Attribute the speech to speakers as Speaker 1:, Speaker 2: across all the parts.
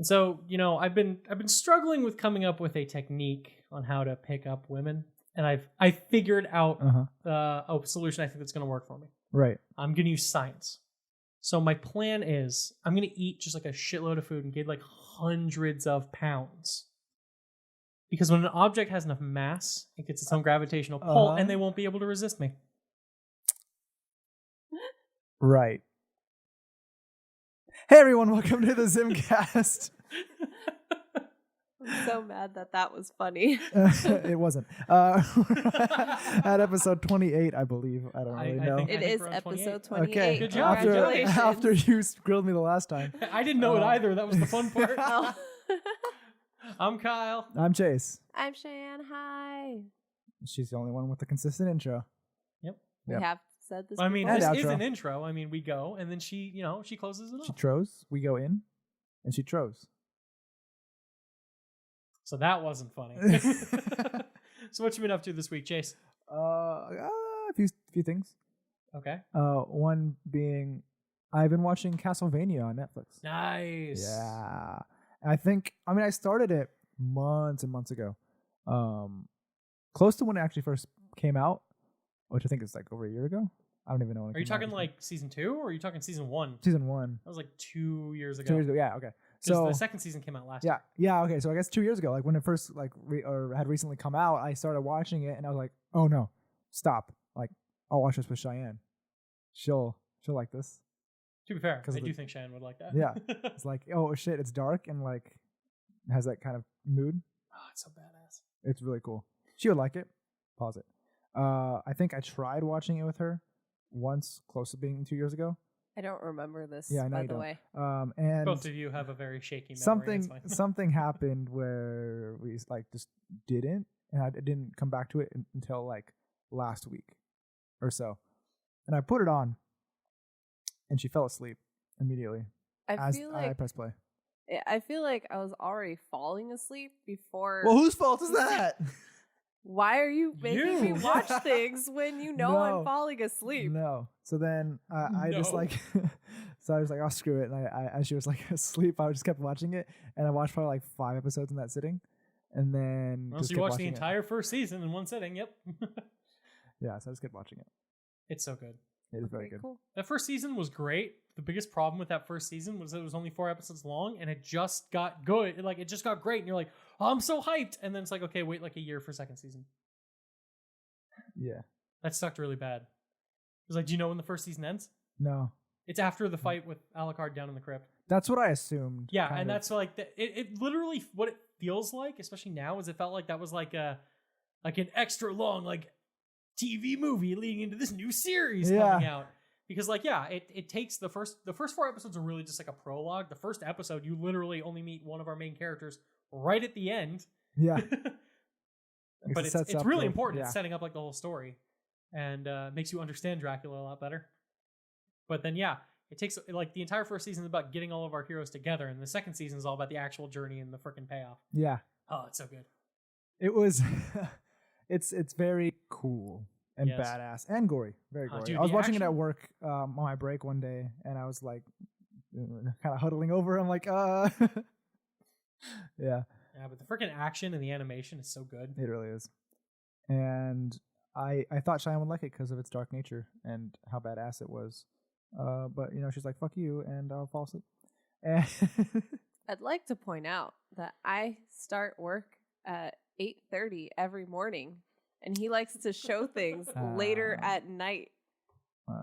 Speaker 1: And so, I've been struggling with coming up with a technique on how to pick up women, and I figured out a solution I think that's going to work for me.
Speaker 2: Right.
Speaker 1: I'm going to use science. So my plan is I'm going to eat just like a shitload of food and gain like hundreds of pounds. Because when an object has enough mass, it gets its own gravitational pull, and they won't be able to resist me.
Speaker 2: Right. Hey everyone, welcome to the ZymCast.
Speaker 3: I'm so mad that was funny.
Speaker 2: It wasn't. At episode 28, I believe. I don't really know.
Speaker 3: It is episode 28.
Speaker 2: Okay.
Speaker 1: Good job.
Speaker 2: After you grilled me the last time.
Speaker 1: I didn't know it either. That was the fun part. I'm Kyle.
Speaker 2: I'm Chase.
Speaker 3: I'm Cheyenne. Hi.
Speaker 2: She's the only one with the consistent intro.
Speaker 1: Yep.
Speaker 3: We have said this.
Speaker 1: I mean,
Speaker 3: before.
Speaker 1: this is an intro. I mean, we go, and then she closes it off.
Speaker 2: She tros. We go in, and she tros.
Speaker 1: So that wasn't funny. So what you been up to this week, Chase?
Speaker 2: A few things.
Speaker 1: Okay.
Speaker 2: One being, I've been watching Castlevania on Netflix.
Speaker 1: Nice.
Speaker 2: Yeah. I started it months and months ago. Close to when it actually first came out, which I think is like over a year ago. I don't even know.
Speaker 1: Are you talking like season 2 or are you talking season 1?
Speaker 2: Season 1.
Speaker 1: That was like 2 years ago.
Speaker 2: 2 years ago, yeah, okay.
Speaker 1: So the second season came out last year.
Speaker 2: Yeah, okay. So I guess 2 years ago, like when it first had recently come out, I started watching it and I was like, oh no, stop. Like, I'll watch this with Cheyenne. She'll like this.
Speaker 1: To be fair, I do think Cheyenne would like that.
Speaker 2: Yeah. It's like, oh shit, it's dark and like has that kind of mood.
Speaker 1: Oh, it's so badass.
Speaker 2: It's really cool. She would like it. Pause it. I think I tried watching it with her once, close to being 2 years ago.
Speaker 3: I don't remember this,
Speaker 2: yeah, I know
Speaker 3: by
Speaker 2: you
Speaker 3: the
Speaker 2: don't.
Speaker 3: way.
Speaker 2: And
Speaker 1: both of you have a very shaky memory.
Speaker 2: Something happened where we like just didn't, and I didn't come back to it until like last week or so. And I put it on, and she fell asleep immediately.
Speaker 3: I
Speaker 2: pressed play.
Speaker 3: I feel like I was already falling asleep before.
Speaker 2: Well, whose fault is that?
Speaker 3: Why are you making me watch things when you know I'm falling asleep?
Speaker 2: No. So then I just like, so I was like, oh, screw it. And as she was like asleep, I just kept watching it. And I watched probably like 5 episodes in that sitting. And then.
Speaker 1: So you watched the entire first season in one sitting. Yep.
Speaker 2: Yeah. So I just kept watching it.
Speaker 1: It's so good.
Speaker 2: It is very good.
Speaker 3: Cool.
Speaker 1: That first season was great. The biggest problem with that first season was it was only 4 episodes long, and it just got good. It just got great, and you're like, oh, I'm so hyped. And then it's like, okay, wait like a year for second season.
Speaker 2: Yeah. That
Speaker 1: sucked really bad. It was like, do you know when the first season ends?
Speaker 2: No.
Speaker 1: It's after the fight with Alucard down in the crypt.
Speaker 2: That's what I assumed.
Speaker 1: Yeah, and that's like, it literally, what it feels like, especially now, is it felt like that was like an extra long, like, TV movie leading into this new series coming out. Because it takes the first 4 episodes are really just like a prologue. The first episode, you literally only meet one of our main characters right at the end.
Speaker 2: Yeah.
Speaker 1: But it's really important. Yeah. It's setting up like the whole story and makes you understand Dracula a lot better. But then, it takes like the entire first season is about getting all of our heroes together. And the second season is all about the actual journey and the freaking payoff.
Speaker 2: Yeah.
Speaker 1: Oh, it's so good.
Speaker 2: It was, it's very cool. And badass and gory, very gory. Dude, I was watching it at work on my break one day, and I was like, kind of huddling over. I'm like, yeah.
Speaker 1: Yeah, but the freaking action and the animation is so good.
Speaker 2: It really is. And I thought Cheyenne would like it because of its dark nature and how badass it was. But she's like, fuck you, and I'll fall asleep. And
Speaker 3: I'd like to point out that I start work at 8:30 every morning. And he likes to show things later at night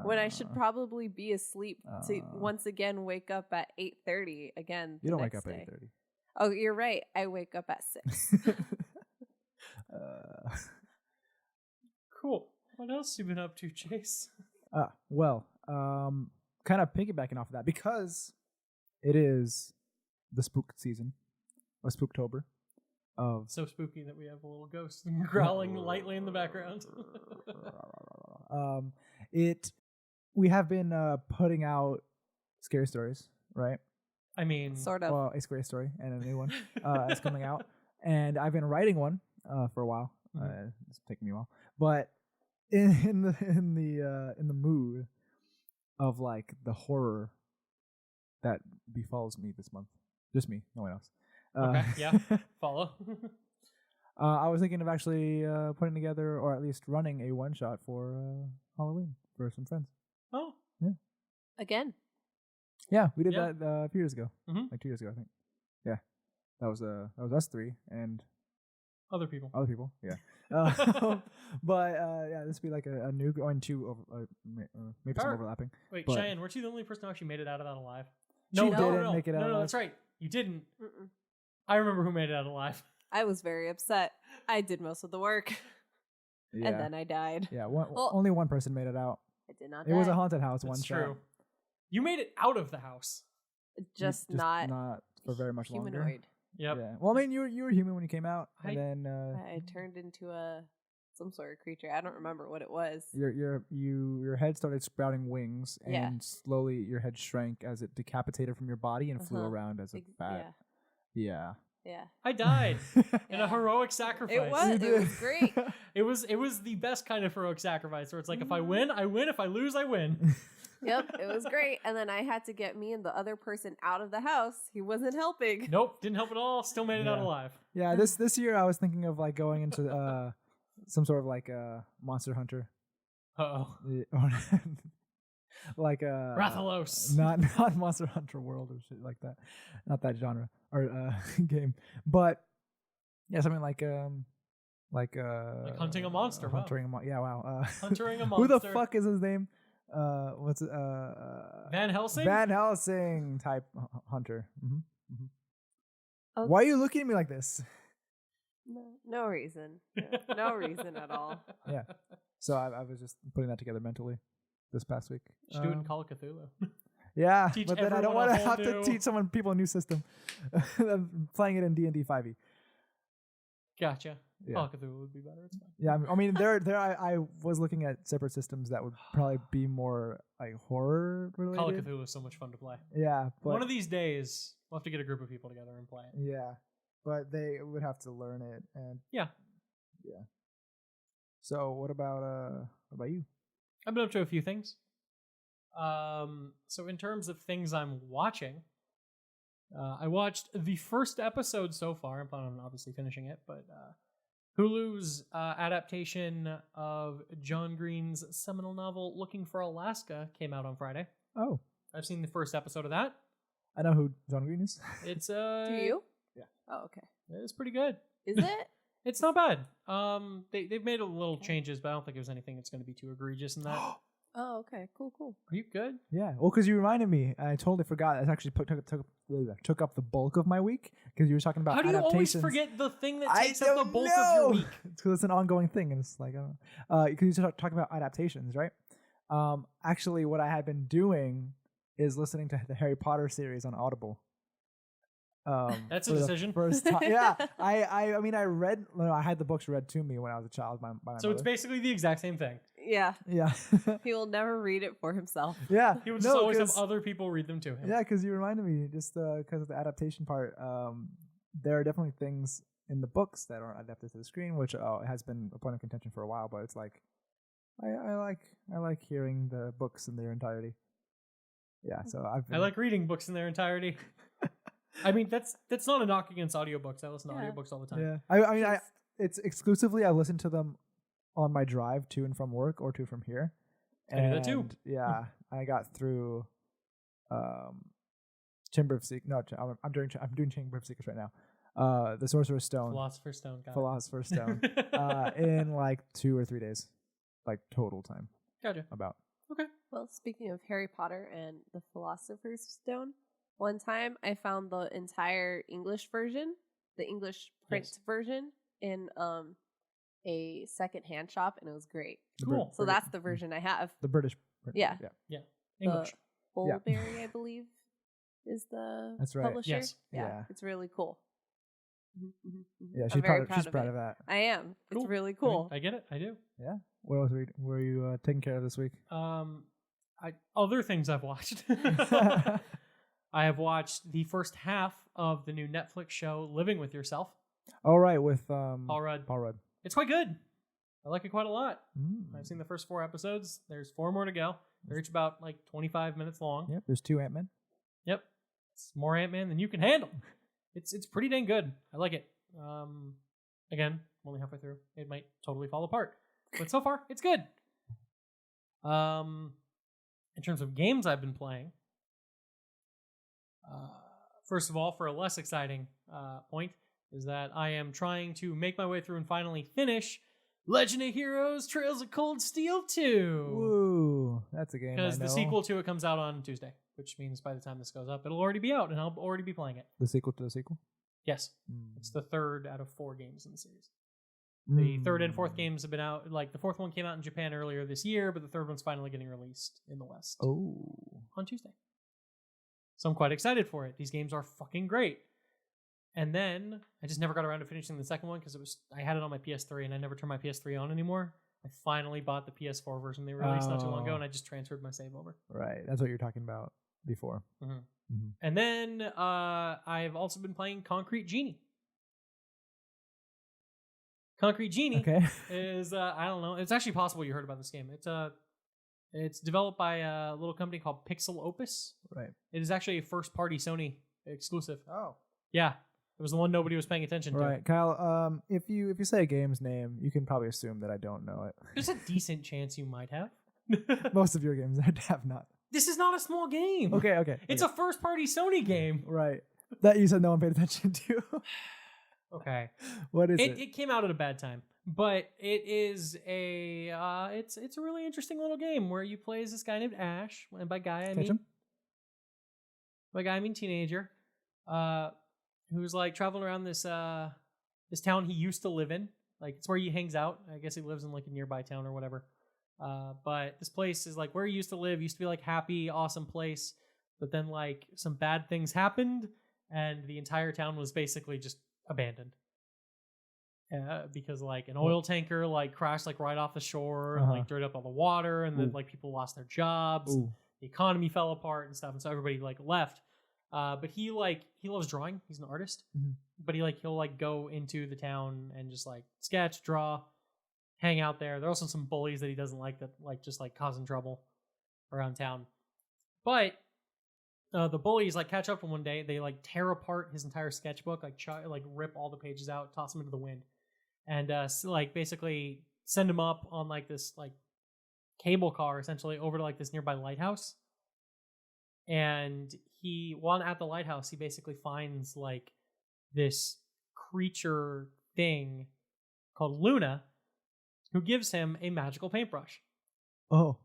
Speaker 3: when I should probably be asleep to once again wake up at 8:30 again.
Speaker 2: You don't wake up at 8:30.
Speaker 3: Oh, you're right. I wake up at 6.
Speaker 1: Cool. What else have you been up to, Chase?
Speaker 2: Well, kind of piggybacking off of that because it is the spook season, or Spooktober.
Speaker 1: So spooky that we have a little ghost growling lightly in the background.
Speaker 2: We have been putting out scary stories, right?
Speaker 1: I mean,
Speaker 3: sort of.
Speaker 2: Well, a scary story and a new one is coming out, and I've been writing one for a while. It's taking me a while, but in the mood of like the horror that befalls me this month. Just me, no one else.
Speaker 1: Okay, yeah. Follow.
Speaker 2: I was thinking of actually putting together, or at least running a one shot for Halloween for some friends.
Speaker 1: Oh,
Speaker 3: Again.
Speaker 2: Yeah, we did
Speaker 1: Yeah.
Speaker 2: that a few years ago,
Speaker 1: Mhm.
Speaker 2: like 2 years ago, I think. Yeah, that was us three and
Speaker 1: other people.
Speaker 2: other people. Yeah, but yeah, this would be like a new going to maybe some
Speaker 1: Sure.
Speaker 2: overlapping.
Speaker 1: Wait,
Speaker 2: but-
Speaker 1: Cheyenne, weren't you the only person who actually made it out of that alive?
Speaker 2: She didn't make it out
Speaker 1: No,
Speaker 2: alive.
Speaker 1: that's right. You didn't.
Speaker 3: Mm-mm.
Speaker 1: I remember who made it out alive.
Speaker 3: I was very upset. I did most of the work,
Speaker 2: Yeah,
Speaker 3: and then I died.
Speaker 2: yeah.
Speaker 3: Well-
Speaker 2: Only one person made it out.
Speaker 3: I did not
Speaker 2: It was
Speaker 3: die.
Speaker 2: a haunted house.
Speaker 1: That's
Speaker 2: one
Speaker 1: true.
Speaker 2: shot.
Speaker 1: You made it out of the house.
Speaker 3: Just not
Speaker 2: for very much longer.
Speaker 3: humanoid.
Speaker 1: Yep.
Speaker 2: Yeah. Well, I mean, you were human when you came out,
Speaker 1: I-
Speaker 2: and then
Speaker 3: I turned into some sort of creature. I don't remember what it was.
Speaker 2: your head started sprouting wings, and
Speaker 3: Yeah.
Speaker 2: slowly your head shrank as it decapitated from your body and flew
Speaker 3: Uh-huh.
Speaker 2: around as a bat. Yeah.
Speaker 3: Yeah.
Speaker 1: I died in
Speaker 3: Yeah.
Speaker 1: a heroic sacrifice.
Speaker 3: It was.
Speaker 2: You
Speaker 3: It
Speaker 2: did.
Speaker 3: was great.
Speaker 1: It was the best kind of heroic sacrifice where it's like if I win, I win. If I lose, I win.
Speaker 3: Yep, it was great. And then I had to get me and the other person out of the house. He wasn't helping.
Speaker 1: Nope, didn't help at all. Still made it out
Speaker 2: Yeah.
Speaker 1: alive.
Speaker 2: Yeah. This year I was thinking of like going into some sort of like Monster Hunter.
Speaker 1: Uh-oh.
Speaker 2: Or like
Speaker 1: Rathalos.
Speaker 2: not Monster Hunter World or shit like that, not that genre or game, but yeah, something like
Speaker 1: hunting a monster, wow.
Speaker 2: Hunting a yeah, wow.
Speaker 1: Hunting a
Speaker 2: Who the
Speaker 1: monster.
Speaker 2: fuck is his name? What's it?
Speaker 1: Van Helsing?
Speaker 2: Van Helsing type hunter.
Speaker 3: Okay.
Speaker 2: Why are you looking at me like this?
Speaker 3: No reason. No reason at all.
Speaker 2: Yeah. So I was just putting that together mentally this past week.
Speaker 1: Should do it in Call of Cthulhu.
Speaker 2: Yeah,
Speaker 1: Teach
Speaker 2: but then I don't
Speaker 1: everyone
Speaker 2: want
Speaker 1: a
Speaker 2: to
Speaker 1: whole
Speaker 2: have to
Speaker 1: new-
Speaker 2: teach people a new system. I'm playing it in D&D 5e.
Speaker 1: Gotcha.
Speaker 2: Yeah.
Speaker 1: Call of Cthulhu would be better. It's fine.
Speaker 2: Yeah, I mean, I was looking at separate systems that would probably be more like horror related.
Speaker 1: Call of Cthulhu is so much fun to play.
Speaker 2: Yeah, but
Speaker 1: One of these days, we'll have to get a group of people together and play it.
Speaker 2: yeah, but they would have to learn it, and
Speaker 1: Yeah.
Speaker 2: yeah. So what about you?
Speaker 1: I've been up to a few things. So in terms of things I'm watching, I watched the first episode so far. I'm planning on obviously finishing it, but Hulu's adaptation of John Green's seminal novel "Looking for Alaska" came out on Friday.
Speaker 2: Oh,
Speaker 1: I've seen the first episode of that.
Speaker 2: I know who John Green is.
Speaker 1: It's
Speaker 3: Do you?
Speaker 2: Yeah.
Speaker 3: Oh, okay.
Speaker 1: It's pretty good.
Speaker 3: Is it?
Speaker 1: It's not bad. They've made a little changes, but I don't think it was anything that's going to be too egregious in that. Are
Speaker 3: Oh, okay. Cool, cool.
Speaker 1: you good?
Speaker 2: Yeah, well, because you reminded me, I totally forgot. I actually took up the bulk of my week because you were talking about
Speaker 1: How do you always
Speaker 2: adaptations.
Speaker 1: forget the thing that
Speaker 2: I
Speaker 1: takes up the
Speaker 2: don't
Speaker 1: bulk
Speaker 2: know.
Speaker 1: of your week?
Speaker 2: It's because it's an ongoing thing, and it's like, I don't know. Because you talking about adaptations, right? Actually, what I had been doing is listening to the Harry Potter series on Audible.
Speaker 1: That's a
Speaker 2: for the
Speaker 1: decision.
Speaker 2: First time, yeah. I mean, I had the books read to me when I was a child by my
Speaker 1: So it's
Speaker 2: mother.
Speaker 1: basically the exact same thing.
Speaker 3: Yeah.
Speaker 2: Yeah,
Speaker 3: He will never read it for himself.
Speaker 2: yeah.
Speaker 1: He would just always have
Speaker 2: 'cause-
Speaker 1: other people read them to him.
Speaker 2: Yeah, because you reminded me just because of the adaptation part. There are definitely things in the books that are adapted to the screen, which has been a point of contention for a while. But it's like, I like hearing the books in their entirety. Yeah, so
Speaker 1: I like reading books in their entirety. I mean, that's not a knock against audiobooks. I listen to
Speaker 3: Yeah.
Speaker 1: audiobooks all the time.
Speaker 2: Yeah, I mean, it's exclusively I listen to them on my drive to and from work or to from here.
Speaker 1: I do that too.
Speaker 2: And, yeah, I got through Chamber of Secrets. No, I'm doing Chamber of Secrets right now. The Sorcerer's Stone,
Speaker 1: Philosopher's Stone. Got it.
Speaker 2: Philosopher's Stone, in like 2 or 3 days, like total time.
Speaker 1: Gotcha.
Speaker 2: About
Speaker 3: Well, speaking of Harry Potter and the Philosopher's Stone, one time I found the entire English version, the English print
Speaker 1: Yes.
Speaker 3: version, in a secondhand shop, and it was great.
Speaker 1: Cool.
Speaker 3: So that's the version I have.
Speaker 2: the British.
Speaker 3: Yeah.
Speaker 1: English.
Speaker 3: Bullberry, I believe, is the
Speaker 2: That's right.
Speaker 3: publisher.
Speaker 1: Yes.
Speaker 2: Yeah.
Speaker 3: It's really cool.
Speaker 2: Yeah,
Speaker 3: I'm
Speaker 2: she's
Speaker 3: very
Speaker 2: proud
Speaker 3: of
Speaker 2: of
Speaker 3: it.
Speaker 2: that.
Speaker 3: I am.
Speaker 1: Cool.
Speaker 3: It's really
Speaker 1: I mean,
Speaker 3: cool.
Speaker 1: I get it. I do.
Speaker 2: Yeah. What else were you taking care of this week?
Speaker 1: Other things I've watched. I have watched the first half of the new Netflix show "Living with Yourself."
Speaker 2: All right, with
Speaker 1: Paul Rudd.
Speaker 2: Paul Rudd.
Speaker 1: It's quite good. I like it quite a lot.
Speaker 2: Mm.
Speaker 1: I've seen the first 4 episodes. There's 4 more to go. They're each about like 25 minutes long.
Speaker 2: Yep. There's 2 Ant-Men.
Speaker 1: Yep. It's more Ant-Man than you can handle. It's pretty dang good. I like it. Again, I'm only halfway through. It might totally fall apart, but so far it's good. In terms of games I've been playing, first of all, for a less exciting point, is that I am trying to make my way through and finally finish Legend of Heroes Trails of Cold Steel 2.
Speaker 2: Woo, that's a game.
Speaker 1: Because the sequel to it comes out on Tuesday, which means by the time this goes up, it'll already be out and I'll already be playing it.
Speaker 2: The sequel to the sequel?
Speaker 1: Yes. It's the third out of 4 games in the series. The third and fourth games have been out. Like, the fourth one came out in Japan earlier this year, but the third one's finally getting released in the West on Tuesday. So I'm quite excited for it. These games are fucking great. And then I just never got around to finishing the second one because I had it on my PS3 and I never turned my PS3 on anymore. I finally bought the PS4 version they released not too long ago, and I just transferred my save over.
Speaker 2: Right, that's what you're talking about before.
Speaker 1: And then I've also been playing Concrete Genie. Concrete Genie is I don't know. It's actually possible you heard about this game. It's developed by a little company called Pixel Opus.
Speaker 2: Right.
Speaker 1: It is actually a first-party Sony exclusive.
Speaker 2: Oh.
Speaker 1: Yeah. It was the one nobody was paying attention to.
Speaker 2: Right, Kyle. If you say a game's name, you can probably assume that I don't know it.
Speaker 1: There's a decent chance you might have.
Speaker 2: Most of your games I have not.
Speaker 1: This is not a small game.
Speaker 2: Okay.
Speaker 1: It's a first-party Sony game.
Speaker 2: Right. That you said no one paid attention to.
Speaker 1: Okay.
Speaker 2: What is it?
Speaker 1: It came out at a bad time, but it is it's a really interesting little game where you play as this guy named Ash, and by guy I mean teenager, who's like traveling around this town he used to live in. Like, it's where he hangs out. I guess he lives in like a nearby town or whatever. But this place is like where he used to live. Used to be like happy, awesome place. But then like some bad things happened, and the entire town was basically just abandoned. Because like an oil tanker like crashed like right off the shore and like dried up all the water, and then like people lost their jobs. The economy fell apart and stuff, and so everybody like left. But he loves drawing. He's an artist. But he'll like go into the town and just like sketch, draw, hang out there. There are also some bullies that he doesn't like that like just like causing trouble around town. But the bullies like catch up to him one day. They like tear apart his entire sketchbook, like rip all the pages out, toss them into the wind, and like basically send him up on like this like cable car essentially over to like this nearby lighthouse. And while at the lighthouse, he basically finds like this creature thing called Luna, who gives him a magical paintbrush.
Speaker 2: Oh.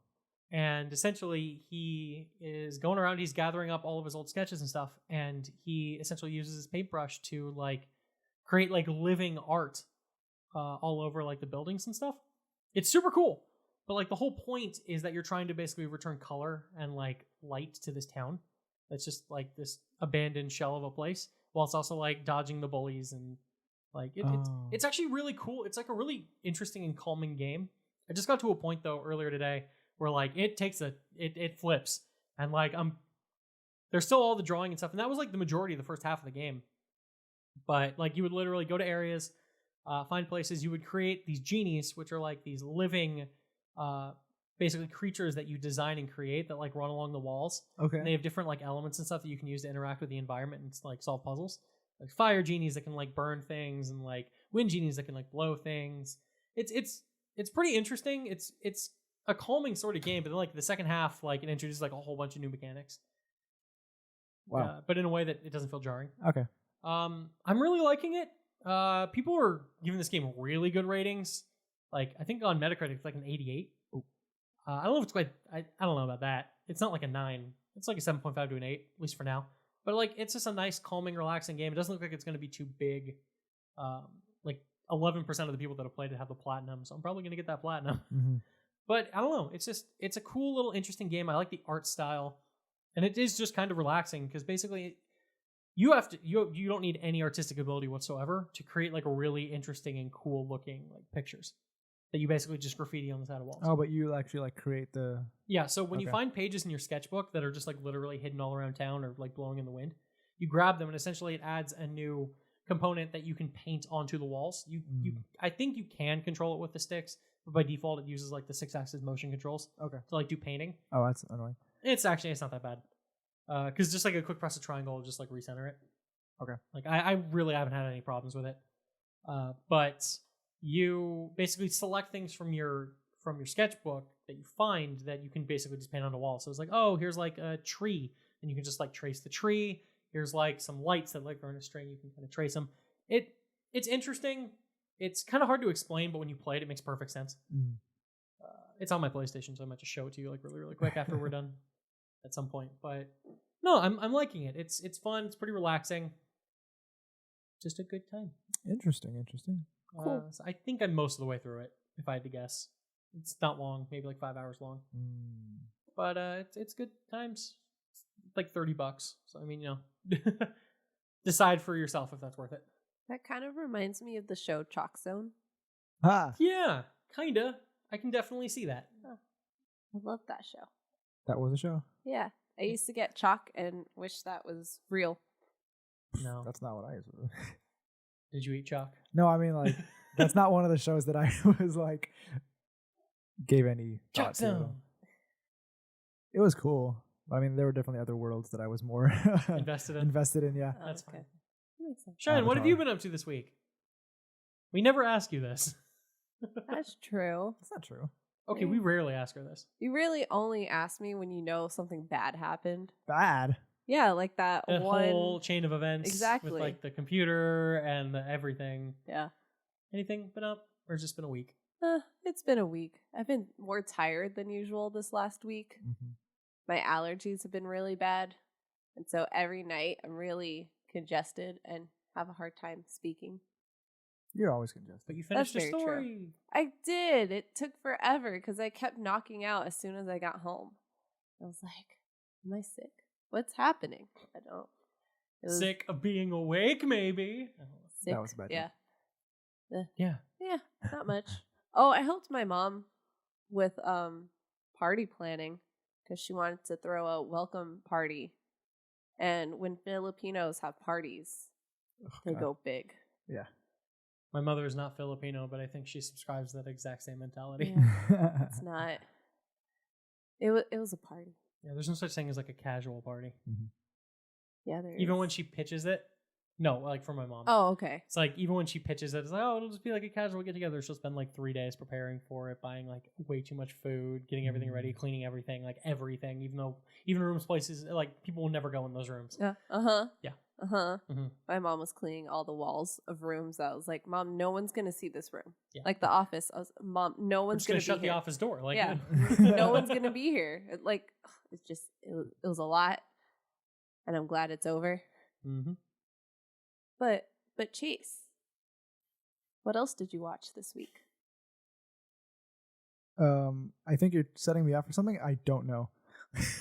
Speaker 1: And essentially, he is going around, he's gathering up all of his old sketches and stuff, and he essentially uses his paintbrush to like create like living art all over like the buildings and stuff. It's super cool. But like the whole point is that you're trying to basically return color and like light to this town. That's just like this abandoned shell of a place, while it's also like dodging the bullies and like it's actually really cool. It's like a really interesting and calming game. I just got to a point though earlier today where like it flips, and like there's still all the drawing and stuff, and that was like the majority of the first half of the game. But like you would literally go to areas, find places, you would create these genies, which are like these living basically creatures that you design and create that like run along the walls.
Speaker 2: Okay.
Speaker 1: And they have different like elements and stuff that you can use to interact with the environment and like solve puzzles. Like fire genies that can like burn things, and like wind genies that can like blow things. It's pretty interesting. It's a calming sort of game, but then like the second half, like it introduces like a whole bunch of new mechanics.
Speaker 2: Wow.
Speaker 1: But in a way that it doesn't feel jarring.
Speaker 2: Okay.
Speaker 1: I'm really liking it. People are giving this game really good ratings. Like, I think on Metacritic it's like an 88. I don't know if it's quite. I don't know about that. It's not like a 9. It's like a 7.5 to an 8, at least for now. But like, it's just a nice, calming, relaxing game. It doesn't look like it's going to be too big. Like 11% of the people that have played it have the platinum, so I'm probably going to get that platinum. But I don't know. It's a cool little interesting game. I like the art style, and it is just kind of relaxing because basically you don't need any artistic ability whatsoever to create like a really interesting and cool looking like pictures that you basically just graffiti on the side of walls.
Speaker 2: Oh, but you actually like create the...
Speaker 1: Yeah, so when you find pages in your sketchbook that are just like literally hidden all around town or like blowing in the wind, you grab them and essentially it adds a new component that you can paint onto the walls. I think you can control it with the sticks, but by default it uses like the 6-axis motion controls.
Speaker 2: Okay.
Speaker 1: To like do painting.
Speaker 2: Oh, that's annoying.
Speaker 1: It's not that bad. Because just like a quick press of triangle will just like recenter it.
Speaker 2: Okay.
Speaker 1: Like I really haven't had any problems with it. But you basically select things from your sketchbook that you find that you can basically just paint on the wall. So it's like, oh, here's like a tree, and you can just like trace the tree. Here's like some lights that like are in a string. You can kind of trace them. It's interesting. It's kind of hard to explain, but when you play it, it makes perfect sense. It's on my PlayStation, so I might just show it to you like really quick after we're done at some point. But no, I'm liking it. It's fun. It's pretty relaxing. Just a good time.
Speaker 2: Interesting.
Speaker 3: Cool.
Speaker 1: So I think I'm most of the way through it, if I had to guess. It's not long, maybe like 5 hours long. But it's good times. It's like $30. So I mean, you know, decide for yourself if that's worth it.
Speaker 3: That kind of reminds me of the show Chalk Zone.
Speaker 1: Yeah, kinda. I can definitely see that.
Speaker 3: Oh, I love that show.
Speaker 2: That was a show?
Speaker 3: Yeah. I used to get chalk and wish that was real.
Speaker 1: No.
Speaker 2: That's not what I used to.
Speaker 1: Did you eat chalk?
Speaker 2: No, I mean, like, that's not one of the shows that I was like, gave any thought
Speaker 1: Chalk
Speaker 2: to.
Speaker 1: Zone.
Speaker 2: It was cool. I mean, there were definitely other worlds that I was more
Speaker 1: Invested in,
Speaker 2: yeah.
Speaker 1: That's
Speaker 3: okay.
Speaker 1: fine.
Speaker 3: That makes sense.
Speaker 1: Cheyenne, what have you
Speaker 2: Avatar.
Speaker 1: been up to this week? We never ask you this.
Speaker 3: That's true.
Speaker 2: That's not true.
Speaker 1: Okay, we rarely ask her this.
Speaker 3: You really only ask me when you know something bad happened.
Speaker 2: Bad.
Speaker 3: Yeah, like that
Speaker 1: The
Speaker 3: one.
Speaker 1: whole chain of events.
Speaker 3: Exactly.
Speaker 1: With like the computer and the everything.
Speaker 3: Yeah.
Speaker 1: Anything been up? Or has it just been a week?
Speaker 3: It's been a week. I've been more tired than usual this last week.
Speaker 2: Mm-hmm.
Speaker 3: My allergies have been really bad. And so every night I'm really congested and have a hard time speaking.
Speaker 2: You're always congested.
Speaker 1: But you finished the
Speaker 3: very true.
Speaker 1: story.
Speaker 3: I did. It took forever because I kept knocking out as soon as I got home. I was like, am I sick? What's happening? I don't. It was
Speaker 1: Sick of being awake, maybe.
Speaker 3: sick.
Speaker 2: That was a bad
Speaker 3: Yeah.
Speaker 1: Yeah.
Speaker 3: Yeah, not much. Oh, I helped my mom with party planning because she wanted to throw a welcome party. And when Filipinos have parties, they
Speaker 2: God.
Speaker 3: go big.
Speaker 2: Yeah.
Speaker 1: My mother is not Filipino, but I think she subscribes to that exact same mentality.
Speaker 3: Yeah, it's not. It was a party.
Speaker 1: Yeah, there's no such thing as like a casual party.
Speaker 3: Yeah, there
Speaker 1: Even
Speaker 3: is.
Speaker 1: when she pitches it. No, like for my mom.
Speaker 3: Oh, okay.
Speaker 1: It's like even when she pitches it, it's like, oh, it'll just be like a casual get together. She'll spend like 3 days preparing for it, buying like way too much food, getting everything ready, cleaning everything, like everything. Even rooms, places, like people will never go in those rooms.
Speaker 3: Yeah.
Speaker 1: Yeah. Mm-hmm.
Speaker 3: My mom was cleaning all the walls of rooms. I was like, Mom, no one's gonna see this room.
Speaker 1: Yeah.
Speaker 3: Like the office. I was, Mom, no
Speaker 1: We're
Speaker 3: one's
Speaker 1: just gonna
Speaker 3: be
Speaker 1: shut the
Speaker 3: here.
Speaker 1: office door. Like,
Speaker 3: Yeah. No one's gonna be here. It's just it was a lot, and I'm glad it's over.
Speaker 1: Mm-hmm.
Speaker 3: But Chase, what else did you watch this week?
Speaker 2: I think you're setting me up for something. I don't know.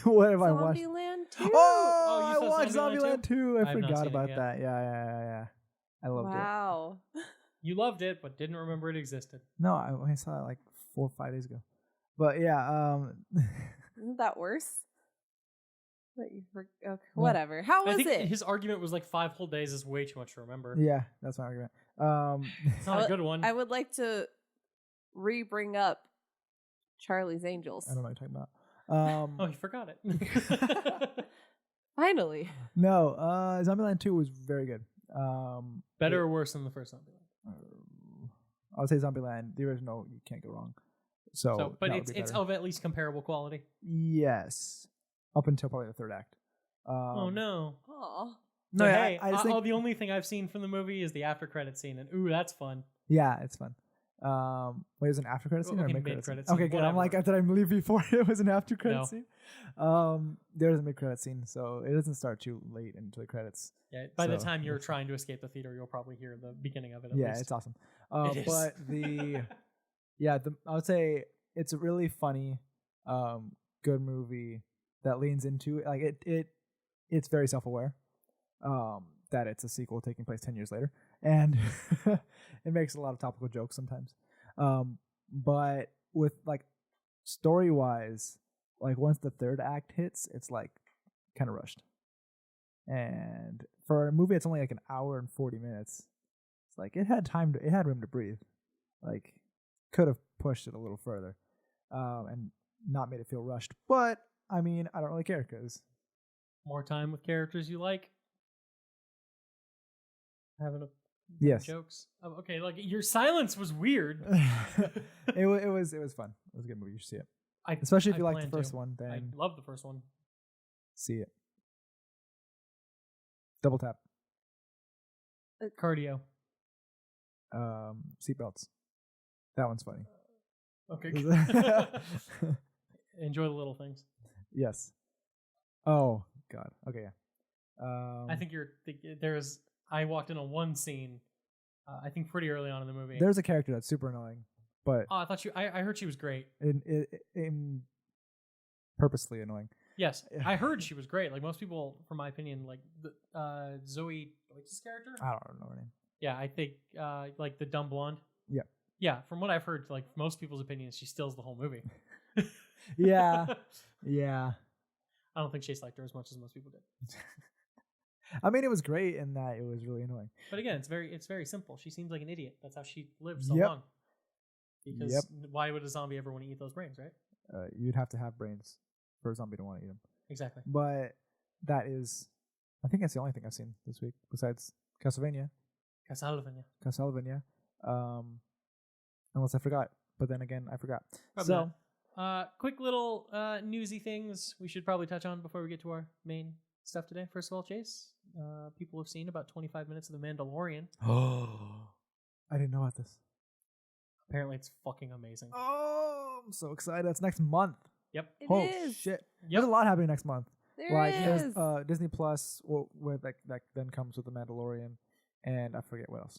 Speaker 2: What have I watched?
Speaker 3: Zombieland 2.
Speaker 2: Oh,
Speaker 1: you
Speaker 2: I
Speaker 1: saw
Speaker 2: watched
Speaker 1: Zombieland
Speaker 2: Zombieland 2. I
Speaker 1: I have not
Speaker 2: forgot
Speaker 1: seen it
Speaker 2: about
Speaker 1: yet.
Speaker 2: that. Yeah. I loved it.
Speaker 3: Wow.
Speaker 1: You loved it, but didn't remember it existed.
Speaker 2: No, I saw it like 4 or 5 days ago. But yeah,
Speaker 3: Isn't that worse? But okay,
Speaker 2: What?
Speaker 3: whatever. How
Speaker 1: I
Speaker 3: was
Speaker 1: think
Speaker 3: it?
Speaker 1: his argument was like 5 whole days is way too much to remember.
Speaker 2: yeah, that's my argument.
Speaker 1: It's not a good one.
Speaker 3: I would like to re-bring up Charlie's Angels.
Speaker 2: I don't know what you're talking about.
Speaker 1: Oh, you forgot it.
Speaker 3: Finally.
Speaker 2: No, Zombieland 2 was very good.
Speaker 1: Better or worse than the first Zombieland?
Speaker 2: I would say Zombieland, the original, you can't go wrong. So
Speaker 1: but
Speaker 2: that would be
Speaker 1: it's
Speaker 2: better.
Speaker 1: of at least comparable quality.
Speaker 2: Yes, up until probably the third act.
Speaker 1: Oh no!
Speaker 3: Aw.
Speaker 2: No,
Speaker 1: So,
Speaker 2: yeah,
Speaker 1: hey,
Speaker 2: I just think,
Speaker 1: the only thing I've seen from the movie is the after credit scene, and ooh, that's fun.
Speaker 2: yeah, it's fun. Wait, is it an after credit scene or a
Speaker 1: Okay,
Speaker 2: mid credit
Speaker 1: mid-credit
Speaker 2: scene?
Speaker 1: scene,
Speaker 2: Okay, good. I'm
Speaker 1: whatever.
Speaker 2: like, did I leave before it was an after credit
Speaker 1: No.
Speaker 2: scene? There's a mid credit scene, so it doesn't start too late into the credits.
Speaker 1: Yeah, by the
Speaker 2: So,
Speaker 1: time you're
Speaker 2: yeah.
Speaker 1: trying to escape the theater, you'll probably hear the beginning of it. At
Speaker 2: Yeah,
Speaker 1: least.
Speaker 2: it's awesome.
Speaker 1: It is.
Speaker 2: But I would say it's a really funny, good movie that leans into like it's very self aware. That it's a sequel taking place 10 years later, and it makes a lot of topical jokes sometimes. But with like story wise, like once the third act hits, it's like kind of rushed. And for a movie that's only like an hour and 40 minutes, it's like it had room to breathe. Like could have pushed it a little further, and not made it feel rushed. But I mean, I don't really care because
Speaker 1: more time with characters you like. Having a
Speaker 2: Yes.
Speaker 1: jokes. Oh, okay, like your silence was weird.
Speaker 2: it was fun. It was a good movie. You should see it.
Speaker 1: I,
Speaker 2: Especially if
Speaker 1: I
Speaker 2: you like the
Speaker 1: plan
Speaker 2: first
Speaker 1: to.
Speaker 2: one, then
Speaker 1: I love the first one.
Speaker 2: see it. Double tap.
Speaker 1: Cardio.
Speaker 2: Seatbelts. That one's funny.
Speaker 1: Okay. Enjoy the little things.
Speaker 2: Yes. Oh God. Okay. Yeah.
Speaker 1: I think there's. I walked in on one scene. I think pretty early on in the movie.
Speaker 2: There's a character that's super annoying, but
Speaker 1: Oh, I thought I heard she was great.
Speaker 2: in purposely annoying.
Speaker 1: Yes, I heard she was great. Like most people, from my opinion, like Zoe Deutsch's character.
Speaker 2: I don't know her name.
Speaker 1: Yeah, I think like the dumb blonde.
Speaker 2: Yeah.
Speaker 1: Yeah, from what I've heard, like most people's opinions, she steals the whole movie.
Speaker 2: Yeah. Yeah.
Speaker 1: I don't think Chase liked her as much as most people did.
Speaker 2: I mean, it was great in that it was really annoying.
Speaker 1: But again, it's very simple. She seems like an idiot. That's how she lived so
Speaker 2: Yep.
Speaker 1: long. Because why would a zombie ever want to eat those brains, right?
Speaker 2: You'd have to have brains for a zombie to want to eat them.
Speaker 1: Exactly.
Speaker 2: But that is, I think that's the only thing I've seen this week besides Castlevania. Castlevania. Unless I forgot. But then again, I forgot.
Speaker 1: Probably not. Quick little newsy things we should probably touch on before we get to our main stuff today. First of all, Chase, people have seen about 25 minutes of The Mandalorian.
Speaker 2: Oh, I didn't know about this.
Speaker 1: Apparently, it's fucking amazing.
Speaker 2: Oh, I'm so excited. That's next month.
Speaker 1: Yep.
Speaker 3: It
Speaker 2: Oh
Speaker 3: is.
Speaker 2: shit.
Speaker 1: Yep.
Speaker 2: There's a lot happening next month.
Speaker 3: There is.
Speaker 2: There's Disney Plus, where that then comes with The Mandalorian, and I forget what else.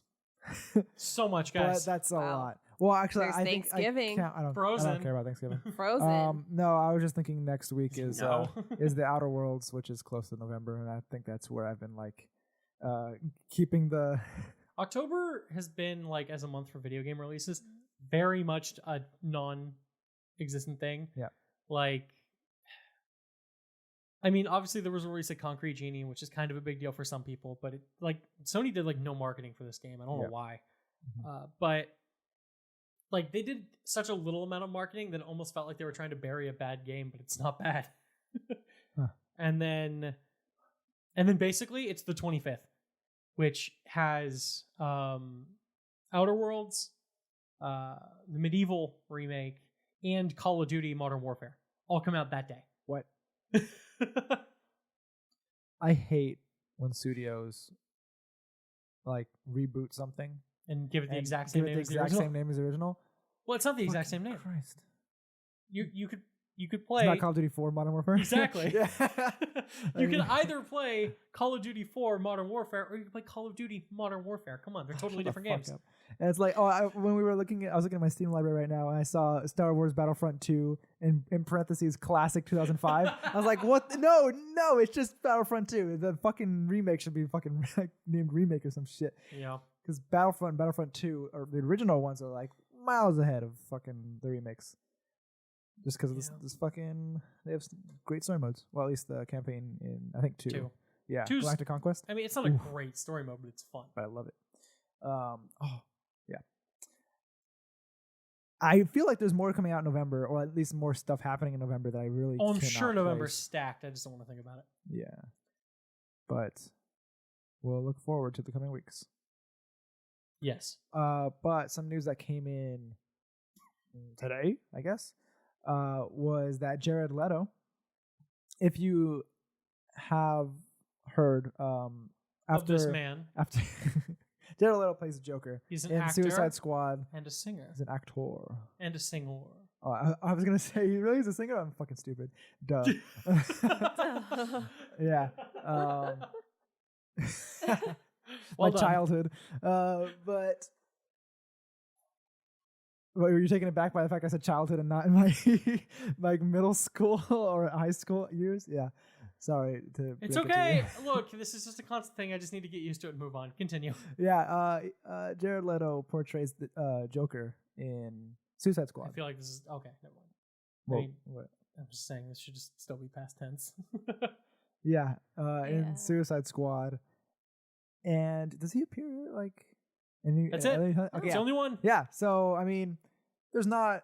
Speaker 1: So much,
Speaker 2: But
Speaker 1: guys.
Speaker 2: that's a
Speaker 3: Wow.
Speaker 2: lot. Well, actually,
Speaker 3: There's
Speaker 2: I think
Speaker 3: Thanksgiving.
Speaker 2: I don't
Speaker 1: Frozen.
Speaker 2: care about Thanksgiving.
Speaker 3: Frozen.
Speaker 2: No, I was just thinking next week is
Speaker 1: No.
Speaker 2: is the Outer Worlds, which is close to November, and I think that's where I've been like keeping the.
Speaker 1: October has been like as a month for video game releases, very much a non-existent thing.
Speaker 2: Yeah.
Speaker 1: Like, I mean, obviously there was a release of Concrete Genie, which is kind of a big deal for some people, but it like Sony did like no marketing for this game. I don't know why, but like they did such a little amount of marketing that it almost felt like they were trying to bury a bad game, but it's not bad.
Speaker 2: Huh.
Speaker 1: And then basically it's the 25th, which has Outer Worlds, the Medieval remake, and Call of Duty Modern Warfare all come out that day.
Speaker 2: What? I hate when studios like reboot something
Speaker 1: And give it the
Speaker 2: and
Speaker 1: exact
Speaker 2: give
Speaker 1: same
Speaker 2: it
Speaker 1: name
Speaker 2: the
Speaker 1: as the
Speaker 2: exact
Speaker 1: original.
Speaker 2: same name as the original.
Speaker 1: Well, it's not the exact
Speaker 2: Fucking
Speaker 1: same name.
Speaker 2: Christ.
Speaker 1: You could
Speaker 2: It's
Speaker 1: play
Speaker 2: not Call of Duty 4 Modern Warfare.
Speaker 1: Exactly.
Speaker 2: Yeah.
Speaker 1: You can either play Call of Duty 4 Modern Warfare or you can play Call of Duty Modern Warfare. Come on, they're totally
Speaker 2: Shut the
Speaker 1: different
Speaker 2: fuck
Speaker 1: games.
Speaker 2: up. And it's like, when we were looking at, I was looking at my Steam library right now, and I saw Star Wars Battlefront 2 in parentheses classic 2005. I was like, what? No, it's just Battlefront 2. The fucking remake should be fucking named remake or some shit.
Speaker 1: Yeah.
Speaker 2: Because Battlefront and Battlefront 2, or the original ones, are like miles ahead of fucking the remakes. Just because of this fucking, they have great story modes. Well, at least the campaign in, I think, 2. Yeah,
Speaker 1: Two's-
Speaker 2: Galactic Conquest.
Speaker 1: I mean, it's not a great story mode, but it's fun.
Speaker 2: But I love it. Yeah. I feel like there's more coming out in November, or at least more stuff happening in November that I really
Speaker 1: Oh, I'm
Speaker 2: cannot
Speaker 1: sure November's
Speaker 2: place.
Speaker 1: stacked. I just don't want to think about it.
Speaker 2: Yeah. But we'll look forward to the coming weeks.
Speaker 1: Yes.
Speaker 2: But some news that came in today, I guess, was that Jared Leto, if you have heard,
Speaker 1: Of
Speaker 2: after
Speaker 1: this man.
Speaker 2: after Jared Leto plays Joker
Speaker 1: He's an
Speaker 2: in
Speaker 1: actor
Speaker 2: Suicide Squad.
Speaker 1: and a singer.
Speaker 2: He's an actor.
Speaker 1: And a singer.
Speaker 2: Oh, I was gonna say he really is a singer. I'm fucking stupid. Duh. Yeah.
Speaker 1: Well
Speaker 2: My
Speaker 1: done.
Speaker 2: childhood. But were you taken aback by the fact I said childhood and not in my like middle school or high school years? Yeah. Sorry to.
Speaker 1: It's
Speaker 2: break it to
Speaker 1: okay.
Speaker 2: you.
Speaker 1: Look, this is just a constant thing. I just need to get used to it and move on. Continue.
Speaker 2: Yeah. Jared Leto portrays the Joker in Suicide Squad.
Speaker 1: I feel like this is okay. Never mind.
Speaker 2: Well,
Speaker 1: I mean,
Speaker 2: what?
Speaker 1: I'm just saying this should just still be past tense.
Speaker 2: Yeah.
Speaker 3: Yeah.
Speaker 2: In Suicide Squad. And does he appear like?
Speaker 1: That's it.
Speaker 2: Okay.
Speaker 1: It's the only one.
Speaker 2: Yeah. So I mean, there's not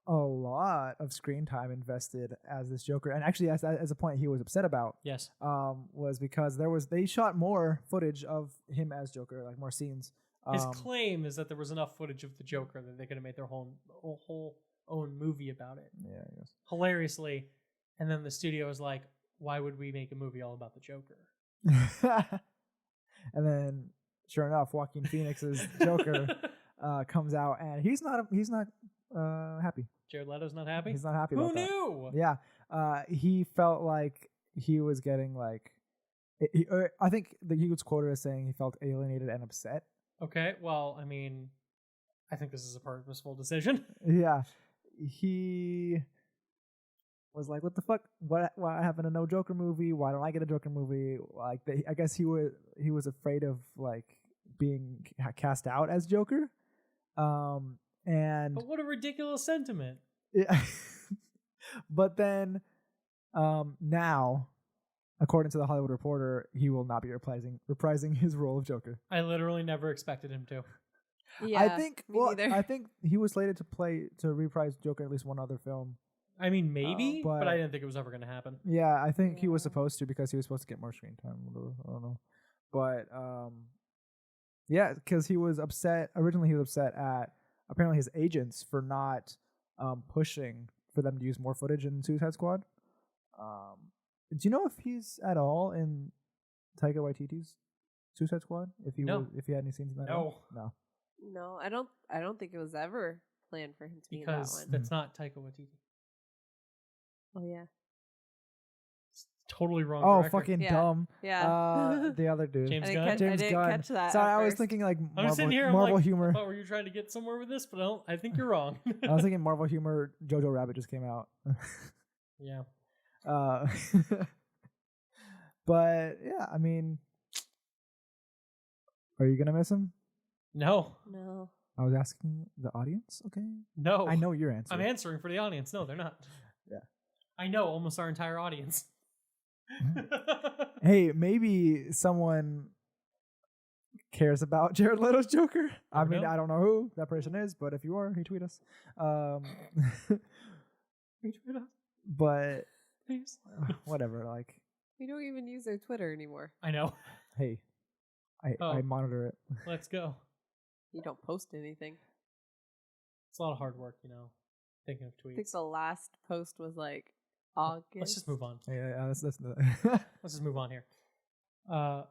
Speaker 2: a lot of screen time invested as this Joker, and actually as a point he was upset about.
Speaker 1: Yes.
Speaker 2: Was because they shot more footage of him as Joker, like more scenes.
Speaker 1: His claim is that there was enough footage of the Joker that they could have made their whole own movie about it.
Speaker 2: Yeah, I guess.
Speaker 1: Hilariously, and then the studio was like, "Why would we make a movie all about the Joker?"
Speaker 2: And then, sure enough, Joaquin Phoenix's Joker comes out, and he's not happy.
Speaker 1: Jared Leto's not happy.
Speaker 2: He's not happy.
Speaker 1: Who
Speaker 2: about that.
Speaker 1: knew?
Speaker 2: Yeah, he felt like he was getting like. I think that he was quoted as saying he felt alienated and upset.
Speaker 1: Okay, well, I mean, I think this is a purposeful decision.
Speaker 2: Yeah, he was like, "What the fuck? What happened to no Joker movie? Why don't I get a Joker movie?" Like, I guess he was afraid of like being cast out as Joker. And
Speaker 1: But what a ridiculous sentiment.
Speaker 2: yeah, but then now, according to the Hollywood Reporter, he will not be reprising his role of Joker.
Speaker 1: I literally never expected him to.
Speaker 3: Yeah,
Speaker 2: I think.
Speaker 3: me
Speaker 2: Well,
Speaker 3: neither.
Speaker 2: I think he was slated to reprise Joker in at least one other film.
Speaker 1: I mean, maybe,
Speaker 2: but
Speaker 1: but I didn't think it was ever going to happen.
Speaker 2: Yeah, I think he was supposed to because he was supposed to get more screen time. I don't know, but yeah, because he was upset. Originally, he was upset at apparently his agents for not pushing for them to use more footage in Suicide Squad. Do you know if he's at all in Taika Waititi's Suicide Squad? If he
Speaker 1: No.
Speaker 2: if he had any scenes in that? at all? No.
Speaker 3: No, I don't think it was ever planned for him to be in that
Speaker 1: Because
Speaker 3: one.
Speaker 1: that's not Taika Waititi.
Speaker 3: Oh yeah,
Speaker 1: It's totally wrong.
Speaker 2: Oh,
Speaker 1: director.
Speaker 2: fucking
Speaker 3: Yeah.
Speaker 2: dumb.
Speaker 3: yeah.
Speaker 2: The other dude.
Speaker 1: James
Speaker 3: I
Speaker 1: Gunn?
Speaker 3: didn't, catch, I
Speaker 2: James
Speaker 3: didn't
Speaker 2: Gunn.
Speaker 3: catch that.
Speaker 2: Sorry,
Speaker 3: at
Speaker 2: I was
Speaker 3: first.
Speaker 2: thinking like
Speaker 1: I'm sitting here.
Speaker 2: Marvel
Speaker 1: I'm like,
Speaker 2: humor.
Speaker 1: Oh, were you trying to get somewhere with this? But I think you're wrong.
Speaker 2: I was thinking Marvel humor. Jojo Rabbit just came out.
Speaker 1: Yeah.
Speaker 2: But yeah, I mean, are you gonna miss him?
Speaker 1: No.
Speaker 3: No.
Speaker 2: I was asking the audience. Okay,
Speaker 1: No.
Speaker 2: I know your answer.
Speaker 1: I'm answering for the audience. No, they're not.
Speaker 2: Yeah.
Speaker 1: I know almost our entire audience.
Speaker 2: Hey, maybe someone cares about Jared Leto's Joker. I
Speaker 1: Never
Speaker 2: mean,
Speaker 1: know.
Speaker 2: I don't know who that person is, but if you are, hey, tweet us.
Speaker 1: Retweet us,
Speaker 2: But
Speaker 1: please.
Speaker 2: whatever. Like,
Speaker 3: We don't even use their Twitter anymore.
Speaker 1: I know.
Speaker 2: hey, I
Speaker 1: Oh.
Speaker 2: monitor it.
Speaker 1: Let's go.
Speaker 3: You don't post anything.
Speaker 1: It's a lot of hard work, thinking of
Speaker 3: I think
Speaker 1: tweets.
Speaker 3: the last post was like August.
Speaker 1: Let's just move on.
Speaker 2: Yeah, that's the.
Speaker 1: Let's just move on here.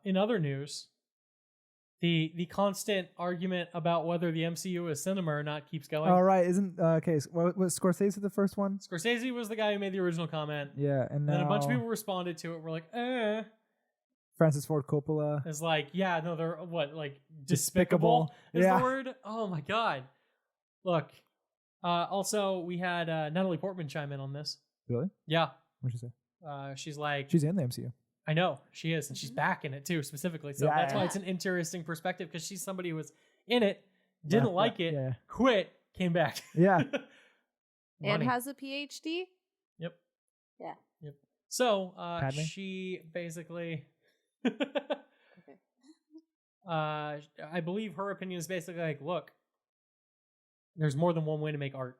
Speaker 1: In other news, the constant argument about whether the MCU is cinema or not keeps going.
Speaker 2: All right, isn't okay? So was Scorsese the first one?
Speaker 1: Scorsese was the guy who made the original comment.
Speaker 2: Yeah, and
Speaker 1: Then a bunch of
Speaker 2: now
Speaker 1: people responded to it. We're like,
Speaker 2: Francis Ford Coppola.
Speaker 1: It's like, yeah, no, they're what, like
Speaker 2: Despicable.
Speaker 1: despicable is
Speaker 2: Yeah.
Speaker 1: the word? Oh my god. Look. Also, we had Natalie Portman chime in on this.
Speaker 2: Really?
Speaker 1: Yeah.
Speaker 2: What'd she say?
Speaker 1: She's like,
Speaker 2: She's in the MCU.
Speaker 1: I know she is, and she's back in it too, specifically. So
Speaker 2: Yeah,
Speaker 1: that's why
Speaker 3: yeah.
Speaker 1: it's an interesting perspective because she's somebody who was in it, didn't like it,
Speaker 2: Yeah.
Speaker 1: quit, came back.
Speaker 2: Yeah.
Speaker 3: And
Speaker 1: Money.
Speaker 3: has a PhD.
Speaker 1: Yep.
Speaker 3: Yeah.
Speaker 1: Yep. So
Speaker 2: Padme?
Speaker 1: she basically, I believe her opinion is basically like, look, there's more than one way to make art.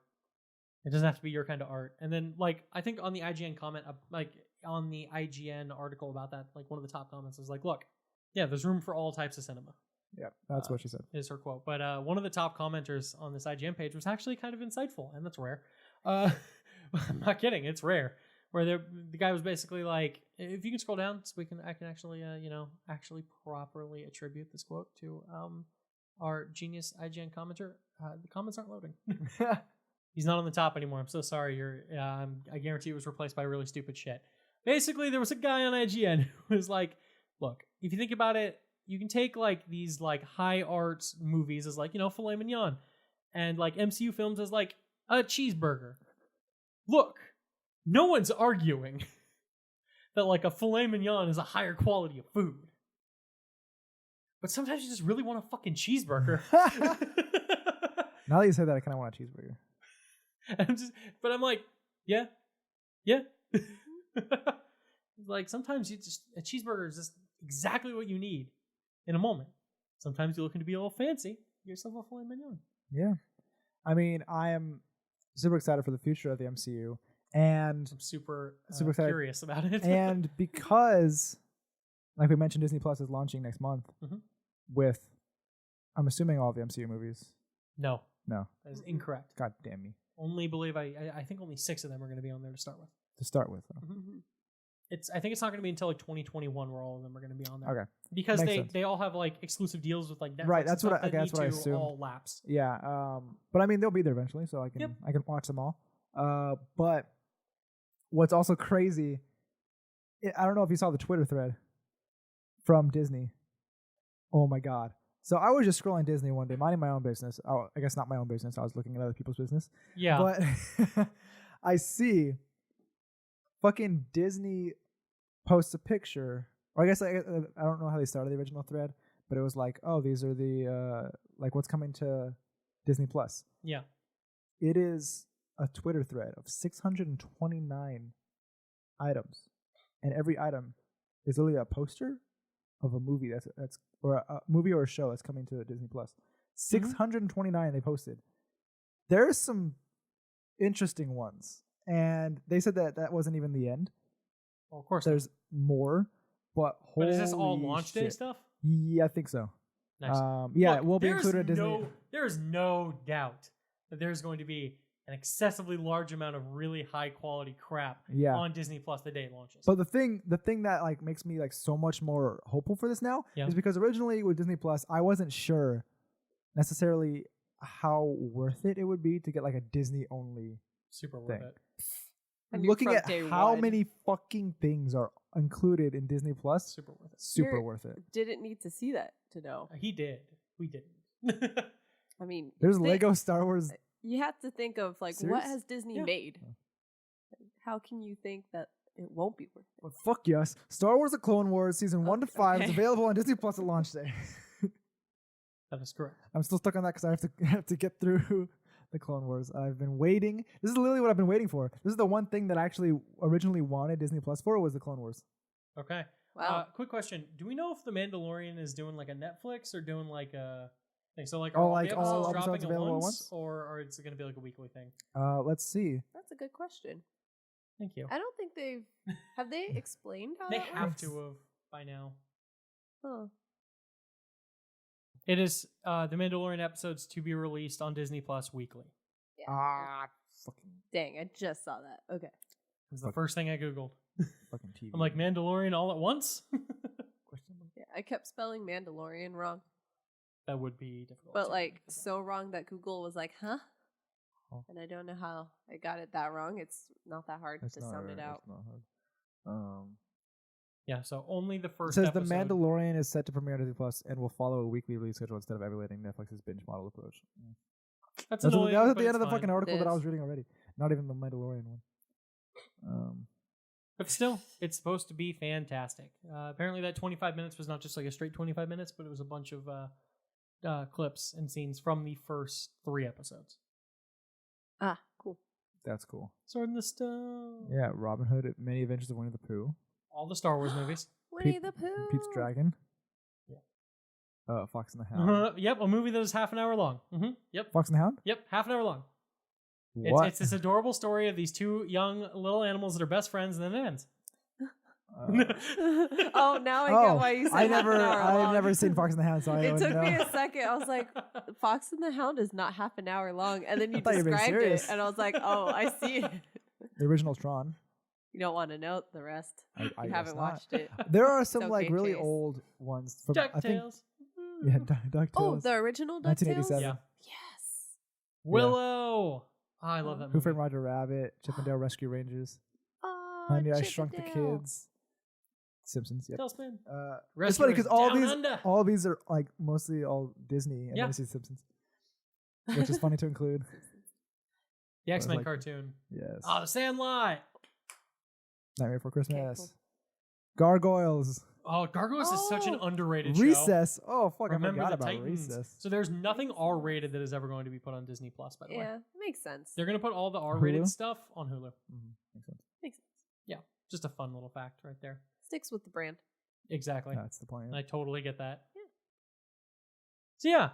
Speaker 1: It doesn't have to be your kind of art. And then, like, I think on the IGN comment, like on the IGN article about that, like one of the top comments is like, look, yeah, there's room for all types of cinema.
Speaker 2: Yeah, that's what she said.
Speaker 1: Is her quote. But one of the top commenters on this IGN page was actually kind of insightful, and that's rare. I'm not kidding, it's rare. Where the guy was basically like, if you can scroll down, so I can actually actually properly attribute this quote to our genius IGN commenter. The comments aren't loading. He's not on the top anymore. I'm so sorry. I guarantee it was replaced by really stupid shit. Basically, there was a guy on IGN who was like, look, if you think about it, you can take like these like high art movies as like, filet mignon, and like MCU films as like a cheeseburger. Look, no one's arguing that like a filet mignon is a higher quality of food. But sometimes you just really want a fucking cheeseburger.
Speaker 2: Now that you say that, I kind of want a cheeseburger.
Speaker 1: I'm like, yeah. Like sometimes a cheeseburger is just exactly what you need in a moment. Sometimes you're looking to be a little fancy. Get yourself a filet mignon.
Speaker 2: Yeah. I mean, I am super excited for the future of the MCU, and
Speaker 1: I'm super
Speaker 2: excited.
Speaker 1: curious about it.
Speaker 2: And because, like we mentioned, Disney Plus is launching next month with, I'm assuming, all the MCU movies.
Speaker 1: No,
Speaker 2: No,
Speaker 1: that is incorrect.
Speaker 2: God damn me.
Speaker 1: I think only 6 of them are going to be on there to start with.
Speaker 2: Though.
Speaker 1: I think it's not going to be until like 2021 where all of them are going to be on there.
Speaker 2: Okay.
Speaker 1: Because
Speaker 2: Makes sense.
Speaker 1: they all have like exclusive deals with like Netflix.
Speaker 2: Right, that's
Speaker 1: and
Speaker 2: what
Speaker 1: stuff
Speaker 2: that's what I
Speaker 1: need to
Speaker 2: assumed.
Speaker 1: all lapse.
Speaker 2: Yeah, but I mean they'll be there eventually, so I can watch them all. But what's also crazy, I don't know if you saw the Twitter thread from Disney. Oh my god! So I was just scrolling Disney one day, minding my own business. Oh, I guess not my own business. I was looking at other people's business.
Speaker 1: Yeah.
Speaker 2: But I see fucking Disney posts a picture, or I guess I don't know how they started the original thread, but it was like, oh, these are the like what's coming to Disney Plus.
Speaker 1: Yeah.
Speaker 2: It is a Twitter thread of 629 items, and every item is literally a poster of a movie that's or a movie or a show that's coming to Disney Plus. 629 they posted. There's some interesting ones, and they said that wasn't even the end.
Speaker 1: Well, of course.
Speaker 2: There's more, but
Speaker 1: is this all
Speaker 2: holy
Speaker 1: launch day
Speaker 2: shit.
Speaker 1: stuff?
Speaker 2: Yeah, I think so.
Speaker 1: Nice.
Speaker 2: Yeah,
Speaker 1: Look,
Speaker 2: it will be included in Disney.
Speaker 1: There is no doubt that there's going to be an excessively large amount of really high quality crap on Disney Plus the day it launches.
Speaker 2: But the thing that like makes me like so much more hopeful for this now is because originally with Disney Plus, I wasn't sure necessarily how worth it would be to get like a Disney only
Speaker 1: super worth it.
Speaker 2: Looking at how many fucking things are included in Disney Plus,
Speaker 1: super worth it.
Speaker 2: Super worth it.
Speaker 3: Didn't need to see that to know.
Speaker 1: He did. We didn't.
Speaker 3: I mean,
Speaker 2: there's Lego Star Wars.
Speaker 3: You have to think of like
Speaker 2: series?
Speaker 3: What has Disney made? How can you think that it won't be worth it?
Speaker 2: Well, fuck yes. Star Wars: The Clone Wars season 1 to 5 is available on Disney Plus at launch day.
Speaker 1: That is correct.
Speaker 2: I'm still stuck on that because I have to get through the Clone Wars. I've been waiting. This is literally what I've been waiting for. This is the one thing that I actually originally wanted Disney Plus for was the Clone Wars.
Speaker 1: Okay.
Speaker 3: Wow.
Speaker 1: Quick question: do we know if the Mandalorian is doing like a Netflix or doing like a thing? So like,
Speaker 2: all
Speaker 1: the
Speaker 2: episodes
Speaker 1: dropping
Speaker 2: available
Speaker 1: at
Speaker 2: once,
Speaker 1: or is it going to be like a weekly thing?
Speaker 2: Let's see.
Speaker 3: That's a good question.
Speaker 1: Thank you.
Speaker 3: I don't think have they explained how
Speaker 1: they
Speaker 3: that
Speaker 1: have
Speaker 3: works?
Speaker 1: to have by now.
Speaker 3: Huh.
Speaker 1: It is the Mandalorian episodes to be released on Disney Plus weekly.
Speaker 3: Yeah.
Speaker 2: Fucking
Speaker 3: Dang, I just saw that. Okay.
Speaker 1: It was the first thing I googled.
Speaker 2: fucking TV.
Speaker 1: I'm like, Mandalorian all at once?
Speaker 3: Yeah, I kept spelling Mandalorian wrong.
Speaker 1: That would be difficult.
Speaker 3: But like so wrong that Google was like, huh? And I don't know how I got it that wrong. It's not that hard to sound it out.
Speaker 2: It's not hard.
Speaker 1: Yeah, so only the
Speaker 2: It
Speaker 1: first
Speaker 2: says
Speaker 1: episode.
Speaker 2: The Mandalorian is set to premiere on Disney Plus and will follow a weekly release schedule instead of emulating Netflix's binge model approach.
Speaker 1: That's
Speaker 2: That
Speaker 1: annoying.
Speaker 2: was at
Speaker 1: but
Speaker 2: the end
Speaker 1: it's
Speaker 2: of the
Speaker 1: fine.
Speaker 2: fucking article
Speaker 3: It
Speaker 2: that I
Speaker 3: is.
Speaker 2: was reading already. Not even the Mandalorian one.
Speaker 1: But still, it's supposed to be fantastic. Apparently that 25 minutes was not just like a straight 25 minutes, but it was a bunch of clips and scenes from the first 3 episodes.
Speaker 3: Ah, cool.
Speaker 2: That's cool.
Speaker 1: Sword in the Stone.
Speaker 2: Yeah, Robin Hood, Many Adventures of Winnie the Pooh.
Speaker 1: All the Star Wars movies.
Speaker 3: Winnie the Pooh.
Speaker 2: Pete's Dragon.
Speaker 1: Yeah.
Speaker 2: Fox and the Hound.
Speaker 1: Yep, a movie that is half an hour long. Yep.
Speaker 2: Fox and the Hound?
Speaker 1: Yep, half an hour long.
Speaker 2: What?
Speaker 1: It's this adorable story of these 2 young little animals that are best friends, and then it ends.
Speaker 3: Oh, now I get why you said
Speaker 2: I've
Speaker 3: long.
Speaker 2: never seen Fox and the Hound, so I
Speaker 3: It
Speaker 2: don't
Speaker 3: took
Speaker 2: know.
Speaker 3: me a second. I was like, Fox and the Hound is not half an hour long. And then you
Speaker 2: thought you were being
Speaker 3: described it.
Speaker 2: serious.
Speaker 3: And I was like, oh, I see it.
Speaker 2: The original Tron.
Speaker 3: You don't want to know the rest.
Speaker 2: I
Speaker 3: You
Speaker 2: guess
Speaker 3: haven't
Speaker 2: not.
Speaker 3: watched it.
Speaker 2: There are some
Speaker 3: It's
Speaker 2: like
Speaker 3: okay,
Speaker 2: really
Speaker 3: Chase.
Speaker 2: old ones from I think
Speaker 1: DuckTales.
Speaker 2: DuckTales.
Speaker 3: Oh, the original DuckTales?
Speaker 2: 1987.
Speaker 1: Yeah.
Speaker 3: Yes.
Speaker 1: Willow. Oh, I love that
Speaker 2: Who
Speaker 1: movie.
Speaker 2: Framed Roger Rabbit, Chippendale Rescue Rangers,
Speaker 3: Oh,
Speaker 2: Honey, I Shrunk the
Speaker 3: Chippendale.
Speaker 2: Kids, Simpsons. Yep.
Speaker 1: Tailspin.
Speaker 2: It's funny because
Speaker 1: Rescuers Down
Speaker 2: all
Speaker 1: Under.
Speaker 2: these are like mostly all Disney, and
Speaker 1: Yeah.
Speaker 2: then you see Simpsons, which is funny to include.
Speaker 1: The X-Men
Speaker 2: like-
Speaker 1: cartoon.
Speaker 2: Yes.
Speaker 1: Oh, The Sandlot.
Speaker 2: Nightmare Before Christmas.
Speaker 3: cool.
Speaker 2: Gargoyles.
Speaker 1: Oh, Gargoyles is such an
Speaker 3: Oh.
Speaker 1: underrated show.
Speaker 2: Recess. Oh fuck!
Speaker 1: Remember
Speaker 2: I forgot
Speaker 1: the
Speaker 2: about
Speaker 1: Titans.
Speaker 2: Recess.
Speaker 1: So there's nothing R-rated that is ever going to be put on Disney Plus, by the way.
Speaker 3: Yeah, makes sense.
Speaker 1: They're going to put all the R-rated
Speaker 2: Hulu?
Speaker 1: stuff on Hulu.
Speaker 2: Makes sense.
Speaker 3: Makes sense.
Speaker 1: Just a fun little fact right there.
Speaker 3: Sticks with the brand.
Speaker 1: Exactly.
Speaker 2: That's the point.
Speaker 1: I totally get that.
Speaker 3: Yeah.
Speaker 1: So yeah,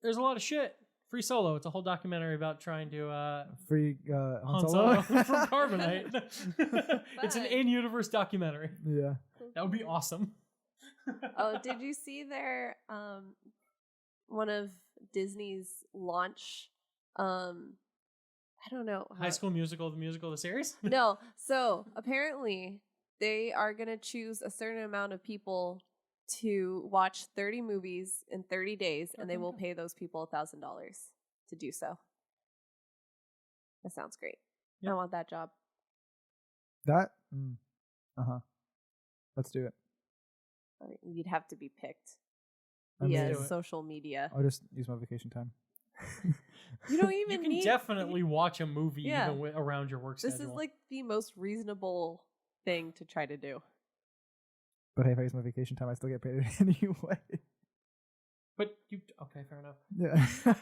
Speaker 1: there's a lot of shit Free Solo. It's a whole documentary about trying to
Speaker 2: Free Han
Speaker 1: Han
Speaker 2: Solo.
Speaker 1: Solo from Carbonite. It's an
Speaker 3: Fun.
Speaker 1: in-universe documentary.
Speaker 2: Yeah.
Speaker 1: That would be awesome.
Speaker 3: Oh, did you see their one of Disney's launch? I don't know.
Speaker 1: High School Musical, the musical, the series?
Speaker 3: No. So apparently they are gonna choose a certain amount of people to watch 30 movies in 30 days, and they will pay those people $1,000 to do so. That sounds great.
Speaker 1: Yep.
Speaker 3: I want that job.
Speaker 2: That. Let's do it.
Speaker 3: I mean, you'd have to be picked
Speaker 2: I mean,
Speaker 3: via
Speaker 1: do it.
Speaker 3: social media.
Speaker 2: I'll just use my vacation time.
Speaker 3: You don't
Speaker 1: You
Speaker 3: even
Speaker 1: can
Speaker 3: need.
Speaker 1: definitely watch a movie
Speaker 3: Yeah.
Speaker 1: even around your work
Speaker 3: This
Speaker 1: schedule.
Speaker 3: is like the most reasonable thing to try to do.
Speaker 2: But hey, if I use my vacation time, I still get paid anyway.
Speaker 1: But you okay? Fair enough.
Speaker 2: Yeah.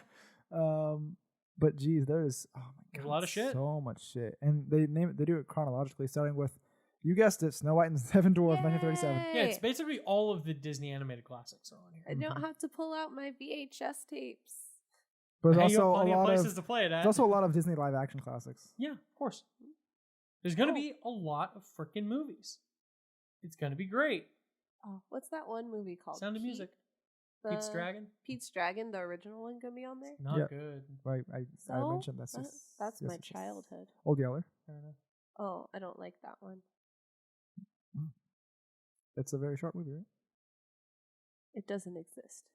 Speaker 2: But geez, there's
Speaker 1: There's a lot of shit.
Speaker 2: so much shit, and they do it chronologically, starting with, you guessed it, Snow White and the Seven Dwarfs, 1937.
Speaker 1: Yeah, it's basically all of the Disney animated classics are on here.
Speaker 3: I don't have to pull out my VHS tapes.
Speaker 2: But
Speaker 1: Hey,
Speaker 2: there's
Speaker 1: you have
Speaker 2: also a
Speaker 1: plenty of
Speaker 2: lot
Speaker 1: places
Speaker 2: of
Speaker 1: to play it at.
Speaker 2: there's also a lot of Disney live action classics.
Speaker 1: Yeah, of course. There's gonna
Speaker 3: Oh.
Speaker 1: be a lot of freaking movies. It's gonna be great.
Speaker 3: Oh, what's that one movie called?
Speaker 1: Sound of Music. Pete's Dragon.
Speaker 3: Pete's Dragon, the original one, gonna be on there.
Speaker 1: Not
Speaker 2: Yeah.
Speaker 1: good.
Speaker 2: Right, I
Speaker 3: So,
Speaker 2: mentioned that's
Speaker 3: that's my childhood.
Speaker 2: Old Yeller.
Speaker 1: Fair enough.
Speaker 3: Oh, I don't like that one.
Speaker 2: It's a very short movie, right?
Speaker 3: It doesn't exist.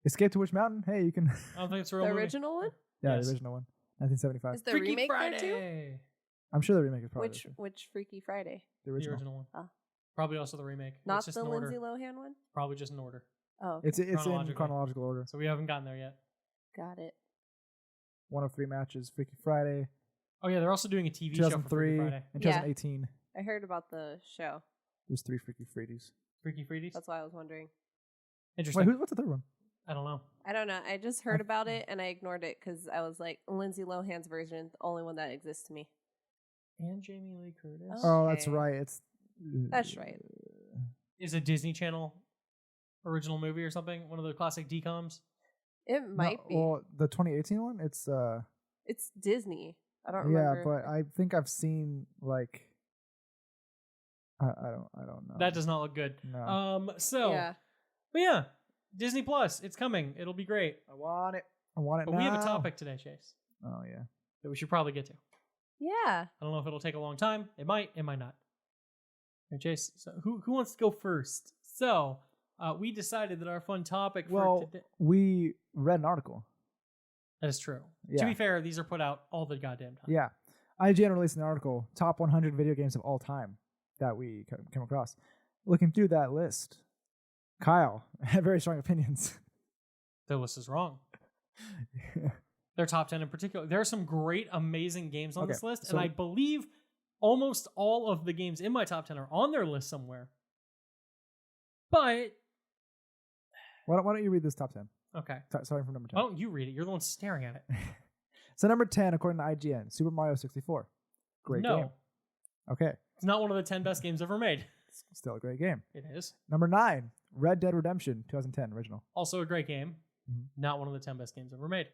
Speaker 2: Escape to Witch Mountain. Hey, you can.
Speaker 1: I don't think it's a
Speaker 3: The
Speaker 1: real movie.
Speaker 3: original one?
Speaker 2: Yeah,
Speaker 1: Yes.
Speaker 2: the original one, 1975.
Speaker 3: Is the
Speaker 1: Freaky
Speaker 3: remake
Speaker 1: Friday.
Speaker 3: there too?
Speaker 2: I'm sure the remake is probably
Speaker 3: Which Freaky Friday?
Speaker 2: the
Speaker 1: The
Speaker 2: original.
Speaker 1: original one.
Speaker 3: Oh.
Speaker 1: Probably also the remake.
Speaker 3: Not
Speaker 1: it's just
Speaker 3: the
Speaker 1: in order.
Speaker 3: Lindsay Lohan one?
Speaker 1: Probably just in order.
Speaker 3: Oh, okay.
Speaker 2: It's in
Speaker 1: Chronologically.
Speaker 2: chronological order.
Speaker 1: So we haven't gotten there yet.
Speaker 3: Got it.
Speaker 2: One of three matches: Freaky Friday,
Speaker 1: Oh yeah, they're also doing a TV show for
Speaker 2: 2003,
Speaker 1: Freaky Friday.
Speaker 2: and
Speaker 3: Yeah.
Speaker 2: 2018.
Speaker 3: I heard about the show.
Speaker 2: There's 3 Freaky Fridays.
Speaker 1: Freaky Fridays.
Speaker 3: That's why I was wondering.
Speaker 1: Interesting.
Speaker 2: Wait, what's the third one?
Speaker 1: I don't know.
Speaker 3: I don't know. I just heard about it and I ignored it because I was like, Lindsay Lohan's version, the only one that exists to me.
Speaker 1: And Jamie Lee Curtis
Speaker 3: Oh.
Speaker 2: Oh, that's
Speaker 3: Okay.
Speaker 2: right. It's
Speaker 3: That's right.
Speaker 1: is a Disney Channel original movie or something. One of the classic DComs.
Speaker 3: It might be.
Speaker 2: Well, the 2018 one. It's
Speaker 3: It's Disney. I don't
Speaker 2: yeah,
Speaker 3: remember.
Speaker 2: but I think I've seen like I don't know.
Speaker 1: That does not look good.
Speaker 2: No.
Speaker 1: So,
Speaker 3: Yeah.
Speaker 1: but yeah, Disney Plus. It's coming. It'll be great.
Speaker 2: I want it. I want it
Speaker 1: But
Speaker 2: now.
Speaker 1: we have a topic today, Chase,
Speaker 2: Oh yeah.
Speaker 1: that we should probably get to.
Speaker 3: Yeah.
Speaker 1: I don't know if it'll take a long time. It might. It might not. Hey, Chase. So who wants to go first? So we decided that our fun topic for
Speaker 2: Well,
Speaker 1: today.
Speaker 2: we read an article.
Speaker 1: That is true.
Speaker 2: Yeah.
Speaker 1: To be fair, these are put out all the goddamn time.
Speaker 2: Yeah. IGN released an article, top 100 video games of all time, that we came across. Looking through that list, Kyle had very strong opinions.
Speaker 1: Their list is wrong. Their top 10 in particular. There are some great, amazing games on
Speaker 2: Okay,
Speaker 1: this list,
Speaker 2: so-
Speaker 1: and I believe almost all of the games in my top 10 are on their list somewhere. But,
Speaker 2: Why don't you read this top 10?
Speaker 1: okay.
Speaker 2: Starting from number 10.
Speaker 1: Why don't you read it? You're the one staring at it.
Speaker 2: So number 10, according to IGN, Super Mario 64. Great
Speaker 1: No.
Speaker 2: game. Okay.
Speaker 1: It's not one of the 10 best games ever made.
Speaker 2: It's still a great game.
Speaker 1: It is.
Speaker 2: Number 9, Red Dead Redemption 2010 original.
Speaker 1: Also a great game.
Speaker 2: Mhm.
Speaker 1: Not one of the 10 best games ever made.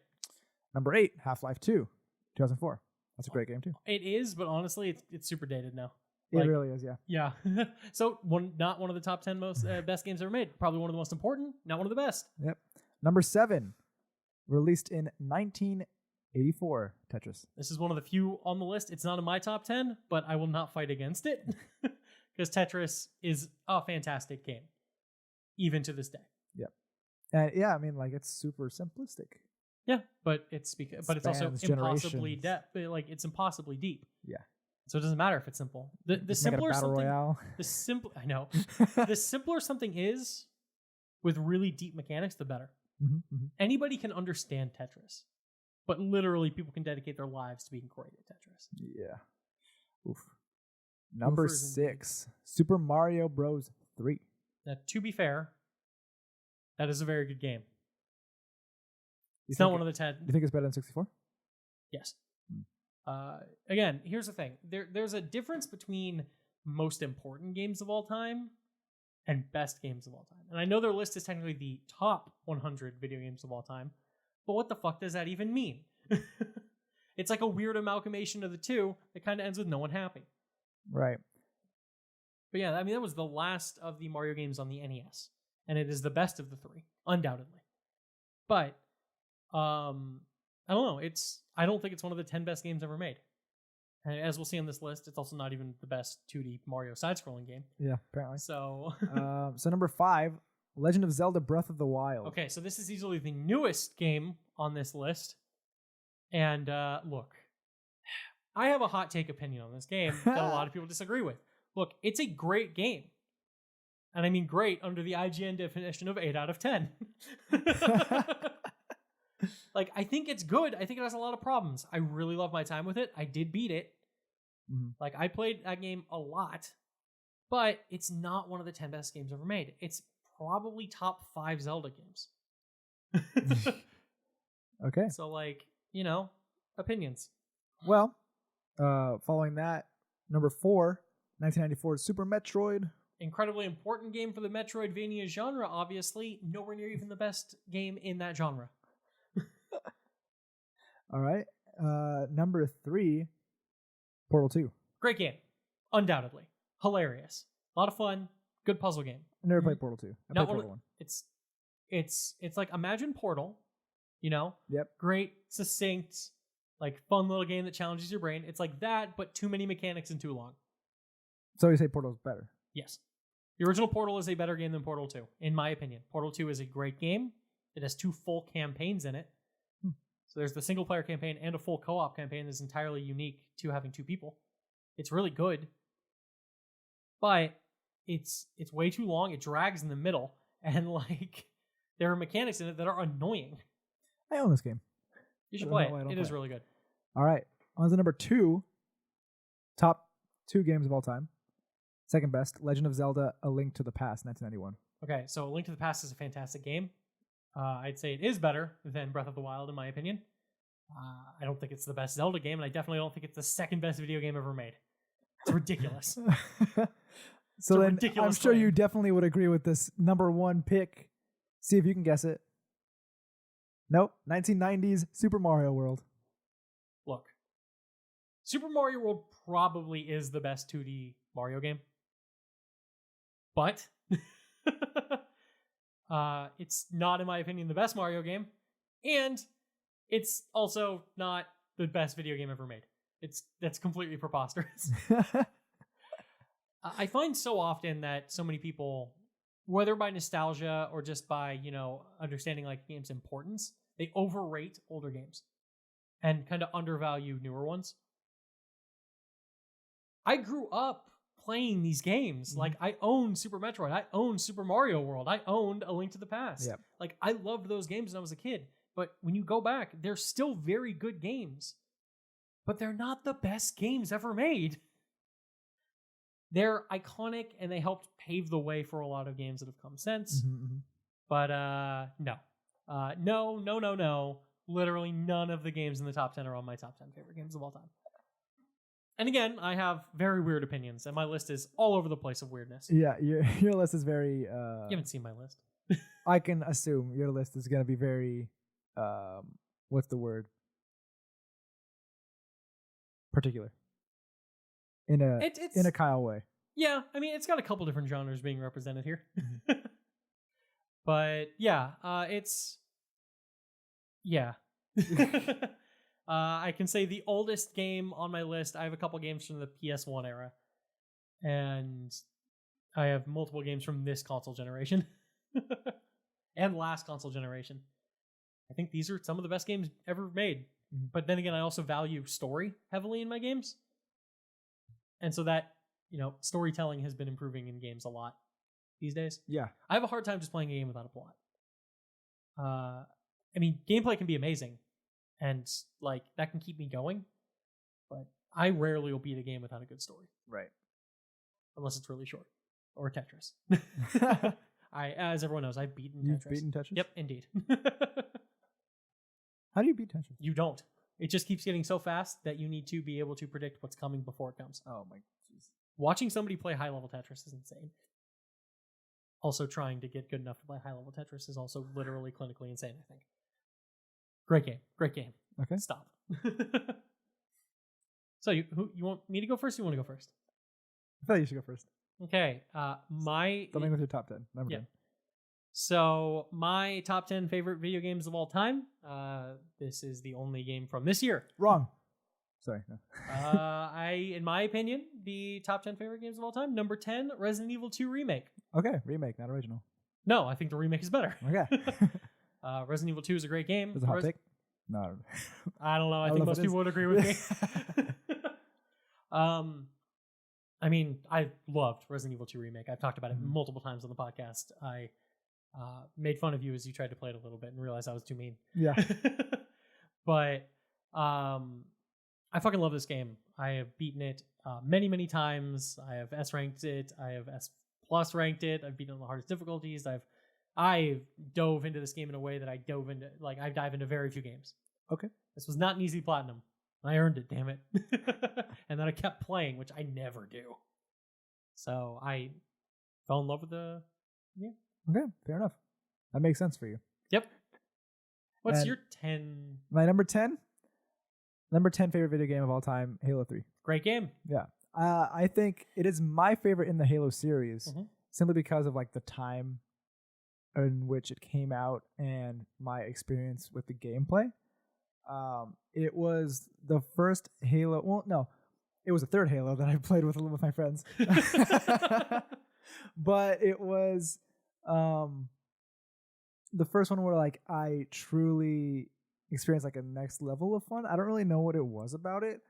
Speaker 2: Number 8, Half-Life 2 2004. That's a great game too.
Speaker 1: It is, but honestly, it's super dated now.
Speaker 2: It
Speaker 1: Like-
Speaker 2: really is, yeah.
Speaker 1: Yeah. So not one of the top 10 most best games ever made. Probably one of the most important. Not one of the best.
Speaker 2: Yep. Number 7, released in 1984, Tetris.
Speaker 1: This is one of the few on the list. It's not in my top 10, but I will not fight against it because Tetris is a fantastic game, even to this day.
Speaker 2: And yeah, I mean, like, it's super simplistic.
Speaker 1: Yeah, but it's also
Speaker 2: Spans
Speaker 1: impossibly
Speaker 2: generations.
Speaker 1: depth. Like it's impossibly deep.
Speaker 2: Yeah.
Speaker 1: So it doesn't matter if it's simple. The
Speaker 2: Make it a
Speaker 1: simpler
Speaker 2: battle
Speaker 1: something,
Speaker 2: royale.
Speaker 1: the simple. I know. The simpler something is, with really deep mechanics, the better.
Speaker 2: Mhm, mhm.
Speaker 1: Anybody can understand Tetris, but literally people can dedicate their lives to being great at Tetris.
Speaker 2: Yeah. Oof. Number
Speaker 1: Oofers indeed.
Speaker 2: 6, Super Mario Bros. 3.
Speaker 1: Now, to be fair, that is a very good game.
Speaker 2: You
Speaker 1: It's not
Speaker 2: think
Speaker 1: one of the 10.
Speaker 2: You think it's better than 64?
Speaker 1: Yes.
Speaker 2: Hmm.
Speaker 1: Again, here's the thing. There's a difference between most important games of all time and best games of all time. And I know their list is technically the top 100 video games of all time, But what the fuck does that even mean? It's like a weird amalgamation of the two that kind of ends with no one happy.
Speaker 2: Right.
Speaker 1: But yeah, I mean, that was the last of the Mario games on the NES. And it is the best of the three, undoubtedly. But, I don't know. I don't think it's one of the 10 best games ever made. And as we'll see on this list, it's also not even the best 2D Mario side-scrolling game.
Speaker 2: Yeah, apparently.
Speaker 1: So,
Speaker 2: so number 5, Legend of Zelda: Breath of the Wild.
Speaker 1: Okay, so this is easily the newest game on this list. And look, I have a hot take opinion on this game that a lot of people disagree with. Look, it's a great game. And I mean great under the IGN definition of 8 out of 10. Like, I think it's good. I think it has a lot of problems. I really love my time with it. I did beat it.
Speaker 2: Mm-hmm.
Speaker 1: Like, I played that game a lot. But it's not one of the 10 best games ever made. It's probably top 5 Zelda games.
Speaker 2: Okay.
Speaker 1: So, like, opinions.
Speaker 2: Well, following that, number 4, 1994 Super Metroid.
Speaker 1: Incredibly important game for the Metroidvania genre, obviously. Nowhere near even the best game in that genre.
Speaker 2: All right. Number 3, Portal 2.
Speaker 1: Great game. Undoubtedly. Hilarious. A lot of fun. Good puzzle game.
Speaker 2: I never played Portal 2. I played Portal 1.
Speaker 1: It's like, imagine Portal,
Speaker 2: Yep.
Speaker 1: Great, succinct, like fun little game that challenges your brain. It's like that, but too many mechanics and too long.
Speaker 2: So you say Portal's better?
Speaker 1: Yes. The original Portal is a better game than Portal 2, in my opinion. Portal 2 is a great game. It has 2 full campaigns in it. So there's the single player campaign and a full co-op campaign that's entirely unique to having 2 people. It's really good. But it's way too long. It drags in the middle. And like there are mechanics in it that are annoying.
Speaker 2: I own this game.
Speaker 1: You should play it. It is really good.
Speaker 2: All right. On to number 2. Top 2 games of all time. Second best, Legend of Zelda: A Link to the Past, 1991.
Speaker 1: Okay, so A Link to the Past is a fantastic game. I'd say it is better than Breath of the Wild, in my opinion. I don't think it's the best Zelda game, and I definitely don't think it's the second best video game ever made. It's ridiculous.
Speaker 2: So then I'm sure you definitely would agree with this number 1 pick. See if you can guess it. Nope. 1990s Super Mario World.
Speaker 1: Look, Super Mario World probably is the best 2D Mario game. But it's not, in my opinion, the best Mario game. And it's also not the best video game ever made. That's completely preposterous. I find so often that so many people, whether by nostalgia or just by, understanding like games' importance, they overrate older games and kind of undervalue newer ones. I grew up playing these games. Mm-hmm. Like, I owned Super Metroid. I owned Super Mario World. I owned A Link to the Past.
Speaker 2: Yep.
Speaker 1: Like, I loved those games when I was a kid. But when you go back, they're still very good games. But they're not the best games ever made. They're iconic, and they helped pave the way for a lot of games that have come since.
Speaker 2: Mm-hmm.
Speaker 1: But no. No. Literally none of the games in the top 10 are on my top 10 favorite games of all time. And again, I have very weird opinions, and my list is all over the place of weirdness.
Speaker 2: Yeah, your list is very...
Speaker 1: you haven't seen my list.
Speaker 2: I can assume your list is going to be very... what's the word? Particular. In a Kyle way.
Speaker 1: Yeah, I mean, it's got a couple different genres being represented here. But yeah, it's... Yeah. I can say the oldest game on my list, I have a couple games from the PS1 era. And I have multiple games from this console generation. And last console generation. I think these are some of the best games ever made. Mm-hmm. But then again, I also value story heavily in my games. And so that, storytelling has been improving in games a lot these days.
Speaker 2: Yeah.
Speaker 1: I have a hard time just playing a game without a plot. I mean, gameplay can be amazing. And, that can keep me going. But I rarely will beat a game without a good story.
Speaker 2: Right.
Speaker 1: Unless it's really short. Or Tetris. As everyone knows, I've beaten Tetris.
Speaker 2: You've beaten Tetris?
Speaker 1: Yep, indeed.
Speaker 2: How do you beat Tetris?
Speaker 1: You don't. It just keeps getting so fast that you need to be able to predict what's coming before it comes.
Speaker 2: Oh my jeez.
Speaker 1: Watching somebody play high-level Tetris is insane. Also, trying to get good enough to play high-level Tetris is also literally clinically insane, I think. Great game.
Speaker 2: Okay.
Speaker 1: Stop. So you want me to go first? Or you want to go first?
Speaker 2: I thought you should go first.
Speaker 1: Okay.
Speaker 2: Something with your top 10. Number 10.
Speaker 1: So my top 10 favorite video games of all time. This is the only game from this year.
Speaker 2: Wrong. Sorry. No.
Speaker 1: In my opinion, the top 10 favorite games of all time. Number 10, Resident Evil 2 Remake.
Speaker 2: Okay, remake, not original.
Speaker 1: No, I think the remake is better.
Speaker 2: Okay.
Speaker 1: Resident Evil 2 is a great game.
Speaker 2: Is it a hot take? No.
Speaker 1: I don't know. I think most people would agree with me. I mean, I loved Resident Evil 2 Remake. I've talked about it multiple times on the podcast. I made fun of you as you tried to play it a little bit and realized I was too mean.
Speaker 2: Yeah.
Speaker 1: But I fucking love this game. I have beaten it many, many times. I have S ranked it. I have S plus ranked it. I've beaten it on the hardest difficulties. I dove into this game in a way that I dive into very few games.
Speaker 2: Okay.
Speaker 1: This was not an easy platinum. I earned it, damn it. And then I kept playing, which I never do. So I fell in love with the game.
Speaker 2: Okay, fair enough. That makes sense for you.
Speaker 1: Yep. What's your 10?
Speaker 2: My number 10? Number 10 favorite video game of all time, Halo 3.
Speaker 1: Great game.
Speaker 2: Yeah. I think it is my favorite in the Halo series, simply because of like the time in which it came out and my experience with the gameplay. It was the first Halo. Well, no, it was the third Halo that I played with my friends. But it was the first one where like I truly experienced like a next level of fun. I don't really know what it was about it,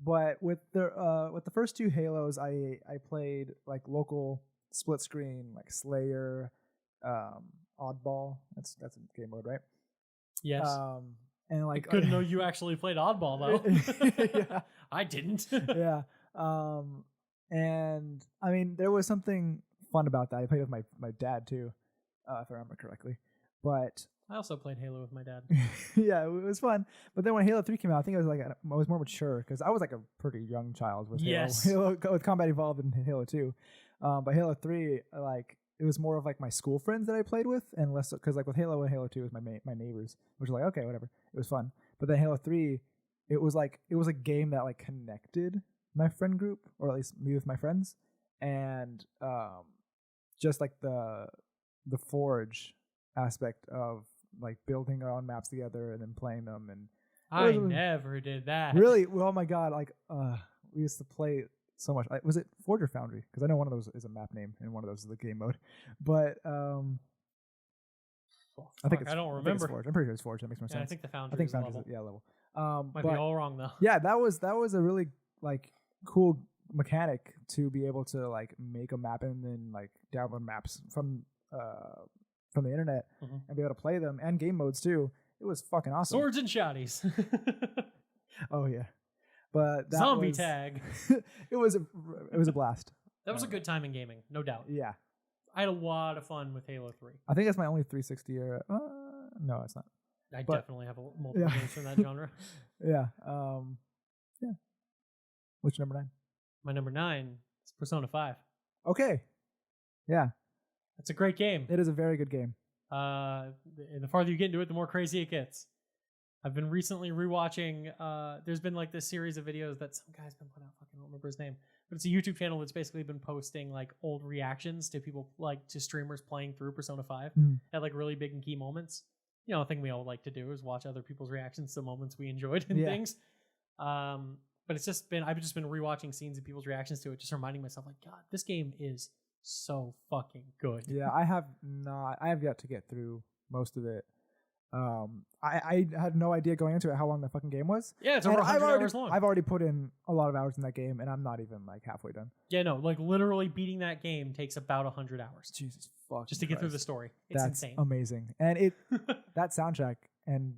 Speaker 2: but with the first two Halos, I played like local split screen, like Slayer, Oddball. That's a game mode, right?
Speaker 1: Yes.
Speaker 2: And like,
Speaker 1: I couldn't know you actually played Oddball though.
Speaker 2: Yeah.
Speaker 1: I didn't.
Speaker 2: Yeah. And I mean, there was something fun about that. I played with my dad too, if I remember correctly. But
Speaker 1: I also played Halo with my dad.
Speaker 2: Yeah, it was fun. But then when Halo 3 came out, I think I was more mature because I was like a pretty young child with Halo with Combat Evolved and Halo 2. But Halo 3, like, it was more of like my school friends that I played with, and less because like with Halo and Halo 2 it was my neighbors, which was like, okay, whatever. It was fun. But then Halo 3, it was a game that like connected my friend group, or at least me with my friends, and just like the Forge aspect of like building our own maps together and then playing them. And
Speaker 1: I never did that.
Speaker 2: Really? Well, oh my god! Like, we used to play so much. Was it Forge or Foundry? Because I know one of those is a map name and one of those is the game mode. But I think
Speaker 1: I don't remember.
Speaker 2: Forge. I'm pretty sure it's Forge. That makes more sense.
Speaker 1: I think the Foundry.
Speaker 2: I think
Speaker 1: is
Speaker 2: Foundry.
Speaker 1: level.
Speaker 2: Level.
Speaker 1: Might be all wrong though.
Speaker 2: Yeah, that was a really like cool mechanic to be able to like make a map and then like download maps from the internet and be able to play them, and game modes too. It was fucking awesome.
Speaker 1: Swords and shotties.
Speaker 2: Oh yeah, but that
Speaker 1: zombie tag.
Speaker 2: It was a blast.
Speaker 1: That was a good time in gaming, no doubt.
Speaker 2: Yeah,
Speaker 1: I had a lot of fun with Halo 3.
Speaker 2: I think that's my only 360 era. No, it's not.
Speaker 1: I definitely have multiple games from that genre.
Speaker 2: Yeah. Yeah. What's your number 9?
Speaker 1: My number 9 is Persona 5.
Speaker 2: Okay. Yeah.
Speaker 1: It's a great game.
Speaker 2: It is a very good game.
Speaker 1: And the farther you get into it, the more crazy it gets. I've been recently rewatching. There's been like this series of videos that some guy's been putting out. I don't remember his name, but it's a YouTube channel that's basically been posting like old reactions to people, like to streamers playing through Persona 5 at like really big and key moments. You know, a thing we all like to do is watch other people's reactions to moments we enjoyed and things. But it's just been, I've just been rewatching scenes of people's reactions to it, just reminding myself, like, God, this game is so fucking good.
Speaker 2: Yeah, I have yet to get through most of it. I had no idea going into it how long the fucking game was.
Speaker 1: Yeah, it's over 100 hours long.
Speaker 2: I've already put in a lot of hours in that game, and I'm not even like halfway done.
Speaker 1: Yeah, no, like literally beating that game takes about 100 hours.
Speaker 2: Jesus fuck.
Speaker 1: Just to get through the story. It's insane.
Speaker 2: Amazing. And that soundtrack and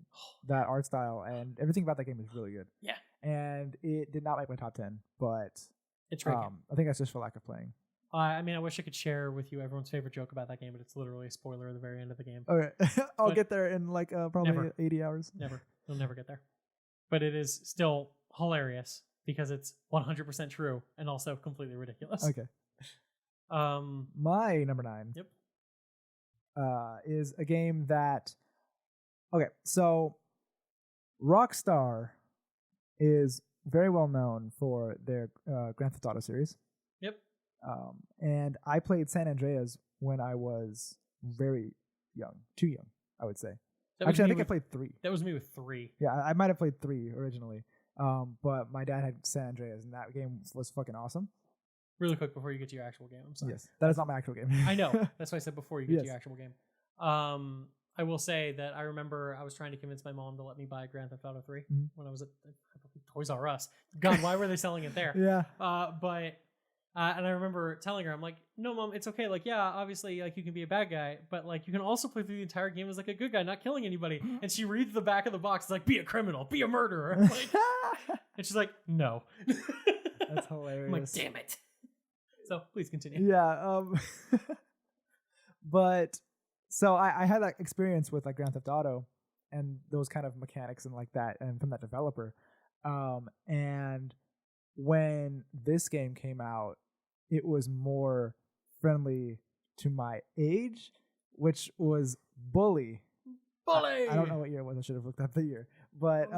Speaker 2: that art style and everything about that game is really good.
Speaker 1: Yeah.
Speaker 2: And it did not make my top 10, but
Speaker 1: it's great.
Speaker 2: I think that's just for lack of playing.
Speaker 1: I mean, I wish I could share with you everyone's favorite joke about that game, but it's literally a spoiler at the very end of the game.
Speaker 2: Okay. I'll get there in like probably
Speaker 1: never.
Speaker 2: 80 hours.
Speaker 1: Never. You'll never get there. But it is still hilarious because it's 100% true and also completely ridiculous.
Speaker 2: Okay. My number 9 is a game that... Okay, so Rockstar is very well known for their Grand Theft Auto series.
Speaker 1: Yep.
Speaker 2: And I played San Andreas when I was very young, too young, I would say. Actually, I think I played 3.
Speaker 1: That was me with 3.
Speaker 2: Yeah, I might have played 3 originally. But my dad had San Andreas, and that game was fucking awesome.
Speaker 1: Really quick before you get to your actual game. I'm sorry.
Speaker 2: Yes, that is not my actual game.
Speaker 1: I know. That's why I said before you get to your actual game. I will say that I remember I was trying to convince my mom to let me buy Grand Theft Auto 3 when I was at Toys R Us. God, why were they selling it there?
Speaker 2: Yeah.
Speaker 1: And I remember telling her, I'm like, no, Mom, it's okay. Like, yeah, obviously, like, you can be a bad guy, but, like, you can also play through the entire game as, like, a good guy, not killing anybody. And she reads the back of the box, like, be a criminal, be a murderer. I'm like, and she's like, no.
Speaker 2: That's hilarious.
Speaker 1: I'm like, damn it. So, please continue.
Speaker 2: Yeah. But, so I had that experience with, like, Grand Theft Auto and those kind of mechanics and like that, and from that developer. And when this game came out, it was more friendly to my age, which was Bully.
Speaker 1: Bully!
Speaker 2: I don't know what year it was. I should have looked up the year. But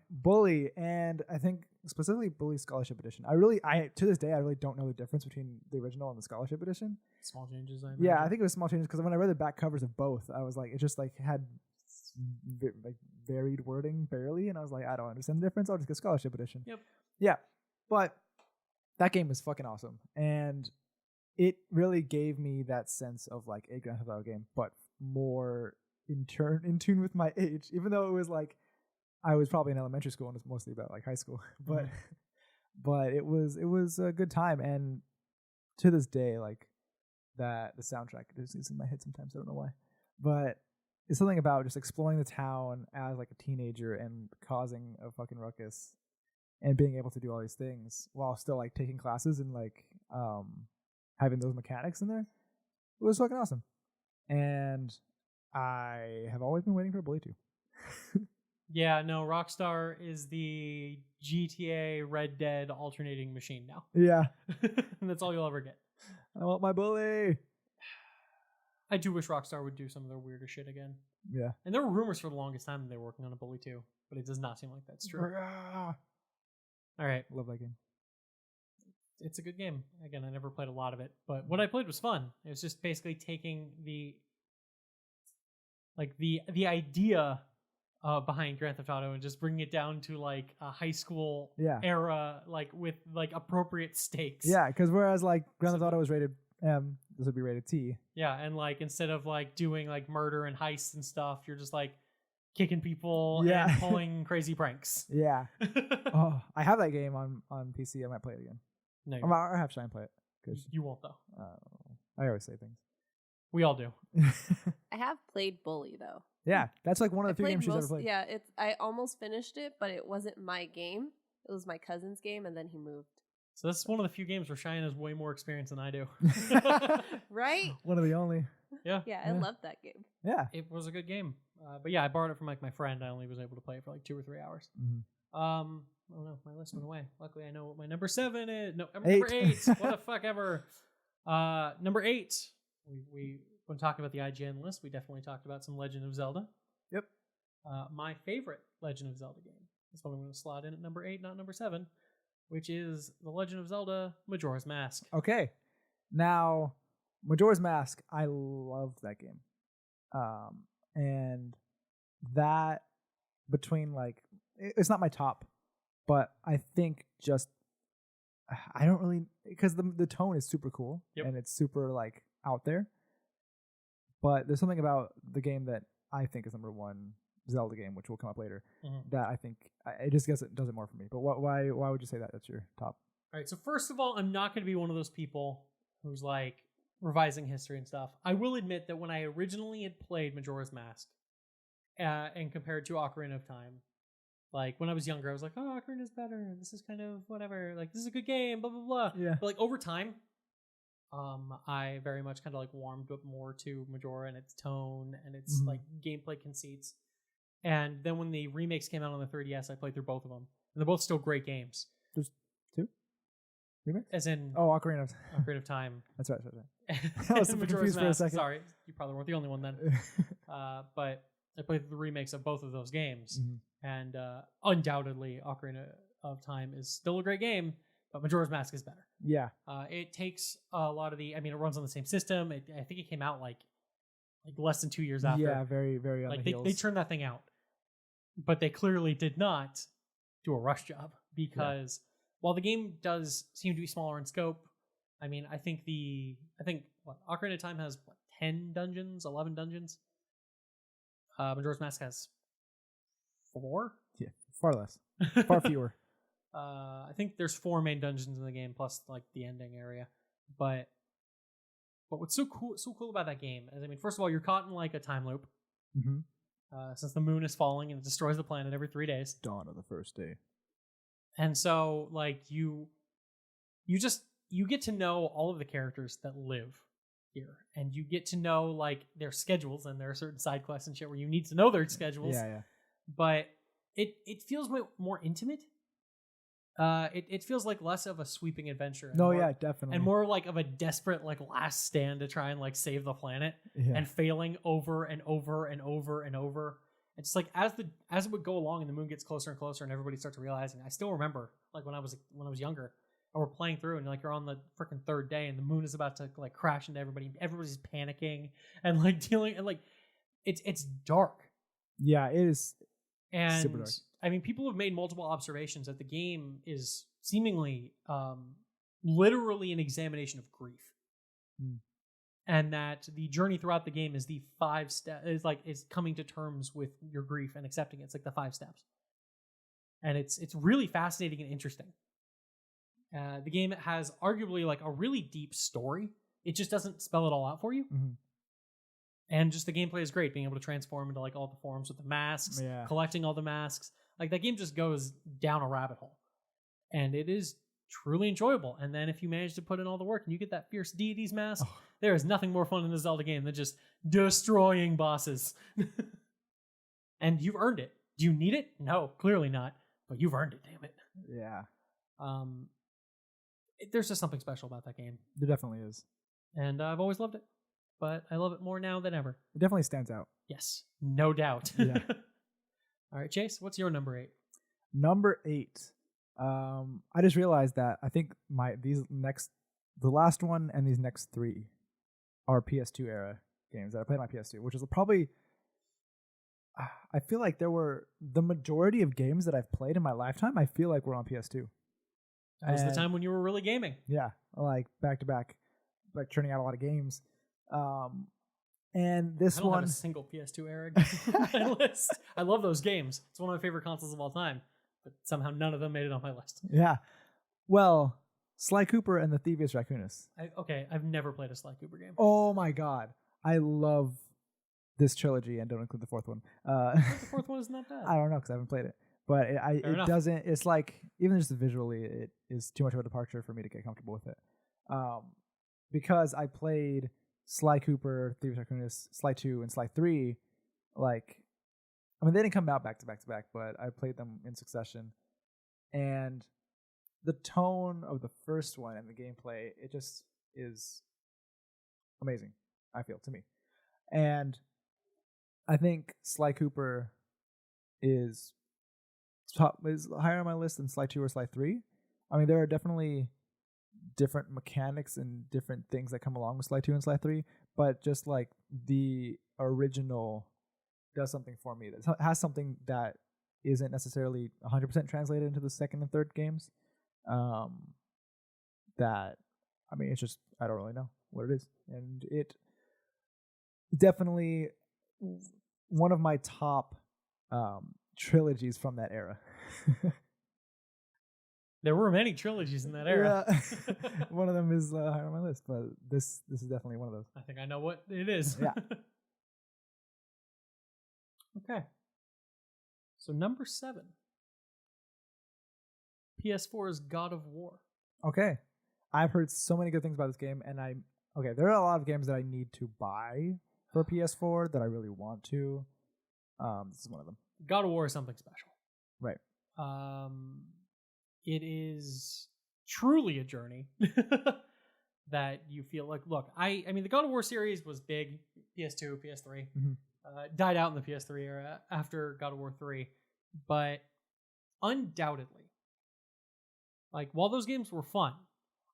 Speaker 2: Bully, and I think specifically Bully Scholarship Edition. I to this day, I really don't know the difference between the original and the Scholarship Edition.
Speaker 1: Small changes, I imagine.
Speaker 2: Yeah, I think it was small changes because when I read the back covers of both, I was like, it just like had like varied wording barely, and I was like, I don't understand the difference. I'll just get Scholarship Edition.
Speaker 1: Yep.
Speaker 2: Yeah, but that game was fucking awesome, and it really gave me that sense of like a Grand Theft Auto game, but more in tune with my age. Even though it was like I was probably in elementary school and it's mostly about like high school, but it was a good time, and to this day, like that the soundtrack is in my head sometimes. I don't know why, but it's something about just exploring the town as like a teenager and causing a fucking ruckus and being able to do all these things while still like taking classes and like having those mechanics in there. It was fucking awesome. And I have always been waiting for Bully 2.
Speaker 1: Yeah, no, Rockstar is the GTA Red Dead alternating machine now.
Speaker 2: Yeah.
Speaker 1: And that's all you'll ever get.
Speaker 2: I want my Bully.
Speaker 1: I do wish Rockstar would do some of their weirder shit again.
Speaker 2: Yeah.
Speaker 1: And there were rumors for the longest time that they were working on a Bully 2, but it does not seem like that's true. All right.
Speaker 2: Love that game.
Speaker 1: It's a good game. Again, I never played a lot of it, but what I played was fun. It was just basically taking the idea behind Grand Theft Auto and just bringing it down to like a high school era, like with like appropriate stakes.
Speaker 2: Yeah, because whereas like Grand Theft Auto was rated M, this would be rated T.
Speaker 1: Yeah, and like instead of like doing like murder and heists and stuff, you're just like kicking people and pulling crazy pranks.
Speaker 2: Yeah. Oh, I have that game on PC. I might play it again.
Speaker 1: No,
Speaker 2: I have Shine play it. Cause,
Speaker 1: you won't though.
Speaker 2: I always say things.
Speaker 1: We all do.
Speaker 3: I have played Bully though.
Speaker 2: Yeah, that's like one of the few games she's ever played.
Speaker 3: Yeah, I almost finished it, but it wasn't my game. It was my cousin's game, and then he moved.
Speaker 1: So this is one of the few games where Cheyenne has way more experience than I do.
Speaker 3: Right?
Speaker 2: One of the only.
Speaker 1: Yeah.
Speaker 3: Yeah, I love that game.
Speaker 2: Yeah.
Speaker 1: It was a good game. But yeah, I borrowed it from like my friend. I only was able to play it for like 2 or 3 hours.
Speaker 2: Mm-hmm.
Speaker 1: Oh no, my list went away. Luckily, I know what my number 7 is. No, number 8. What the fuck ever. Number 8. When talking about the IGN list, we definitely talked about some Legend of Zelda.
Speaker 2: Yep.
Speaker 1: My favorite Legend of Zelda game is what I'm going to slot in at number 8, not number 7, which is The Legend of Zelda Majora's Mask.
Speaker 2: Okay. Now, Majora's Mask, I love that game. And that between like, it's not my top, but I think just, I don't really, because the tone is super cool and it's super like out there. But there's something about the game that I think is number 1 Zelda game, which will come up later, that I think it just does it more for me. But why would you say that that's your top?
Speaker 1: All right. So first of all, I'm not going to be one of those people who's like revising history and stuff. I will admit that when I originally had played Majora's Mask and compared to Ocarina of Time, like when I was younger, I was like, oh, Ocarina is better. This is kind of whatever. Like this is a good game. Blah blah blah.
Speaker 2: Yeah.
Speaker 1: But like over time. I very much kind of like warmed up more to Majora and its tone and its like gameplay conceits. And then when the remakes came out on the 3DS, I played through both of them. And they're both still great games.
Speaker 2: There's 2 remakes?
Speaker 1: As in
Speaker 2: Ocarina
Speaker 1: of Time.
Speaker 2: That's right. I was confused for a second.
Speaker 1: Sorry, you probably weren't the only one then. But I played the remakes of both of those games,
Speaker 2: Mm-hmm.
Speaker 1: and undoubtedly, Ocarina of Time is still a great game, but Majora's Mask is better.
Speaker 2: Yeah.
Speaker 1: It takes a lot of the. I mean, it runs on the same system. I think it came out like less than 2 years after.
Speaker 2: Yeah, very, very on
Speaker 1: like
Speaker 2: the heels.
Speaker 1: they turned that thing out, but they clearly did not do a rush job because while the game does seem to be smaller in scope, I mean, I think what Ocarina of Time has 10 dungeons, 11 dungeons. Majora's Mask has 4.
Speaker 2: Yeah, far less, far fewer.
Speaker 1: I think there's 4 main dungeons in the game plus like the ending area. But what's so cool about that game is, I mean, first of all, you're caught in like a time loop.
Speaker 2: Mm-hmm.
Speaker 1: Since the moon is falling and it destroys the planet every 3 days.
Speaker 2: Dawn of the first day.
Speaker 1: And so like you get to know all of the characters that live here, and you get to know like their schedules, and there are certain side quests and shit where you need to know their schedules.
Speaker 2: Yeah.
Speaker 1: But it feels more intimate. It feels like less of a sweeping adventure.
Speaker 2: No, yeah, definitely.
Speaker 1: And more like of a desperate like last stand to try and like save the planet,
Speaker 2: Yeah.
Speaker 1: and failing over and over and over and over. It's like as it would go along and the moon gets closer and closer and everybody starts realizing. I still remember like when I was younger, and we're playing through and like you're on the freaking 3rd day and the moon is about to like crash into everybody. Everybody's panicking and like dealing, and like it's dark.
Speaker 2: Yeah, it is.
Speaker 1: And
Speaker 2: super dark.
Speaker 1: I mean, people have made multiple observations that the game is seemingly literally an examination of grief. And that the journey throughout the game is the 5 steps, is coming to terms with your grief and accepting it. It's like the 5 steps. And it's really fascinating and interesting. The game has arguably like a really deep story. It just doesn't spell it all out for you.
Speaker 2: Mm-hmm.
Speaker 1: And just the gameplay is great, being able to transform into like all the forms with the masks, collecting all the masks. Like that game just goes down a rabbit hole. And it is truly enjoyable. And then if you manage to put in all the work and you get that fierce deities mask, there is nothing more fun in a Zelda game than just destroying bosses. And you've earned it. Do you need it? No, clearly not. But you've earned it, damn it.
Speaker 2: Yeah.
Speaker 1: There's just something special about that game.
Speaker 2: There definitely is.
Speaker 1: And I've always loved it. But I love it more now than ever.
Speaker 2: It definitely stands out.
Speaker 1: Yes, no doubt.
Speaker 2: Yeah.
Speaker 1: All right, Chase, what's your number 8?
Speaker 2: Number 8. I just realized that I think the last one and these next 3 are PS2 era games that I played on my PS2, which is probably, I feel like there were the majority of games that I've played in my lifetime, I feel like were on PS2.
Speaker 1: That was the time when you were really gaming.
Speaker 2: Yeah, like back to back, like churning out a lot of games. And this
Speaker 1: I don't
Speaker 2: one,
Speaker 1: have a single PS2 era game on my list. I love those games. It's one of my favorite consoles of all time, but somehow none of them made it on my list.
Speaker 2: Yeah. Well, Sly Cooper and the Thievius Raccoonus.
Speaker 1: I've never played a Sly Cooper game.
Speaker 2: Oh my god, I love this trilogy, and don't include the 4th one.
Speaker 1: The 4th one is not bad.
Speaker 2: I don't know because I haven't played it, but it doesn't. It's like even just visually, it is too much of a departure for me to get comfortable with it. Because I played Sly Cooper, Thievius Raccoonus, Sly 2, and Sly 3. Like, I mean, they didn't come out back to back to back, but I played them in succession, and the tone of the first one and the gameplay, it just is amazing, I feel, to me. And I think Sly Cooper is higher on my list than Sly 2 or Sly 3. I mean, there are definitely different mechanics and different things that come along with Sly 2 and Sly 3, but just like the original does something for me. That has something that isn't necessarily 100% translated into the 2nd and 3rd games. That, I mean, it's just, I don't really know what it is. And it definitely one of my top trilogies from that era.
Speaker 1: There were many trilogies in that era.
Speaker 2: Yeah. One of them is higher on my list, but this is definitely one of those.
Speaker 1: I think I know what it is.
Speaker 2: Yeah.
Speaker 1: Okay. So number 7. PS4's God of War.
Speaker 2: Okay. I've heard so many good things about this game, and there are a lot of games that I need to buy for PS4 that I really want to. This is one of them.
Speaker 1: God of War is something special.
Speaker 2: Right.
Speaker 1: It is truly a journey that you feel like, look, I mean, the God of War series was big, PS2, PS3.
Speaker 2: Mm-hmm.
Speaker 1: died out in the PS3 era after God of War 3. But undoubtedly, like, while those games were fun,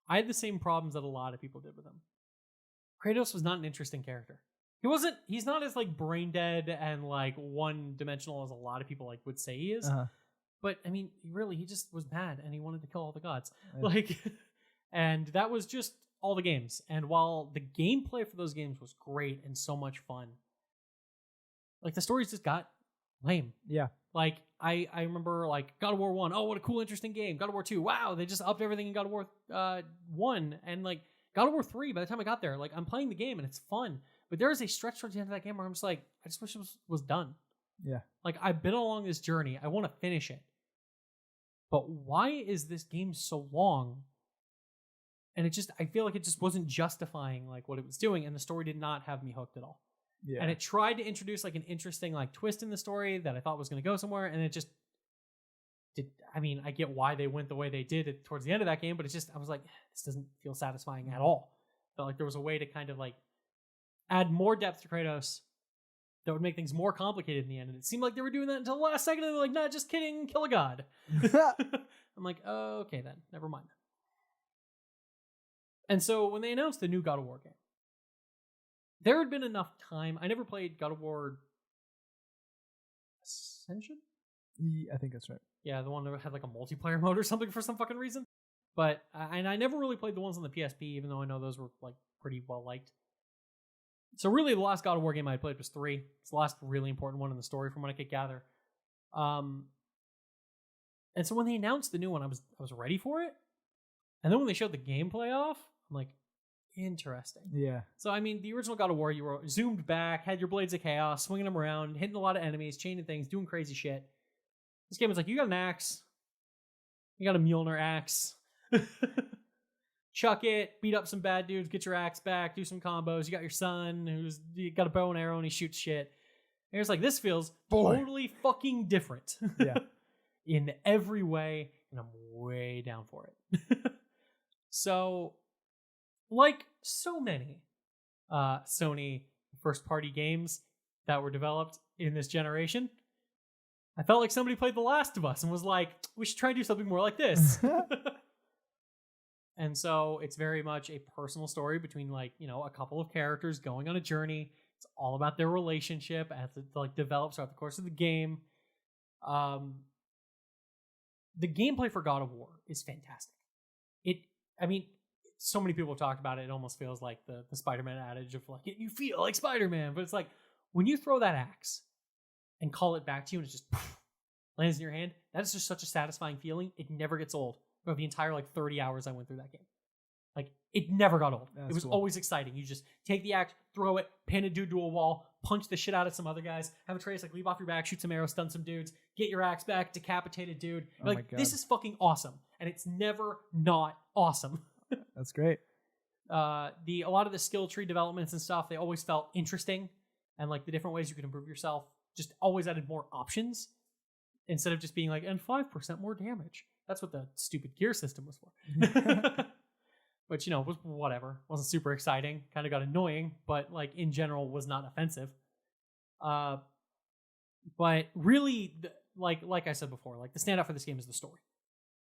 Speaker 1: I had the same problems that a lot of people did with them. Kratos was not an interesting character. He's not as, like, brain dead and, like, one-dimensional as a lot of people, like, would say he is. But, I mean, he just was mad and he wanted to kill all the gods. Yeah. Like, and that was just all the games. And while the gameplay for those games was great and so much fun, like, the stories just got lame.
Speaker 2: Yeah.
Speaker 1: Like, I remember, like, God of War 1, oh, what a cool, interesting game. God of War 2, wow, they just upped everything in God of War 1. And, like, God of War 3, by the time I got there, like, I'm playing the game and it's fun. But there is a stretch towards the end of that game where I'm just like, I just wish it was done.
Speaker 2: Yeah.
Speaker 1: Like, I've been along this journey. I want to finish it. But why is this game so long? And I feel like it just wasn't justifying, like, what it was doing. And the story did not have me hooked at all. Yeah. And it tried to introduce, like, an interesting, like, twist in the story that I thought was going to go somewhere. And it just did. I mean, I get why they went the way they did towards the end of that game. But it's just, I was like, this doesn't feel satisfying at all. Felt like there was a way to kind of, like, add more depth to Kratos that would make things more complicated in the end. And it seemed like they were doing that until the last second. And they're like, nah, just kidding, kill a god. I'm like, oh, okay then, never mind. And so when they announced the new God of War game, there had been enough time. I never played God of War Ascension?
Speaker 2: I think that's right.
Speaker 1: Yeah, the one that had like a multiplayer mode or something for some fucking reason. But, and I never really played the ones on the PSP, even though I know those were like pretty well liked. So really, the last God of War game I played was 3. It's the last really important one in the story from what I could gather. And so when they announced the new one, I was ready for it. And then when they showed the gameplay off, I'm like, interesting.
Speaker 2: Yeah.
Speaker 1: So, I mean, the original God of War, you were zoomed back, had your Blades of Chaos, swinging them around, hitting a lot of enemies, chaining things, doing crazy shit. This game was like, you got an axe. You got a Mjolnir axe. Chuck it, beat up some bad dudes, get your axe back, do some combos. You got your son who's got a bow and arrow and he shoots shit. And it's like, this feels totally fucking different.
Speaker 2: Yeah.
Speaker 1: In every way, and I'm way down for it. So, like so many Sony first-party games that were developed in this generation, I felt like somebody played The Last of Us and was like, we should try and do something more like this. And so it's very much a personal story between, like, you know, a couple of characters going on a journey. It's all about their relationship as it, like, develops throughout the course of the game. The gameplay for God of War is fantastic. So many people have talked about it. It almost feels like the Spider-Man adage of, like, you feel like Spider-Man. But it's like, when you throw that axe and call it back to you and it just lands in your hand, that is just such a satisfying feeling. It never gets old. For the entire, like, 30 hours I went through that game. Like, it never got old. It was always exciting. You just take the axe, throw it, pin a dude to a wall, punch the shit out of some other guys, have Atreus, like, leap off your back, shoot some arrows, stun some dudes, get your axe back, decapitate a dude. Oh, like, this is fucking awesome. And it's never not awesome.
Speaker 2: That's great.
Speaker 1: A lot of the skill tree developments and stuff, they always felt interesting. And, like, the different ways you could improve yourself just always added more options instead of just being like, and 5% more damage. That's what the stupid gear system was for. Which, you know, was whatever. Wasn't super exciting. Kind of got annoying, but, like, in general was not offensive. But really, like I said before, like, the standout for this game is the story.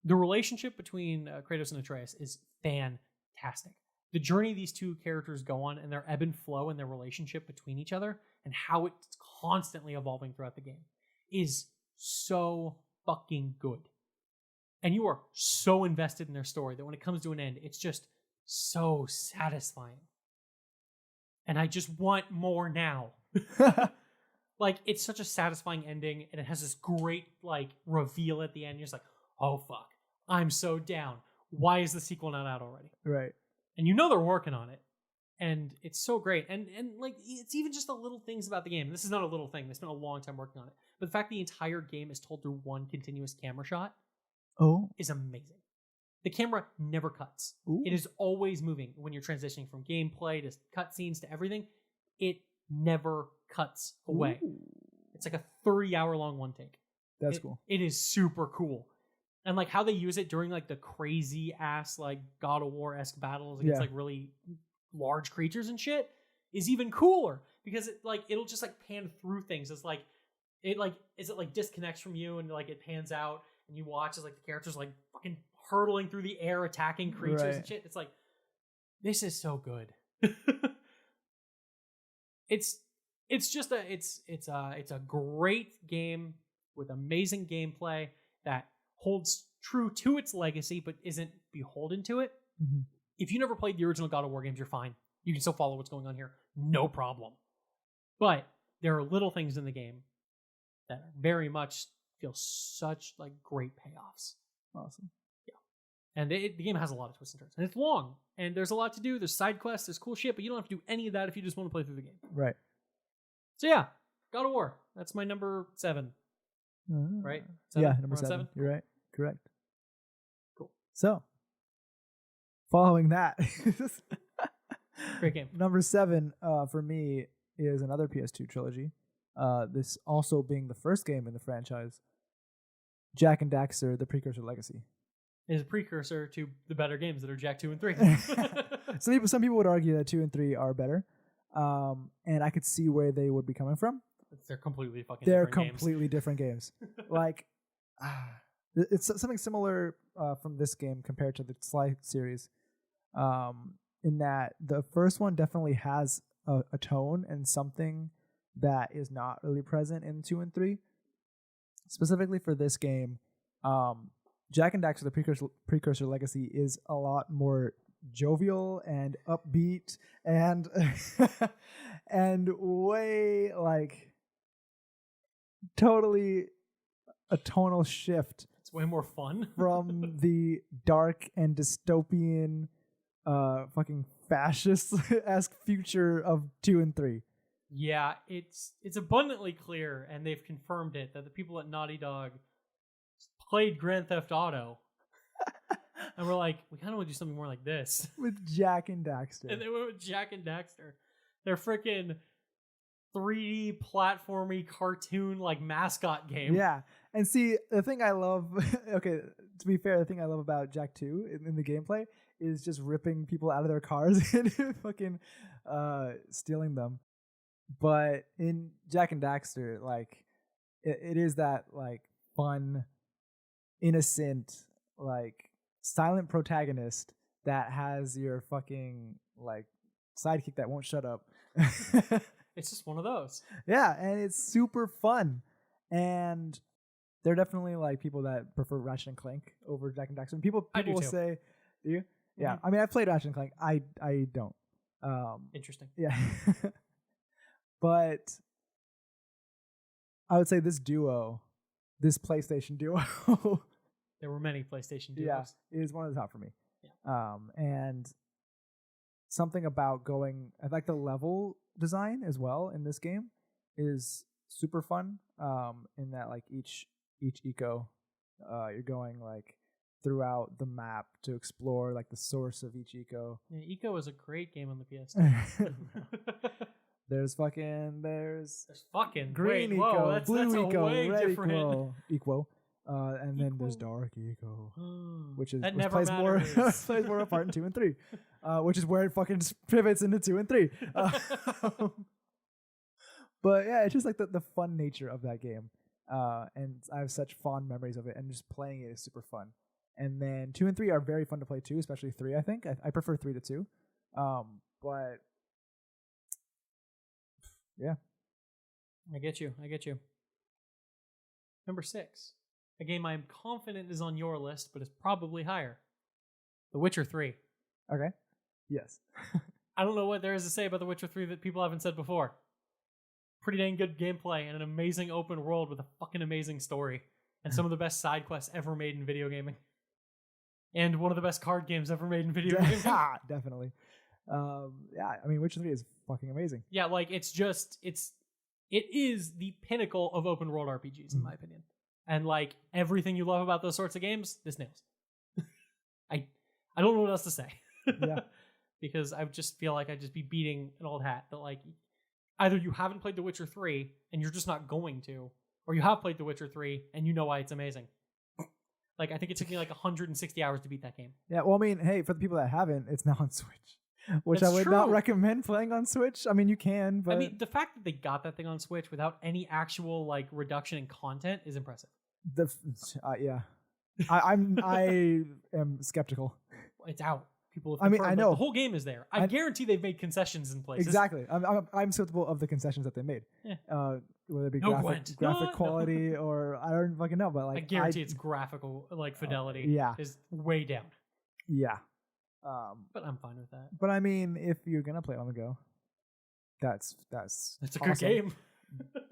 Speaker 1: The relationship between Kratos and Atreus is fantastic. The journey these two characters go on and their ebb and flow and their relationship between each other and how it's constantly evolving throughout the game is so fucking good. And you are so invested in their story that when it comes to an end, it's just so satisfying. And I just want more now. Like, it's such a satisfying ending, and it has this great, like, reveal at the end. You're just like, oh, fuck. I'm so down. Why is the sequel not out already?
Speaker 2: Right.
Speaker 1: And you know they're working on it. And it's so great. And like, it's even just the little things about the game. This is not a little thing. They spent a long time working on it. But the fact the entire game is told through one continuous camera shot is amazing. The camera never cuts. Ooh. It is always moving when you're transitioning from gameplay to cutscenes to everything. It never cuts away. Ooh. It's like a 30-hour long one take.
Speaker 2: That's cool.
Speaker 1: It is super cool. And like how they use it during like the crazy ass like God of War-esque battles against like really large creatures and shit is even cooler because it'll just like pan through things. It's like it disconnects from you and like it pans out and you watch as like the characters like fucking hurtling through the air attacking creatures and shit. It's like, this is so good. It's a great game with amazing gameplay that holds true to its legacy but isn't beholden to it.
Speaker 2: Mm-hmm.
Speaker 1: If you never played the original God of War games, you're fine. You can still follow what's going on here, no problem. But there are little things in the game that very much feel such like great payoffs.
Speaker 2: Awesome.
Speaker 1: And the game has a lot of twists and turns. And it's long. And there's a lot to do. There's side quests. There's cool shit. But you don't have to do any of that if you just want to play through the game.
Speaker 2: Right.
Speaker 1: So yeah, God of War. That's my number 7. Right?
Speaker 2: 7? Yeah,
Speaker 1: We're
Speaker 2: number
Speaker 1: on
Speaker 2: 7. You're right. Correct.
Speaker 1: Cool.
Speaker 2: So, following that.
Speaker 1: Great game.
Speaker 2: Number 7 for me is another PS2 trilogy. This also being the first game in the franchise. Jak and Daxter, The Precursor Legacy.
Speaker 1: Is a precursor to the better games that are Jak 2 and 3.
Speaker 2: Some people would argue that 2 and 3 are better, and I could see where they would be coming from.
Speaker 1: They're completely fucking.
Speaker 2: Different games. Like, it's something similar from this game compared to the Sly series, in that the first one definitely has a tone and something that is not really present in 2 and 3. Specifically for this game, Jak and Daxter, The Precursor Legacy is a lot more jovial and upbeat and and way like totally a tonal shift.
Speaker 1: It's way more fun
Speaker 2: from the dark and dystopian fucking fascist-esque future of 2 and 3.
Speaker 1: Yeah, it's abundantly clear, and they've confirmed it, that the people at Naughty Dog played Grand Theft Auto, and we're like, we kind of want to do something more like this
Speaker 2: with Jak and Daxter.
Speaker 1: And they went with Jak and Daxter. They're freaking 3D platformy cartoon like mascot game.
Speaker 2: Yeah, and see the thing I love. Okay, to be fair, the thing I love about Jak 2 in the gameplay is just ripping people out of their cars and fucking stealing them. But in Jak and Daxter, like it is that like fun, innocent, like silent protagonist that has your fucking like sidekick that won't shut up.
Speaker 1: It's just one of those.
Speaker 2: Yeah, and it's super fun. And there are definitely like people that prefer Ratchet and Clank over Jak and Daxter. And people will say, do you? Yeah. Mm-hmm. I mean, I played Ratchet and Clank. I don't.
Speaker 1: Interesting.
Speaker 2: Yeah. But I would say this PlayStation duo.
Speaker 1: There were many PlayStation duos.
Speaker 2: Yeah, it is one of the top for me.
Speaker 1: Yeah.
Speaker 2: And something about I like the level design as well in this game is super fun. In that like each eco, you're going like throughout the map to explore like the source of each eco.
Speaker 1: Yeah, Eco is a great game on the PS2.
Speaker 2: There's fucking green
Speaker 1: eco,
Speaker 2: whoa, blue eco, red
Speaker 1: different.
Speaker 2: eco, and then there's dark eco, which
Speaker 1: plays more
Speaker 2: plays more a part in 2 and 3, which is where it fucking pivots into 2 and 3. But yeah, it's just like the fun nature of that game, and I have such fond memories of it, and just playing it is super fun. And then 2 and 3 are very fun to play too, especially 3. I think I prefer 3 to 2, but. Yeah.
Speaker 1: I get you. Number 6. A game I'm confident is on your list, but is probably higher. The Witcher 3.
Speaker 2: Okay. Yes.
Speaker 1: I don't know what there is to say about The Witcher 3 that people haven't said before. Pretty dang good gameplay and an amazing open world with a fucking amazing story. And some of the best side quests ever made in video gaming. And one of the best card games ever made in video gaming.
Speaker 2: Definitely. Yeah, I mean, Witcher 3 is fucking amazing.
Speaker 1: Yeah, like it is the pinnacle of open world RPGs in my opinion. And like everything you love about those sorts of games, this nails. I don't know what else to say.
Speaker 2: Yeah.
Speaker 1: Because I just feel like I'd just be beating an old hat that like either you haven't played The Witcher 3 and you're just not going to, or you have played The Witcher 3 and you know why it's amazing. Like I think it took me like 160 hours to beat that game.
Speaker 2: Yeah, well I mean, hey, for the people that haven't, it's now on Switch. which
Speaker 1: That's
Speaker 2: I would not
Speaker 1: true.
Speaker 2: recommend playing on Switch. I mean, you can, but
Speaker 1: I mean, the fact that they got that thing on Switch without any actual like reduction in content is impressive.
Speaker 2: Yeah, I am skeptical.
Speaker 1: It's out. People have
Speaker 2: I mean,
Speaker 1: confirmed,
Speaker 2: I
Speaker 1: like,
Speaker 2: know.
Speaker 1: the whole game is there. I guarantee they've made concessions in places.
Speaker 2: Exactly. I'm skeptical of the concessions that they made.
Speaker 1: Yeah.
Speaker 2: Whether it be
Speaker 1: No
Speaker 2: graphic
Speaker 1: Gwent. No.
Speaker 2: quality or I don't fucking know, but like
Speaker 1: I guarantee its graphical like fidelity
Speaker 2: yeah.
Speaker 1: is way down.
Speaker 2: Yeah.
Speaker 1: But I'm fine with that.
Speaker 2: But I mean, if you're gonna play it on the go, that's
Speaker 1: It's a
Speaker 2: awesome.
Speaker 1: good game.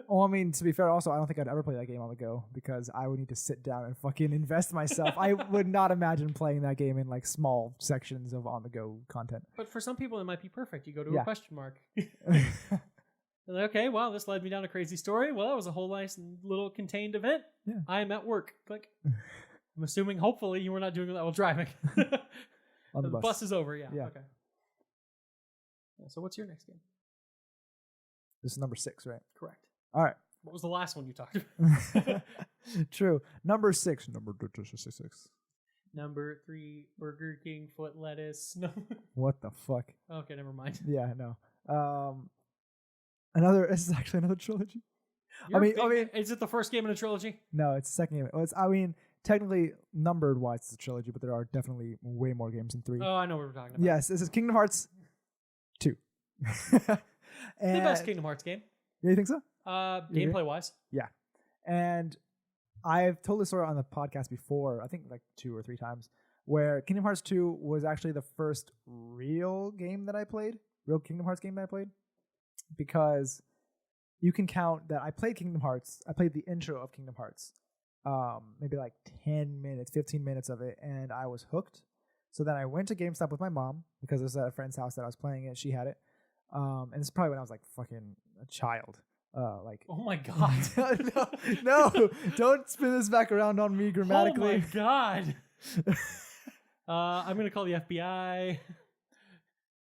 Speaker 2: Well, I mean, to be fair, also I don't think I'd ever play that game on the go because I would need to sit down and fucking invest myself. I would not imagine playing that game in like small sections of on the go content.
Speaker 1: But for some people, it might be perfect. You go to a question mark. Like, okay, wow, this led me down a crazy story. Well, that was a whole nice little contained event.
Speaker 2: Yeah.
Speaker 1: I am at work. Click. I'm assuming, hopefully, you were not doing that while driving.
Speaker 2: On the
Speaker 1: bus is over, yeah.
Speaker 2: Yeah.
Speaker 1: Okay. Yeah, so what's your next game?
Speaker 2: This is number 6, right?
Speaker 1: Correct.
Speaker 2: All right.
Speaker 1: What was the last one you talked about?
Speaker 2: True. Number 6. Number 6.
Speaker 1: Number 3, Burger King foot lettuce. No.
Speaker 2: What the fuck?
Speaker 1: Okay, never mind.
Speaker 2: Yeah, no. This is actually another trilogy.
Speaker 1: I mean, is it the first game in a trilogy?
Speaker 2: No, it's the second game. I mean, technically numbered wise, it's a trilogy, but there are definitely way more games than 3.
Speaker 1: Oh, I know what we're talking about.
Speaker 2: Yes, this is Kingdom Hearts 2.
Speaker 1: The best Kingdom Hearts game.
Speaker 2: Yeah, you think so?
Speaker 1: Gameplay wise.
Speaker 2: Yeah. And I've told this story on the podcast before, I think like 2 or 3 times, where Kingdom Hearts 2 was actually the first real game that I played, real Kingdom Hearts game that I played, because you can count that I played Kingdom Hearts, I played the intro of Kingdom Hearts, maybe like 10 minutes, 15 minutes of it, and I was hooked. So then I went to GameStop with my mom, because it was at a friend's house that I was playing it, she had it, and it's probably when I was like fucking a child. Like,
Speaker 1: oh my god.
Speaker 2: no, don't spin this back around on me grammatically.
Speaker 1: Oh my god. I'm gonna call the FBI.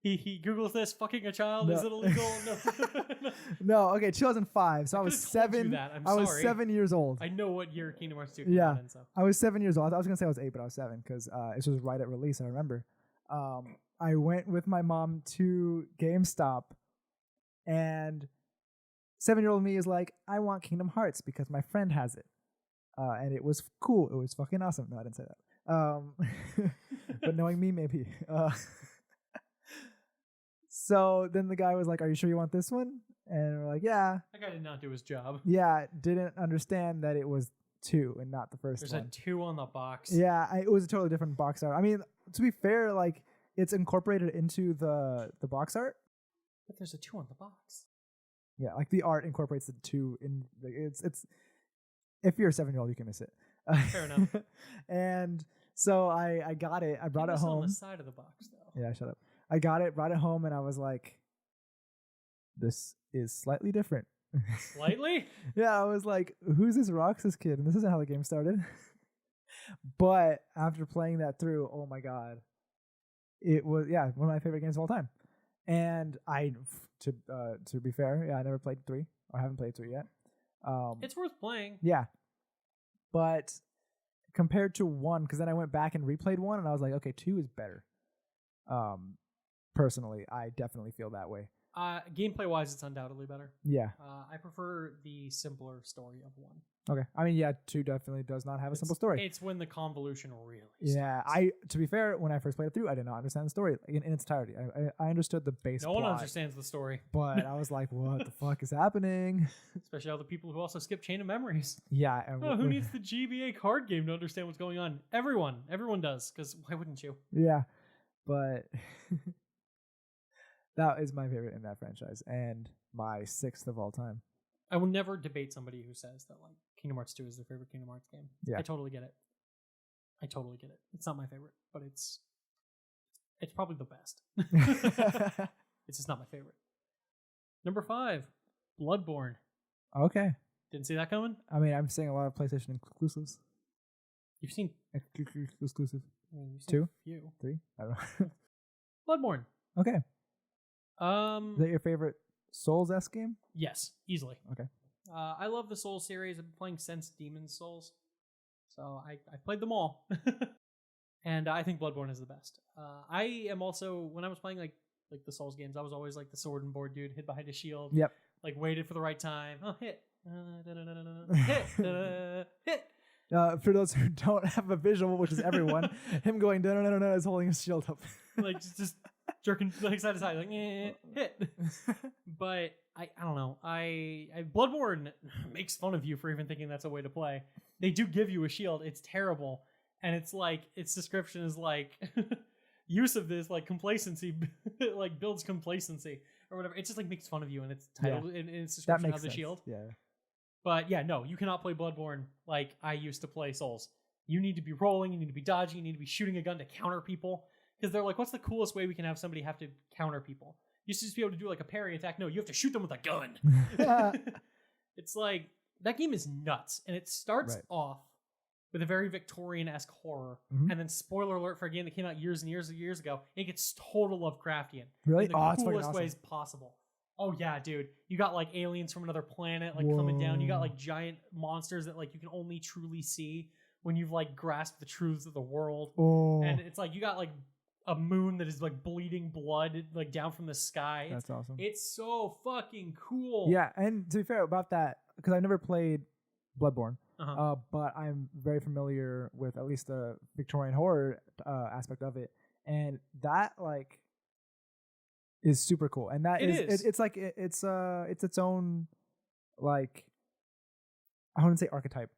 Speaker 1: He Googles this. Fucking a child, is it illegal? No.
Speaker 2: No. Okay, 2005. So I was 7.
Speaker 1: I'm
Speaker 2: I was
Speaker 1: sorry.
Speaker 2: 7 years old.
Speaker 1: I know what year Kingdom Hearts 2 came
Speaker 2: Yeah,
Speaker 1: out in, so.
Speaker 2: I was 7 years old. I was gonna say I was 8, but I was 7 because this was right at release. I remember. I went with my mom to GameStop, and 7-year-old me is like, I want Kingdom Hearts because my friend has it. And it was cool. It was fucking awesome. No, I didn't say that. But knowing me, maybe. So then the guy was like, are you sure you want this one? And we're like, yeah.
Speaker 1: That guy did not do his job.
Speaker 2: Yeah, didn't understand that it was 2 and not the first
Speaker 1: There's
Speaker 2: one.
Speaker 1: a 2 on the box.
Speaker 2: Yeah, it was a totally different box art. I mean, to be fair, like, it's incorporated into the box art.
Speaker 1: But there's a 2 on the box.
Speaker 2: Yeah, like the art incorporates the 2 in. It's. If you're a 7-year-old, you can miss it.
Speaker 1: Fair enough.
Speaker 2: And so I got it. I brought it home.
Speaker 1: On the side of the box, though.
Speaker 2: Yeah, shut up. I got it, brought it home, and I was like, "This is slightly different."
Speaker 1: Slightly?
Speaker 2: Yeah, I was like, "Who's this Roxas kid?" And this isn't how the game started. But after playing that through, oh my god, it was one of my favorite games of all time. And to be fair, I never played 3 or haven't played 3 yet.
Speaker 1: It's worth playing.
Speaker 2: Yeah, but compared to 1, because then I went back and replayed 1, and I was like, okay, 2 is better. Personally, I definitely feel that way.
Speaker 1: Gameplay wise, it's undoubtedly better.
Speaker 2: Yeah.
Speaker 1: I prefer the simpler story of 1.
Speaker 2: Okay. I mean, yeah, 2 definitely does not have a simple story.
Speaker 1: It's when the convolution really
Speaker 2: starts. To be fair, when I first played it through, I did not understand the story in its entirety. I understood the base plot.
Speaker 1: No one understands the story.
Speaker 2: But I was like, what the fuck is happening?
Speaker 1: Especially all the people who also skip Chain of Memories.
Speaker 2: Yeah.
Speaker 1: Who needs the GBA card game to understand what's going on? Everyone does, because why wouldn't you?
Speaker 2: Yeah. But that is my favorite in that franchise, and my 6th of all time.
Speaker 1: I will never debate somebody who says that like Kingdom Hearts 2 is their favorite Kingdom Hearts game.
Speaker 2: Yeah.
Speaker 1: I totally get it. It's not my favorite, but it's probably the best. It's just not my favorite. Number 5, Bloodborne.
Speaker 2: Okay.
Speaker 1: Didn't see that coming?
Speaker 2: I mean, I'm seeing a lot of PlayStation exclusives.
Speaker 1: You've seen
Speaker 2: exclusive.
Speaker 1: I mean, you've seen
Speaker 2: 2?
Speaker 1: a few.
Speaker 2: 3? I don't know.
Speaker 1: Bloodborne.
Speaker 2: Okay. Is that your favorite Souls-esque game?
Speaker 1: Yes, easily.
Speaker 2: Okay.
Speaker 1: I love the Souls series. I've been playing since Demon's Souls. So I played them all. And I think Bloodborne is the best. I am also, when I was playing like like the Souls games. I was always like the sword and board dude, hid behind a shield.
Speaker 2: Yep.
Speaker 1: Like waited for the right time. Oh, hit. Hit. Hit.
Speaker 2: For those who don't have a visual, which is everyone, him going no is holding his shield up.
Speaker 1: Like just jerking like side to side, like hit. But I don't know. I Bloodborne makes fun of you for even thinking that's a way to play. They do give you a shield. It's terrible, and it's like its description is like use of this like complacency, like builds complacency or whatever. It just like makes fun of you, and it's titled in its description of the shield.
Speaker 2: Yeah.
Speaker 1: But yeah, no, you cannot play Bloodborne like I used to play Souls. You need to be rolling, you need to be dodging, you need to be shooting a gun to counter people. Because they're like, what's the coolest way we can have somebody have to counter people? You used to just be able to do like a parry attack. No, you have to shoot them with a gun. It's like, that game is nuts. And it starts off with a very Victorian-esque horror. Mm-hmm. And then, spoiler alert for a game that came out years and years and years ago, it gets total Lovecraftian.
Speaker 2: Really?
Speaker 1: In the coolest ways possible. Oh yeah, dude. You got like aliens from another planet like coming down. You got like giant monsters that like you can only truly see when you've like grasped the truths of the world.
Speaker 2: Oh.
Speaker 1: And it's like you got like a moon that is like bleeding blood like down from the sky.
Speaker 2: That's awesome.
Speaker 1: It's so fucking cool.
Speaker 2: Yeah, and to be fair about that, because I never played Bloodborne, but I'm very familiar with at least the Victorian horror aspect of it, and that like is super cool. And that it's like it's its own like I wouldn't say archetype,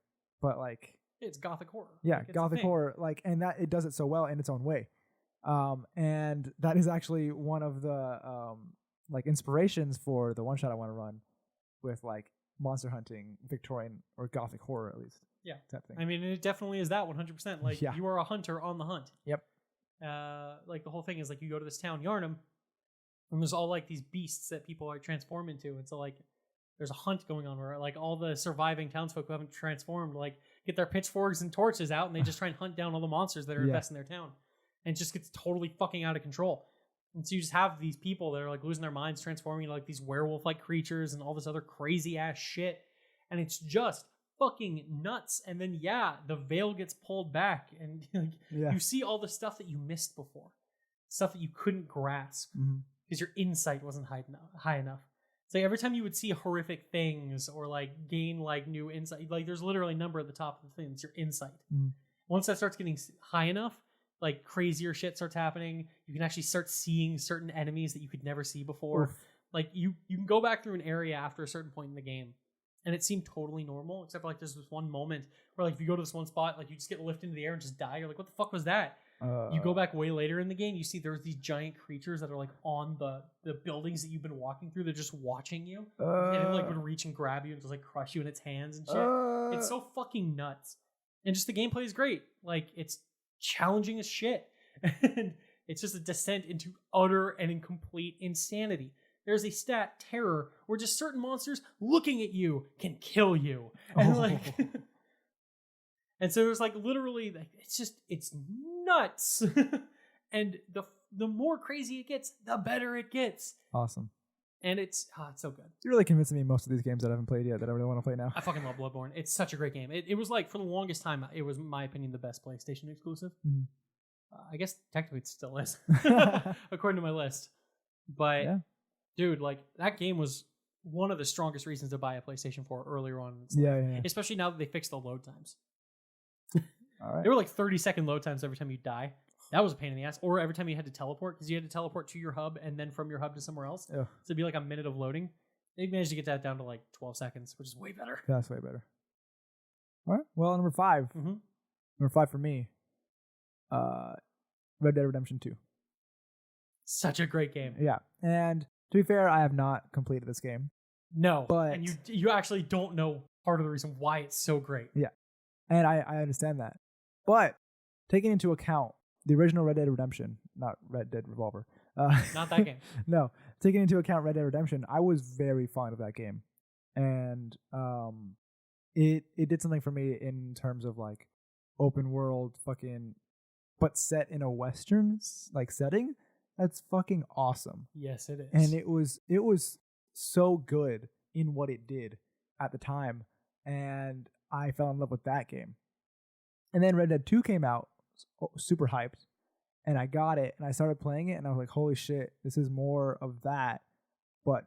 Speaker 2: but like
Speaker 1: it's gothic horror.
Speaker 2: Yeah,
Speaker 1: like,
Speaker 2: gothic horror, like, and that it does it so well in its own way. And that is actually one of the like inspirations for the one shot I want to run with like monster hunting, Victorian or gothic horror at least.
Speaker 1: Yeah,
Speaker 2: type thing.
Speaker 1: I mean, it definitely is that 100%. Like you are a hunter on the hunt.
Speaker 2: Yep.
Speaker 1: Like the whole thing is like you go to this town Yarnum, and there's all like these beasts that people are transformed into, and so like there's a hunt going on where like all the surviving townsfolk who haven't transformed like get their pitchforks and torches out, and they just try and hunt down all the monsters that are infesting their town. And it just gets totally fucking out of control. And so you just have these people that are like losing their minds, transforming into like these werewolf-like creatures and all this other crazy ass shit. And it's just fucking nuts. And then the veil gets pulled back, and like you see all the stuff that you missed before, stuff that you couldn't grasp because your insight wasn't high enough. So every time you would see horrific things or like gain like new insight, like there's literally a number at the top of the thing. It's your insight. Once that starts getting high enough, like crazier shit starts happening. You can actually start seeing certain enemies that you could never see before. Oof. Like you can go back through an area after a certain point in the game, and it seemed totally normal, except for like there's this one moment where like if you go to this one spot, like you just get lifted into the air and just die. You're like, what the fuck was that? You go back way later in the game, you see there's these giant creatures that are like on the buildings that you've been walking through. They're just watching you, and it like would reach and grab you and just like crush you in its hands and shit. It's so fucking nuts, and just the gameplay is great. Like it's challenging as shit, and it's just a descent into utter and incomplete insanity. There's a stat terror where just certain monsters looking at you can kill you, and like and so there's like literally like it's nuts. And the more crazy it gets, the better it gets.
Speaker 2: Awesome.
Speaker 1: And it's so good.
Speaker 2: You're really convincing me most of these games that I haven't played yet that I really want to play now.
Speaker 1: I fucking love Bloodborne. It's such a great game. It was like, for the longest time, it was, in my opinion, the best PlayStation exclusive. I guess technically it still is, according to my list. But, dude, like, that game was one of the strongest reasons to buy a PlayStation 4 earlier on. Especially now that they fixed the load times.
Speaker 2: All right.
Speaker 1: They were like 30-second load times every time you die. That was a pain in the ass. Or every time you had to teleport, because you had to teleport to your hub and then from your hub to somewhere else. So it'd be like a minute of loading. They managed to get that down to like 12 seconds, which is way better.
Speaker 2: That's way better. All right. Well, number 5. Number 5 for me, Red Dead Redemption 2.
Speaker 1: Such a great game.
Speaker 2: Yeah. And to be fair, I have not completed this game.
Speaker 1: No.
Speaker 2: But
Speaker 1: and you actually don't know part of the reason why it's so great.
Speaker 2: Yeah. And I understand that. But taking into account the original Red Dead Redemption, not Red Dead Revolver.
Speaker 1: Not that game.
Speaker 2: No. Taking into account Red Dead Redemption, I was very fond of that game. And it did something for me in terms of like open world fucking, but set in a Western like setting. That's fucking awesome.
Speaker 1: Yes, it is.
Speaker 2: And it was so good in what it did at the time. And I fell in love with that game. And then Red Dead 2 came out, super hyped. And I got it, and I started playing it, and I was like, holy shit, this is more of that. But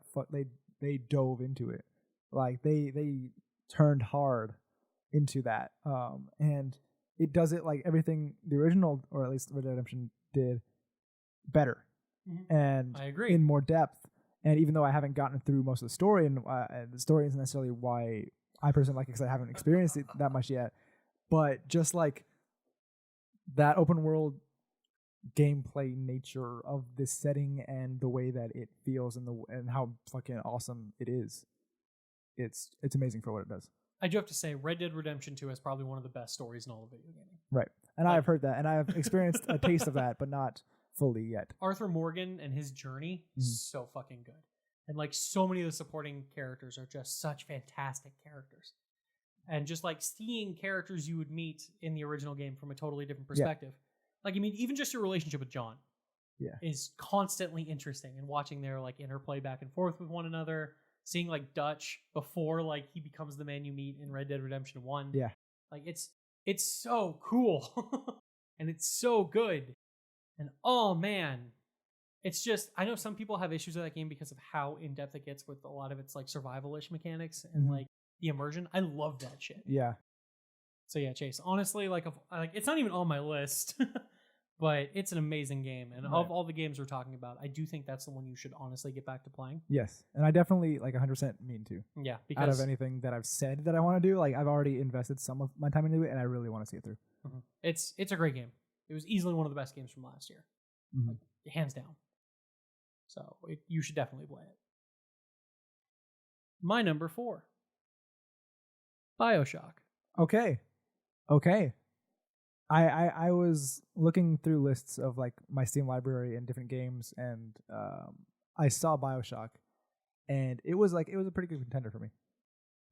Speaker 2: they dove into it. Like, they turned hard into that. And it does it like everything the original, or at least Red Dead Redemption did, better. Mm-hmm. And
Speaker 1: I agree.
Speaker 2: In more depth. And even though I haven't gotten through most of the story, and the story isn't necessarily why I personally like it, because I haven't experienced it that much yet, but just like that open world gameplay nature of this setting and the way that it feels and how fucking awesome it is, it's amazing for what it does.
Speaker 1: I do have to say, Red Dead Redemption 2 is probably one of the best stories in all of video gaming.
Speaker 2: Right. And I've heard that, and I've experienced a taste of that, but not fully yet.
Speaker 1: Arthur Morgan and his journey is so fucking good. And like so many of the supporting characters are just such fantastic characters. And just like seeing characters you would meet in the original game from a totally different perspective. Like, I mean, even just your relationship with John is constantly interesting, and watching their like interplay back and forth with one another, seeing like Dutch before like he becomes the man you meet in Red Dead Redemption 1.
Speaker 2: Yeah.
Speaker 1: Like it's so cool. And it's so good. And oh man, it's just, I know some people have issues with that game because of how in depth it gets with a lot of its like survival-ish mechanics and like the immersion. I love that shit.
Speaker 2: Yeah.
Speaker 1: So yeah, Chase, honestly, like it's not even on my list, but it's an amazing game. And of all the games we're talking about, I do think that's the one you should honestly get back to playing.
Speaker 2: Yes. And I definitely like 100% mean to.
Speaker 1: Yeah. Because
Speaker 2: out of anything that I've said that I want to do, like I've already invested some of my time into it, and I really want to see it through.
Speaker 1: Mm-hmm. It's a great game. It was easily one of the best games from last year. Like, hands down. So you should definitely play it. My number 4. BioShock.
Speaker 2: Okay. I was looking through lists of like my Steam library and different games, and I saw BioShock, and it was a pretty good contender for me.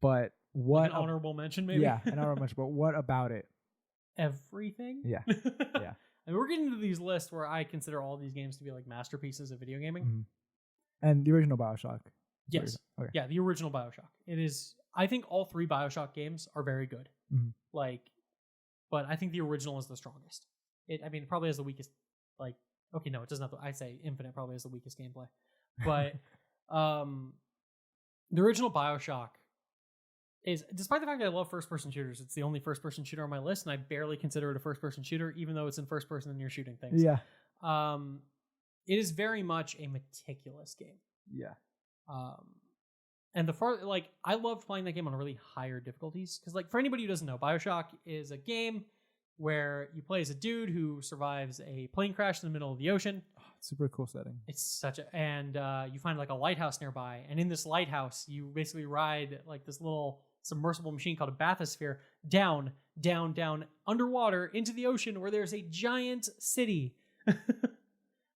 Speaker 2: But what
Speaker 1: like an honorable mention, maybe?
Speaker 2: Yeah, an honorable mention. But what about it?
Speaker 1: Everything?
Speaker 2: Yeah. Yeah.
Speaker 1: I mean, we're getting into these lists where I consider all these games to be like masterpieces of video gaming.
Speaker 2: Mm-hmm. And the original BioShock.
Speaker 1: Yes. Okay. Yeah, the original BioShock. It is. I think all 3 BioShock games are very good.
Speaker 2: Mm-hmm.
Speaker 1: But I think the original is the strongest. It probably has the weakest. Like, okay, no, it doesn't have. I'd say Infinite probably has the weakest gameplay. But the original BioShock is, despite the fact that I love first-person shooters, it's the only first-person shooter on my list, and I barely consider it a first-person shooter, even though it's in first person and you're shooting things.
Speaker 2: Yeah.
Speaker 1: It is very much a meticulous game.
Speaker 2: Yeah.
Speaker 1: And I loved playing that game on really higher difficulties, because like for anybody who doesn't know, BioShock is a game where you play as a dude who survives a plane crash in the middle of the ocean.
Speaker 2: Oh, super cool setting.
Speaker 1: It's and you find like a lighthouse nearby, and in this lighthouse you basically ride like this little submersible machine called a bathysphere down underwater into the ocean, where there's a giant city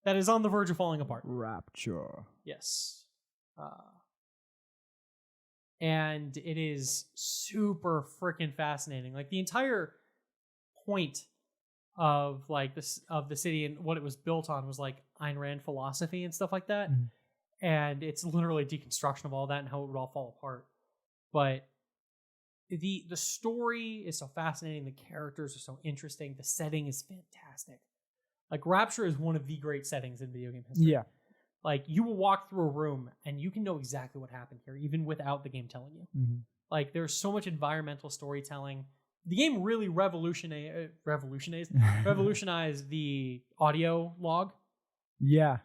Speaker 1: that is on the verge of falling apart.
Speaker 2: Rapture.
Speaker 1: Yes. And it is super freaking fascinating. Like the entire point of like this of the city and what it was built on was like Ayn Rand philosophy and stuff like that. Mm-hmm. And it's literally a deconstruction of all that and how it would all fall apart. But the story is so fascinating. The characters are so interesting. The setting is fantastic. Like Rapture is one of the great settings in video game history.
Speaker 2: Yeah.
Speaker 1: Like you will walk through a room and you can know exactly what happened here, even without the game telling you.
Speaker 2: Mm-hmm.
Speaker 1: Like there's so much environmental storytelling. The game really revolutionized the audio log.
Speaker 2: Yeah.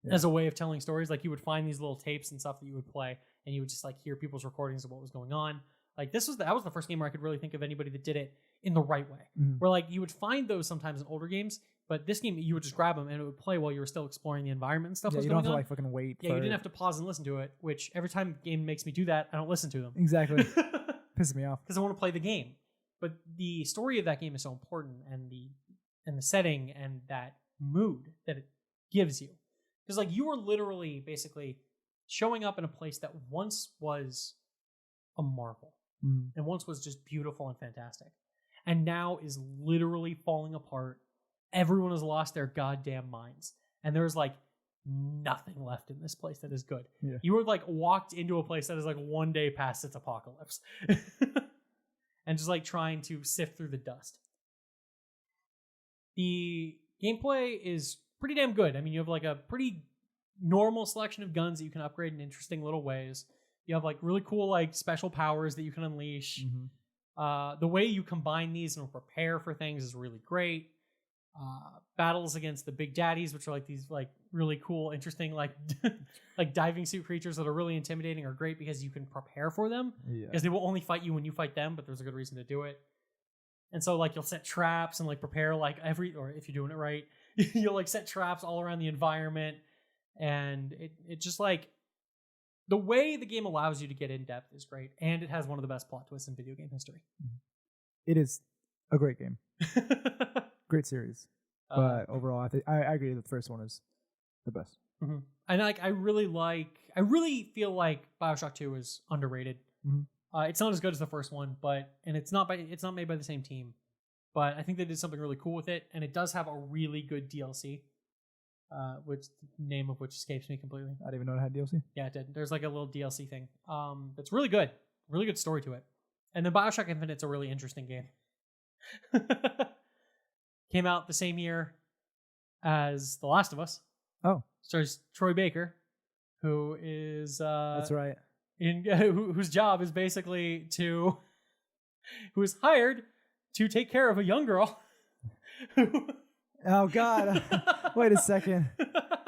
Speaker 1: As a way of telling stories. Like you would find these little tapes and stuff that you would play, and you would just like hear people's recordings of what was going on. Like that was the first game where I could really think of anybody that did it in the right way. Mm-hmm. Where like you would find those sometimes in older games, but this game you would just grab them and it would play while you were still exploring the environment and stuff.
Speaker 2: Yeah, you don't have to like fucking wait.
Speaker 1: Yeah, you didn't have to pause and listen to it. Which every time the game makes me do that, I don't listen to them.
Speaker 2: Exactly. Pisses me off
Speaker 1: because I want to play the game. But the story of that game is so important, and the setting and that mood that it gives you. Because like you are literally basically showing up in a place that once was a marvel and once was just beautiful and fantastic, and now is literally falling apart. Everyone has lost their goddamn minds, and there's like nothing left in this place that is good.
Speaker 2: Yeah.
Speaker 1: You were like walked into a place that is like one day past its apocalypse. And just like trying to sift through the dust. The gameplay is pretty damn good. I mean, you have like a pretty normal selection of guns that you can upgrade in interesting little ways. You have like really cool like special powers that you can unleash. The way you combine these and prepare for things is really great. Battles against the big daddies, which are like these like really cool, interesting like like diving suit creatures that are really intimidating, are great because you can prepare for them. Because they will only fight you when you fight them, but there's a good reason to do it. And so like you'll set traps and like prepare like or if you're doing it right, you'll like set traps all around the environment, and it just like the way the game allows you to get in depth is great, and it has one of the best plot twists in video game history.
Speaker 2: It is a great game. Great series, but overall, I agree that the first one is the best.
Speaker 1: And like I really feel like BioShock 2 is underrated. It's not as good as the first one, and it's not made by the same team, but I think they did something really cool with it, and it does have a really good DLC, which the name of which escapes me completely.
Speaker 2: I didn't even know it had DLC.
Speaker 1: Yeah, it did. There's like a little DLC thing. That's really good story to it, and then BioShock Infinite's a really interesting game. Came out the same year as The Last of Us.
Speaker 2: Oh.
Speaker 1: Stars Troy Baker, who is...
Speaker 2: That's right.
Speaker 1: Whose job is basically who is hired to take care of a young girl.
Speaker 2: Oh, God. Wait a second.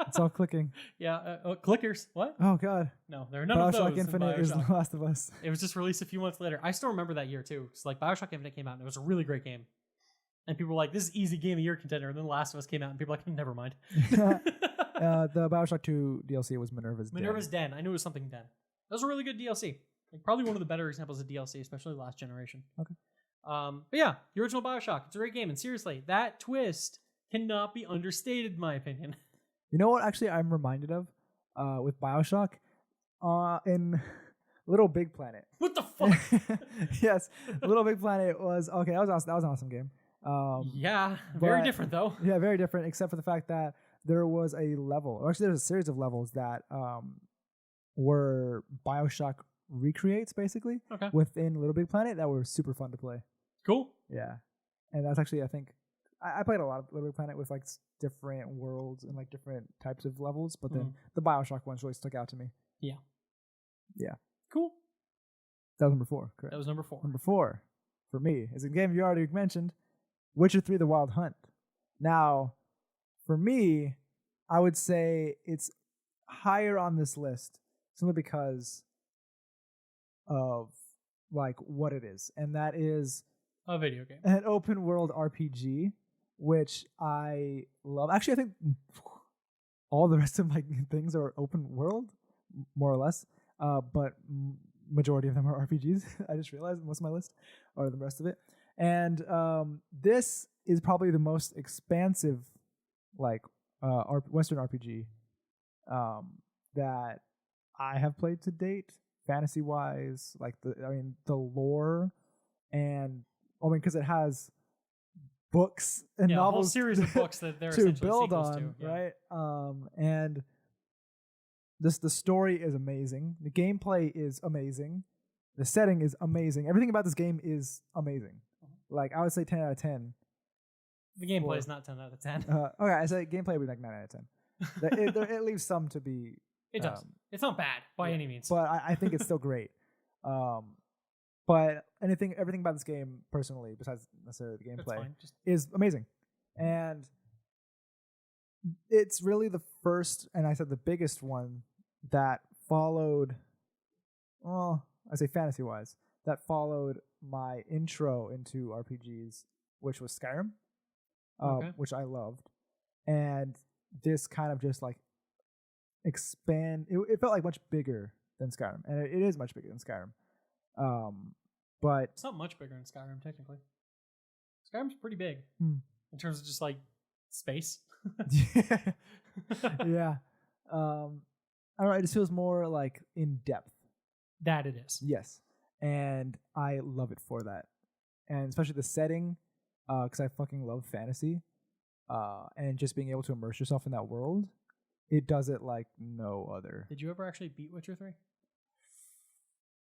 Speaker 2: It's all clicking.
Speaker 1: Yeah. Clickers. What?
Speaker 2: Oh, God.
Speaker 1: No, there are none of those.
Speaker 2: BioShock Infinite is The Last of Us.
Speaker 1: It was just released a few months later. I still remember that year, too. Because like BioShock Infinite came out, and it was a really great game. And people were like, this is easy game of the year contender. And then The Last of Us came out, and people were like, never mind.
Speaker 2: The BioShock 2 DLC was Minerva's Den.
Speaker 1: Minerva's Den. I knew it was something Den. That was a really good DLC. Like probably one of the better examples of DLC, especially last generation.
Speaker 2: Okay.
Speaker 1: But yeah, the original BioShock. It's a great game. And seriously, that twist cannot be understated, in my opinion.
Speaker 2: You know what actually I'm reminded of with BioShock? In Little Big Planet.
Speaker 1: What the fuck?
Speaker 2: Yes. Little Big Planet was... Okay, that was awesome. That was an awesome game.
Speaker 1: Yeah, very different though.
Speaker 2: Yeah, very different, except for the fact that there was a level, or actually there's a series of levels that were BioShock recreates basically within Little Big Planet that were super fun to play.
Speaker 1: Cool.
Speaker 2: Yeah. And that's actually, I think, I played a lot of Little Big Planet with like different worlds and like different types of levels, but then the BioShock ones really stuck out to me.
Speaker 1: Yeah.
Speaker 2: Yeah.
Speaker 1: Cool.
Speaker 2: That was number 4, correct?
Speaker 1: That was number 4.
Speaker 2: Number 4 for me is a game you already mentioned, Witcher 3: The Wild Hunt. Now, for me, I would say it's higher on this list simply because of like what it is, and that is
Speaker 1: a video game,
Speaker 2: an open world RPG, which I love. Actually, I think all the rest of my things are open world, more or less, but majority of them are RPGs. I just realized most of my list, or the rest of it. And this is probably the most expansive, like, Western RPG that I have played to date, fantasy-wise. Like, the lore, and because it has books and novels,
Speaker 1: a whole series of books that they're
Speaker 2: to build on,
Speaker 1: to,
Speaker 2: right? And the story is amazing. The gameplay is amazing. The setting is amazing. Everything about this game is amazing. Like, I would say 10 out of 10.
Speaker 1: The gameplay is not 10 out of 10.
Speaker 2: Okay, I say gameplay would be like 9 out of 10. It leaves some to be...
Speaker 1: It does. It's not bad by any means.
Speaker 2: But I think it's still great. But everything about this game, personally, besides necessarily the gameplay, is amazing. And it's really the first, and I said the biggest one, that followed... Well, I say fantasy-wise, that followed my intro into RPGs, which was Skyrim, which I loved. And this kind of just like it felt like much bigger than Skyrim, and it is much bigger than Skyrim. But
Speaker 1: it's not much bigger than Skyrim, technically. Skyrim's pretty big in terms of just like space.
Speaker 2: Yeah. I don't know, it just feels more like in depth.
Speaker 1: That it is.
Speaker 2: Yes. And I love it for that. And especially the setting, because I fucking love fantasy. And just being able to immerse yourself in that world, it does it like no other.
Speaker 1: Did you ever actually beat Witcher 3?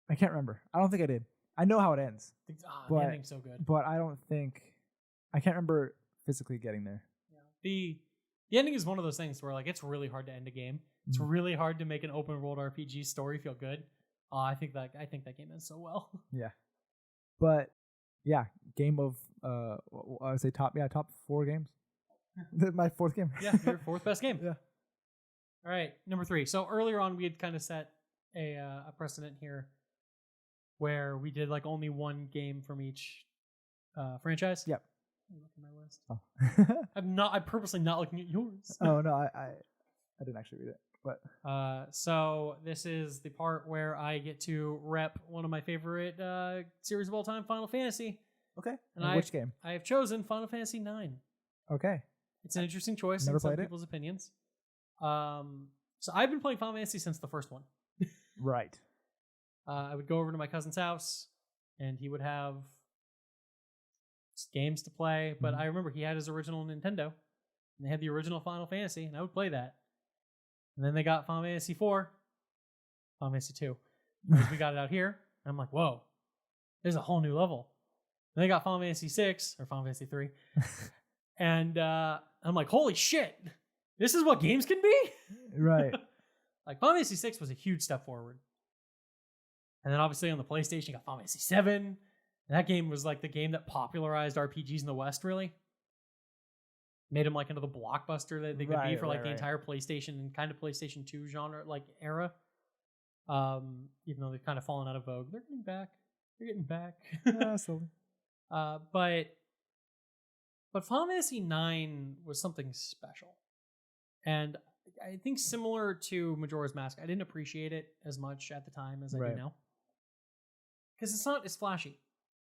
Speaker 2: I can't remember. I don't think I did. I know how it ends.
Speaker 1: The ending's so good.
Speaker 2: But I don't think... I can't remember physically getting there.
Speaker 1: Yeah. the ending is one of those things where like it's really hard to end a game. It's really hard to make an open world RPG story feel good. I think that game ends so well.
Speaker 2: Yeah. But yeah, game of I would say top 4 games. My 4th game.
Speaker 1: Yeah, your 4th best game.
Speaker 2: Yeah.
Speaker 1: All right, number 3. So earlier on, we had kind of set a precedent here, where we did like only one game from each franchise.
Speaker 2: Yep.
Speaker 1: Look at my list.
Speaker 2: Oh.
Speaker 1: I'm purposely not looking at yours.
Speaker 2: Oh no, I didn't actually read it. But
Speaker 1: so this is the part where I get to rep one of my favorite series of all time, Final Fantasy.
Speaker 2: Okay.
Speaker 1: And
Speaker 2: which game?
Speaker 1: I have chosen Final Fantasy 9.
Speaker 2: Okay.
Speaker 1: It's an interesting choice
Speaker 2: Never
Speaker 1: in some
Speaker 2: played it.
Speaker 1: people's opinions. So I've been playing Final Fantasy since the first one.
Speaker 2: Right.
Speaker 1: I would go over to my cousin's house, and he would have games to play. But I remember he had his original Nintendo, and they had the original Final Fantasy, and I would play that. And then they got Final Fantasy 4, Final Fantasy 2. As we got it out here, and I'm like, whoa, there's a whole new level. And they got Final Fantasy 6, or Final Fantasy 3. And I'm like, holy shit, this is what games can be?
Speaker 2: Right.
Speaker 1: Like, Final Fantasy 6 was a huge step forward. And then obviously on the PlayStation, you got Final Fantasy 7. And that game was like the game that popularized RPGs in the West, really. Made them like into the blockbuster that they could be for like the entire PlayStation and kind of PlayStation 2 genre, like era. Even though they've kind of fallen out of vogue. They're getting back.
Speaker 2: Yeah, slowly.
Speaker 1: But Final Fantasy 9 was something special. And I think similar to Majora's Mask, I didn't appreciate it as much at the time as I do now. Because it's not as flashy.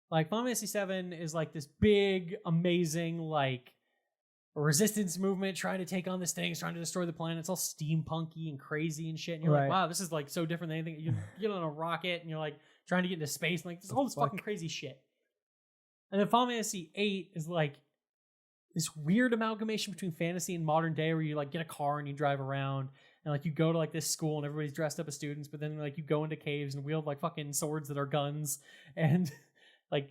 Speaker 1: Like, Final Fantasy 7 is like this big, amazing, like, resistance movement trying to take on this thing, it's trying to destroy the planet. It's all steampunky and crazy and shit. And you're like, wow, this is like so different than anything. You get on a rocket and you're like trying to get into space and like there's all this fucking crazy shit. And then Final Fantasy 8 is like this weird amalgamation between fantasy and modern day where you like get a car and you drive around and like you go to like this school and everybody's dressed up as students, but then like you go into caves and wield like fucking swords that are guns and like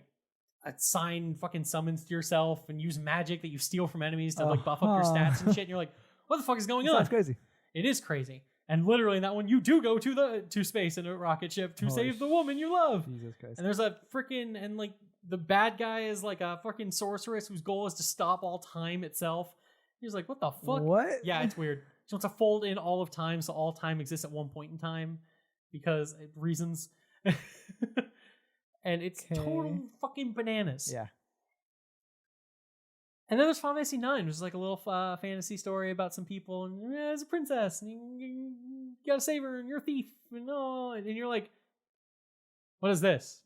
Speaker 1: assign fucking summons to yourself and use magic that you steal from enemies to like buff up your stats and shit. And you're like, what the fuck is going on?
Speaker 2: That's crazy.
Speaker 1: It is crazy. And literally in that one, you do go to space in a rocket ship to save the woman you love.
Speaker 2: Jesus Christ.
Speaker 1: And there's a freaking, and like the bad guy is like a fucking sorceress whose goal is to stop all time itself. He's like, what the fuck?
Speaker 2: What?
Speaker 1: Yeah, it's weird. She wants to fold in all of time so all time exists at one point in time because reasons. And it's total fucking bananas.
Speaker 2: Yeah.
Speaker 1: And then there's Final Fantasy 9, which is like a little fantasy story about some people, and there's a princess, and you gotta save her, and you're a thief, and you're like, what is this?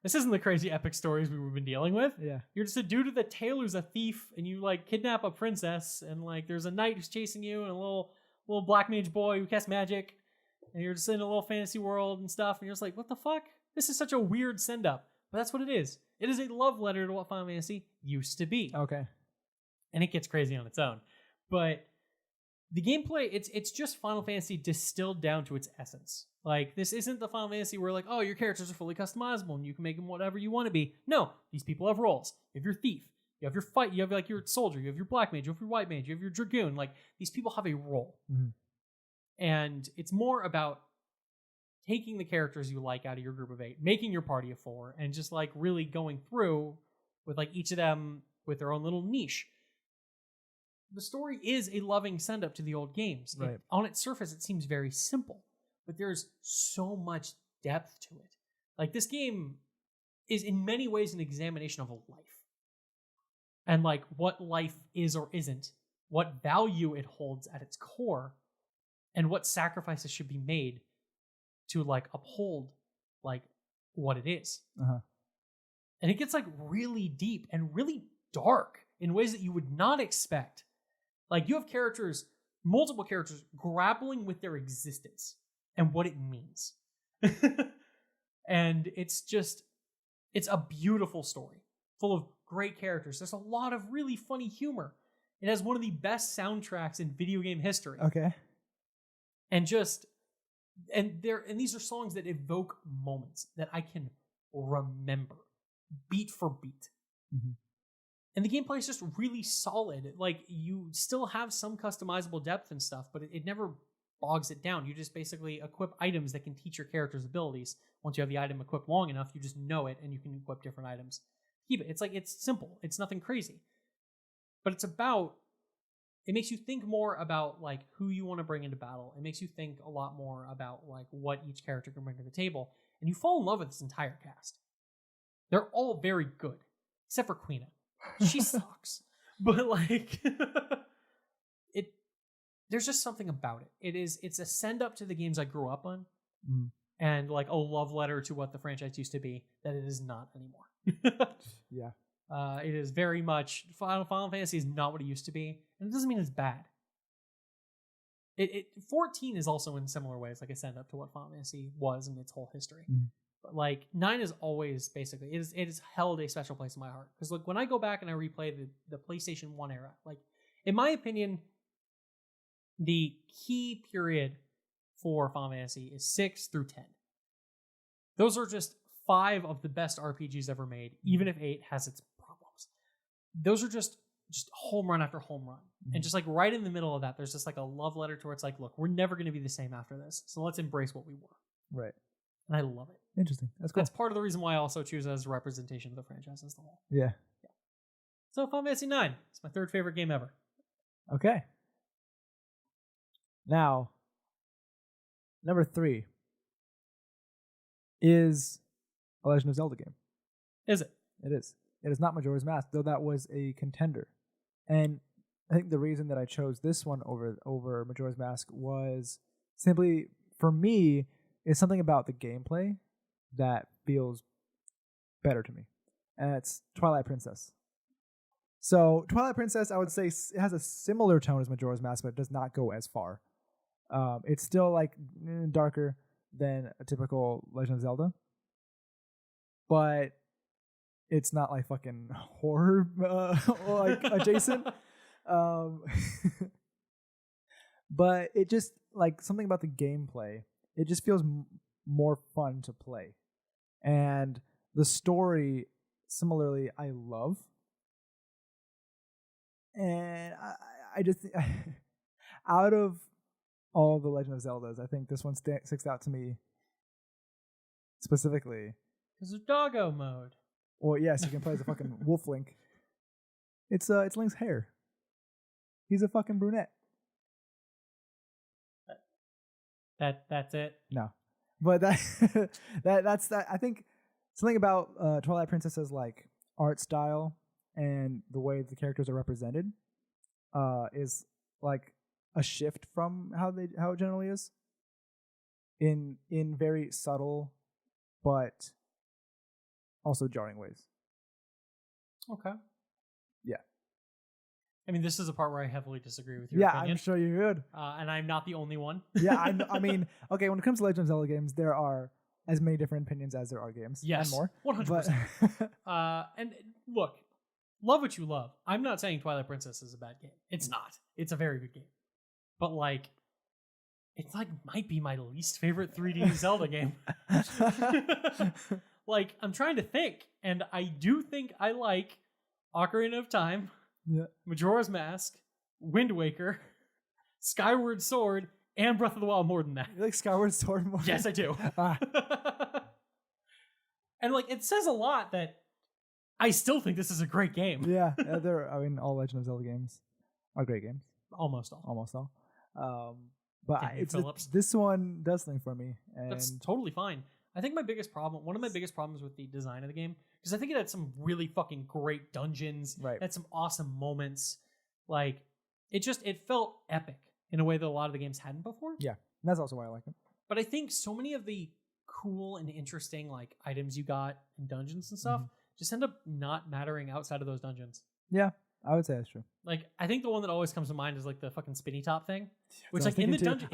Speaker 1: This isn't the crazy epic stories we've been dealing with.
Speaker 2: Yeah.
Speaker 1: You're just a dude with a tail who's a thief, and you like kidnap a princess, and like there's a knight who's chasing you, and a little black mage boy who casts magic, and you're just in a little fantasy world and stuff, and you're just like, what the fuck? This is such a weird send-up. But that's what it is. It is a love letter to what Final Fantasy used to be.
Speaker 2: Okay.
Speaker 1: And it gets crazy on its own. But the gameplay, it's just Final Fantasy distilled down to its essence. Like, this isn't the Final Fantasy where, like, oh, your characters are fully customizable and you can make them whatever you want to be. No, these people have roles. You have your thief. You have your fight. You have, like, your soldier. You have your black mage. You have your white mage. You have your dragoon. Like, these people have a role.
Speaker 2: Mm-hmm.
Speaker 1: And it's more about taking the characters you like out of your group of 8, making your party of 4, and just like really going through with like each of them with their own little niche. The story is a loving send up to the old games.
Speaker 2: Right.
Speaker 1: On its surface, it seems very simple, but there's so much depth to it. Like, this game is in many ways an examination of a life. And like what life is or isn't, what value it holds at its core, and what sacrifices should be made to like uphold like what it is.
Speaker 2: Uh-huh.
Speaker 1: And it gets like really deep and really dark in ways that you would not expect. Like, you have multiple characters grappling with their existence and what it means. And it's a beautiful story full of great characters. There's a lot of really funny humor. It has one of the best soundtracks in video game history.
Speaker 2: Okay.
Speaker 1: And these are songs that evoke moments that I can remember beat for beat.
Speaker 2: Mm-hmm.
Speaker 1: And the gameplay is just really solid. Like, you still have some customizable depth and stuff, but it never bogs it down. You just basically equip items that can teach your character's abilities. Once you have the item equipped long enough, you just know it and you can equip different items. Keep it. It's simple. It's nothing crazy. But it makes you think more about like who you want to bring into battle. It makes you think a lot more about like what each character can bring to the table. And you fall in love with this entire cast. They're all very good, except for Queena. She sucks. But like there's just something about it. It's a send up to the games I grew up on.
Speaker 2: Mm.
Speaker 1: And like a love letter to what the franchise used to be that it is not anymore.
Speaker 2: Yeah.
Speaker 1: It is very much Final Fantasy is not what it used to be, and it doesn't mean it's bad. 14 is also in similar ways like a send up to what Final Fantasy was in its whole history.
Speaker 2: Mm.
Speaker 1: But like 9 is always basically it is held a special place in my heart because like when I go back and I replay the PlayStation 1 era, like in my opinion, the key period for Final Fantasy is 6 through 10. Those are just 5 of the best RPGs ever made, even if 8 has its problems. Those are just home run after home run. Mm-hmm. And just like right in the middle of that, there's just like a love letter to where it's like, look, we're never going to be the same after this. So let's embrace what we were.
Speaker 2: Right.
Speaker 1: And I love it.
Speaker 2: Interesting. That's cool.
Speaker 1: That's part of the reason why I also choose it as a representation of the franchise as a whole.
Speaker 2: Yeah.
Speaker 1: So Final Fantasy 9. It's my 3rd favorite game ever.
Speaker 2: Okay. Now, number 3 is a Legend of Zelda game.
Speaker 1: Is it?
Speaker 2: It is. It is not Majora's Mask, though that was a contender. And I think the reason that I chose this one over Majora's Mask was simply, for me, it's something about the gameplay that feels better to me. And it's Twilight Princess. So Twilight Princess, I would say, it has a similar tone as Majora's Mask, but it does not go as far. It's still like darker than a typical Legend of Zelda, but it's not like fucking horror like adjacent. But it just like something about the gameplay. It just feels more fun to play, and the story similarly I love. And I just out of all the Legend of Zeldas, I think this one sticks out to me specifically.
Speaker 1: Because of doggo mode.
Speaker 2: Well, yes, you can play as a fucking wolf Link. It's Link's hair. He's a fucking brunette.
Speaker 1: That's it.
Speaker 2: No, but that's that. I think something about Twilight Princess's like art style and the way the characters are represented is like a shift from how it generally is in very subtle but also jarring ways.
Speaker 1: Okay.
Speaker 2: Yeah.
Speaker 1: I mean, this is a part where I heavily disagree with your opinion.
Speaker 2: I'm sure you would.
Speaker 1: And I'm not the only one.
Speaker 2: Yeah, I mean, okay, when it comes to Legend of Zelda games, there are as many different opinions as there are games.
Speaker 1: Yes,
Speaker 2: and more.
Speaker 1: 100%. And look, love what you love. I'm not saying Twilight Princess is a bad game. It's not. It's a very good game. But like, it's like might be my least favorite 3D Zelda game. Like, I'm trying to think, and I do think I like Ocarina of Time, Majora's Mask, Wind Waker, Skyward Sword, and Breath of the Wild more than that.
Speaker 2: You like Skyward Sword more?
Speaker 1: Yes, I do. And like, it says a lot that I still think this is a great game.
Speaker 2: Yeah, all Legend of Zelda games are great games.
Speaker 1: Almost all.
Speaker 2: But this one does something for me. And
Speaker 1: that's totally fine. I think one of my biggest problems with the design of the game, because I think it had some really fucking great dungeons,
Speaker 2: right.
Speaker 1: It had some awesome moments. Like, it felt epic in a way that a lot of the games hadn't before.
Speaker 2: Yeah, and that's also why I like it.
Speaker 1: But I think so many of the cool and interesting like items you got in dungeons and stuff just end up not mattering outside of those dungeons.
Speaker 2: Yeah, I would say that's true.
Speaker 1: Like, I think the one that always comes to mind is like the fucking spinny top thing, which
Speaker 2: like
Speaker 1: in the dungeon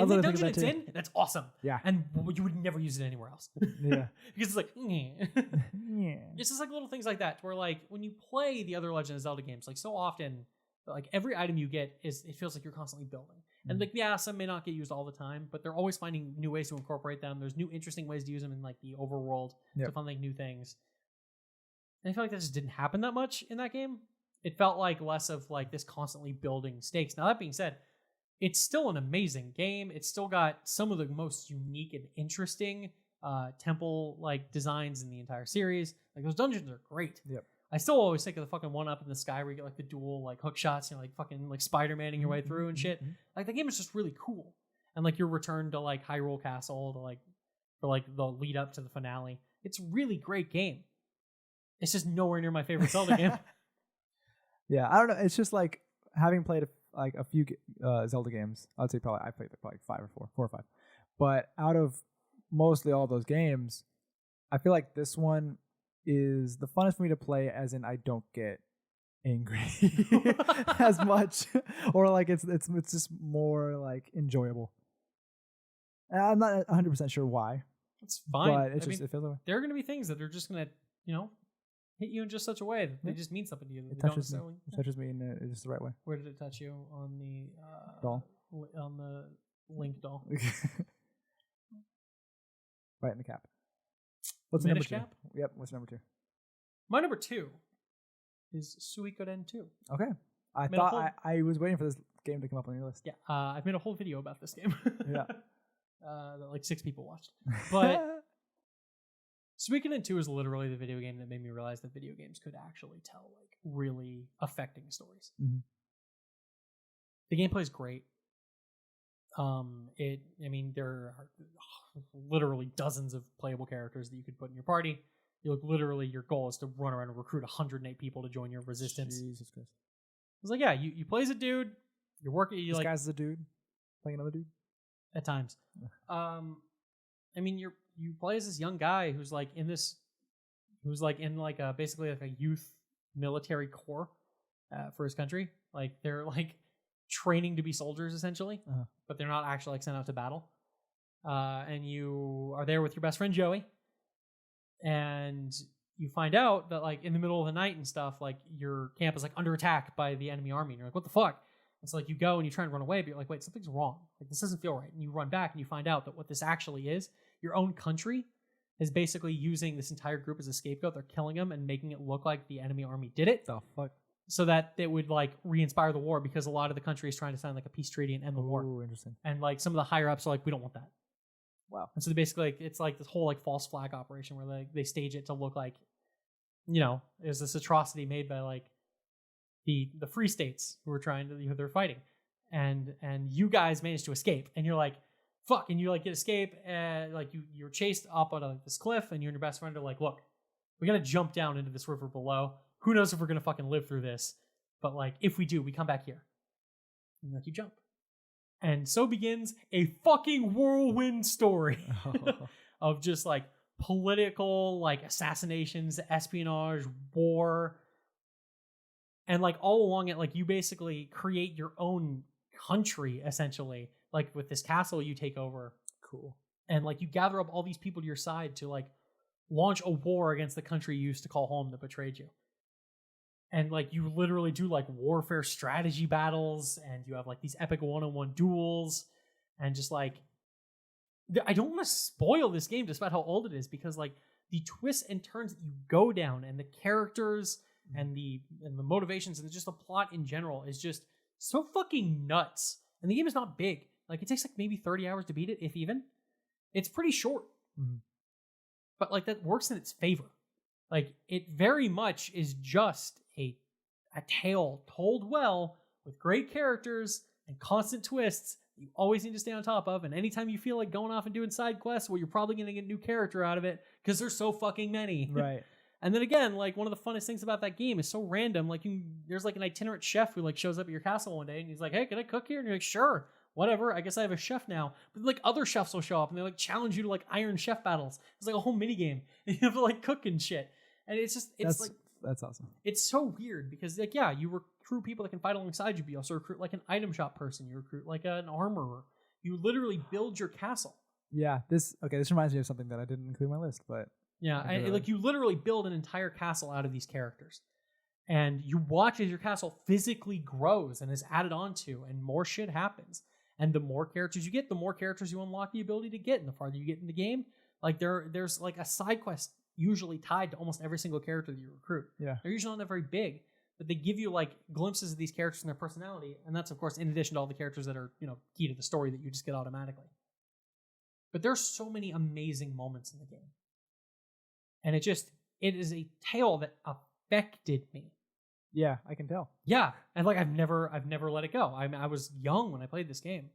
Speaker 1: it's in, that's awesome.
Speaker 2: Yeah,
Speaker 1: and you would never use it anywhere else.
Speaker 2: Yeah,
Speaker 1: because it's like,
Speaker 2: yeah,
Speaker 1: it's just like little things like that, where like when you play the other Legend of Zelda games, like so often, like every item you get it feels like you're constantly building, and like some may not get used all the time, but they're always finding new ways to incorporate them. There's new interesting ways to use them in like the overworld to find like new things. And I feel like that just didn't happen that much in that game. it felt like less of like this constantly building stakes. Now that being said, it's still an amazing game. It's still got some of the most unique and interesting temple like designs in the entire series. Like those dungeons are great.
Speaker 2: Yep.
Speaker 1: I still always think of the fucking one up in the sky where you get like the dual like hook shots, like fucking like Spider-Man-ing your way through and shit. Like the game is just really cool. And like your return to like Hyrule Castle to like for like the lead up to the finale. It's a really great game. It's just nowhere near my favorite Zelda game.
Speaker 2: Yeah, I don't know. It's just like having played a few Zelda games. I'd say I played probably 5 or 4 or 5. But out of mostly all those games, I feel like this one is the funnest for me to play. As in, I don't get angry as much, or like it's just more like enjoyable. And I'm not 100% sure why.
Speaker 1: It's fine.
Speaker 2: But it feels that way.
Speaker 1: There are going to be things that are just going to, hit you in just such a way that they just mean something to you.
Speaker 2: It touches me in just the right way.
Speaker 1: Where did it touch you? On the
Speaker 2: doll?
Speaker 1: On the Link doll.
Speaker 2: Right in the cap. What's number 2?
Speaker 1: Cap?
Speaker 2: Yep, what's number 2?
Speaker 1: My number 2 is Suikoden 2.
Speaker 2: Okay. I thought I was waiting for this game to come up on your list.
Speaker 1: Yeah, I've made a whole video about this game.
Speaker 2: Yeah.
Speaker 1: That like 6 people watched. But Suikoden 2 is literally the video game that made me realize that video games could actually tell like really affecting stories.
Speaker 2: Mm-hmm.
Speaker 1: The gameplay is great. There are literally dozens of playable characters that you could put in your party. Your goal is to run around and recruit 108 people to join your resistance.
Speaker 2: Jesus Christ.
Speaker 1: It's like, yeah, you play as a dude. You're working.
Speaker 2: This guy's a dude playing another dude
Speaker 1: at times. You play as this young guy who's in basically like a youth military corps for his country. Like they're like training to be soldiers essentially, but they're not actually like sent out to battle. And you are there with your best friend Joey, and you find out that like in the middle of the night and stuff, like your camp is like under attack by the enemy army, and you're like, what the fuck? It's like you go and you try and run away, but you're like, wait, something's wrong. Like this doesn't feel right. And you run back and you find out that what this actually is, your own country is basically using this entire group as a scapegoat. They're killing them and making it look like the enemy army did it.
Speaker 2: The fuck?
Speaker 1: So that it would like re-inspire the war, because a lot of the country is trying to sign like a peace treaty and end the war.
Speaker 2: Ooh, interesting.
Speaker 1: And like some of the higher ups are like, we don't want that.
Speaker 2: Wow.
Speaker 1: And so they basically like, it's like this whole like false flag operation where like they stage it to look like, there's this atrocity made by like the free states who are trying to, they're fighting. And you guys managed to escape, and you're like, fuck, and you like get escape, and like you're chased up on this cliff, and you and your best friend are like, look, we gotta jump down into this river below. Who knows if we're gonna fucking live through this? But like, if we do, we come back here. And like you jump. And so begins a fucking whirlwind story of just like political, like assassinations, espionage, war. And like all along it, like you basically create your own country essentially, like with this castle you take over.
Speaker 2: Cool.
Speaker 1: And like you gather up all these people to your side to like launch a war against the country you used to call home that betrayed you. And like you literally do like warfare strategy battles, and you have like these epic one-on-one duels, and just like I don't want to spoil this game despite how old it is, because like the twists and turns that you go down, and the characters and the motivations and just the plot in general is just so fucking nuts. And the game is not big. Like it takes like maybe 30 hours to beat it, if even. It's pretty short. Mm-hmm. But like that works in its favor. Like it very much is just a tale told well with great characters and constant twists you always need to stay on top of. And anytime you feel like going off and doing side quests, well, you're probably going to get a new character out of it because there's so fucking many.
Speaker 2: Right.
Speaker 1: And then again, like one of the funnest things about that game is so random. Like there's like an itinerant chef who like shows up at your castle one day and he's like, hey, can I cook here? And you're like, sure, whatever. I guess I have a chef now. But like other chefs will show up and they like challenge you to like Iron Chef battles. It's like a whole mini game. And you have to like cook and shit. And
Speaker 2: that's awesome.
Speaker 1: It's so weird because like, yeah, you recruit people that can fight alongside you, but you also recruit like an item shop person. You recruit like an armorer. You literally build your castle.
Speaker 2: Yeah. This reminds me of something that I didn't include in my list, but
Speaker 1: yeah, like you literally build an entire castle out of these characters, and you watch as your castle physically grows and is added onto, and more shit happens. And the more characters you get, the more characters you unlock the ability to get. And the farther you get in the game, like there's like a side quest usually tied to almost every single character that you recruit.
Speaker 2: Yeah,
Speaker 1: they're usually not that very big, but they give you like glimpses of these characters and their personality, and that's of course in addition to all the characters that are, you know, key to the story that you just get automatically. But there's so many amazing moments in the game. And it is a tale that affected me.
Speaker 2: Yeah, I can tell.
Speaker 1: Yeah, and like I've never let it go. I was young when I played this game,